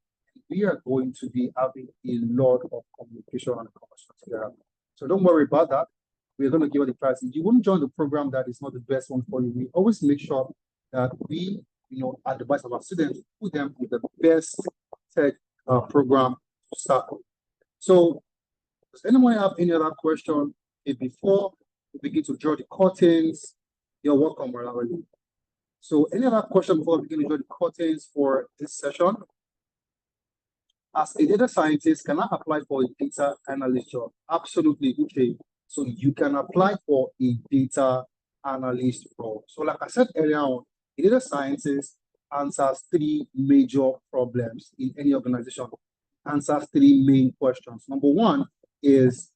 We are going to be having a lot of communication and conversation together. So don't worry about that. We're going to give you the price. If you wouldn't join the program that is not the best one for you, we always make sure that we, advise our students, put them with the best tech program to start with. So does anyone have any other question before we begin to draw the curtains? You're welcome, Marlon. So any other question before we begin to draw the curtains for this session? As a data scientist, can I apply for a data analyst job? Absolutely, okay. So you can apply for a data analyst role. So like I said earlier on, a data scientist answers 3 major problems in any organization. Answers 3 main questions. Number 1 is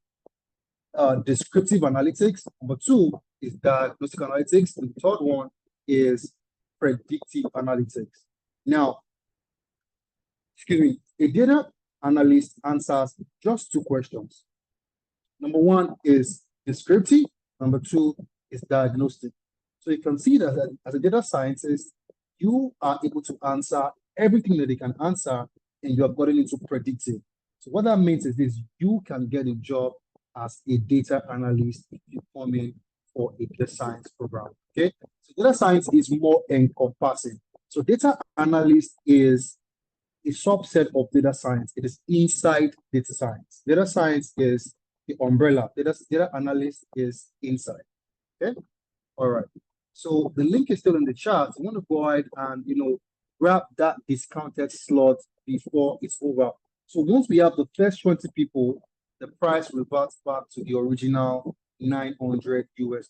descriptive analytics. Number 2 is diagnostic analytics. And the third one is predictive analytics. Now, a data analyst answers just 2 questions. Number 1 is descriptive. Number 2 is diagnostic. So you can see that as a data scientist, you are able to answer everything that they can answer, and you have gotten into predictive. So what that means is this: you can get a job as a data analyst if you come in for a data science program. Okay, so data science is more encompassing. So data analyst is a subset of data science. It is inside data science. Data science is the umbrella. Data analyst is inside. Okay. All right. So the link is still in the chat. You want to go ahead and grab that discounted slot before it's over. So once we have the first 20 people, the price reverts back to the original $900 US.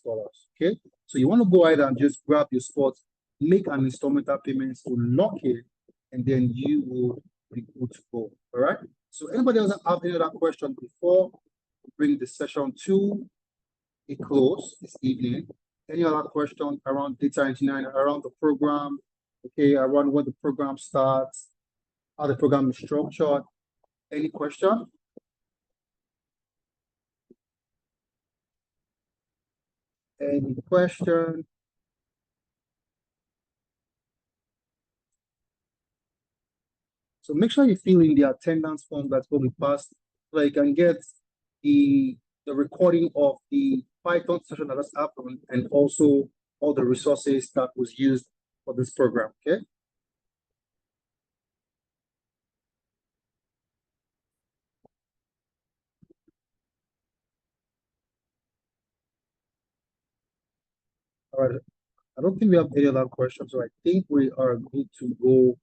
Okay. So you want to go ahead and just grab your spot, make an instrumental payment to lock in, and then you will be good to go. All right. So anybody else have any other question before we bring the session to a close this evening? Any other question around data engineering, around the program? Okay, around when the program starts, how the program is structured? Any question? Any question? So make sure you fill in the attendance form that's going to be passed so you can get the recording of the Python session that has happened and also all the resources that was used for this program, okay? All right, I don't think we have any other questions, so I think we are good to go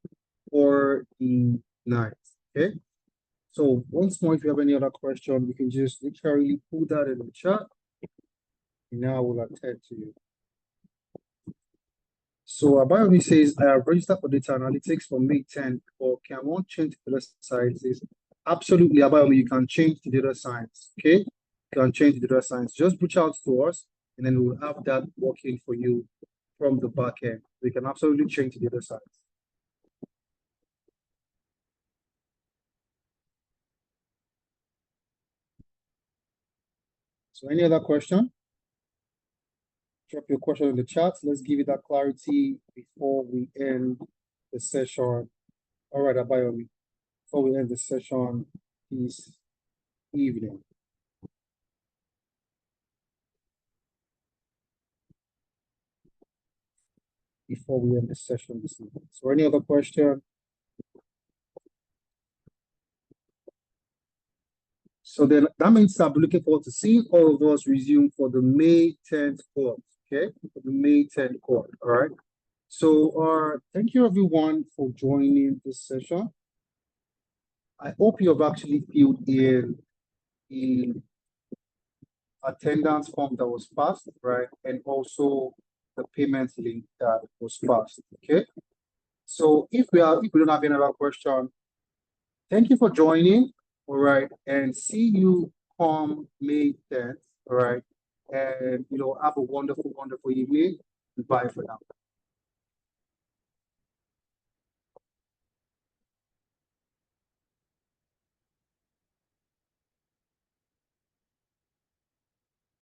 for the night, okay? So once more, if you have any other question, you can just literally put that in the chat. Now I will attend to you. So Abayomi says, I have registered for data analytics for May 10, or can one change to data sciences? Absolutely, Abayomi, you can change to data science, okay? You can change to data science. Just reach out to us, and then we'll have that working for you from the back end. We can absolutely change to data science. So any other question? Drop your question in the chat. Let's give you that clarity before we end the session. All right, Abayomi, before we end the session this evening. before we end the session this evening. So any other question? So then that means I'll be looking forward to seeing all of us resume for the May 10th course, okay? For the May 10th course, all right? So thank you everyone for joining this session. I hope you have actually filled in the attendance form that was passed, right? And also the payment link that was passed, okay? So if we don't have any other question, thank you for joining, all right? And see you on May 10th, all right? And, have a wonderful, wonderful evening. Bye for now.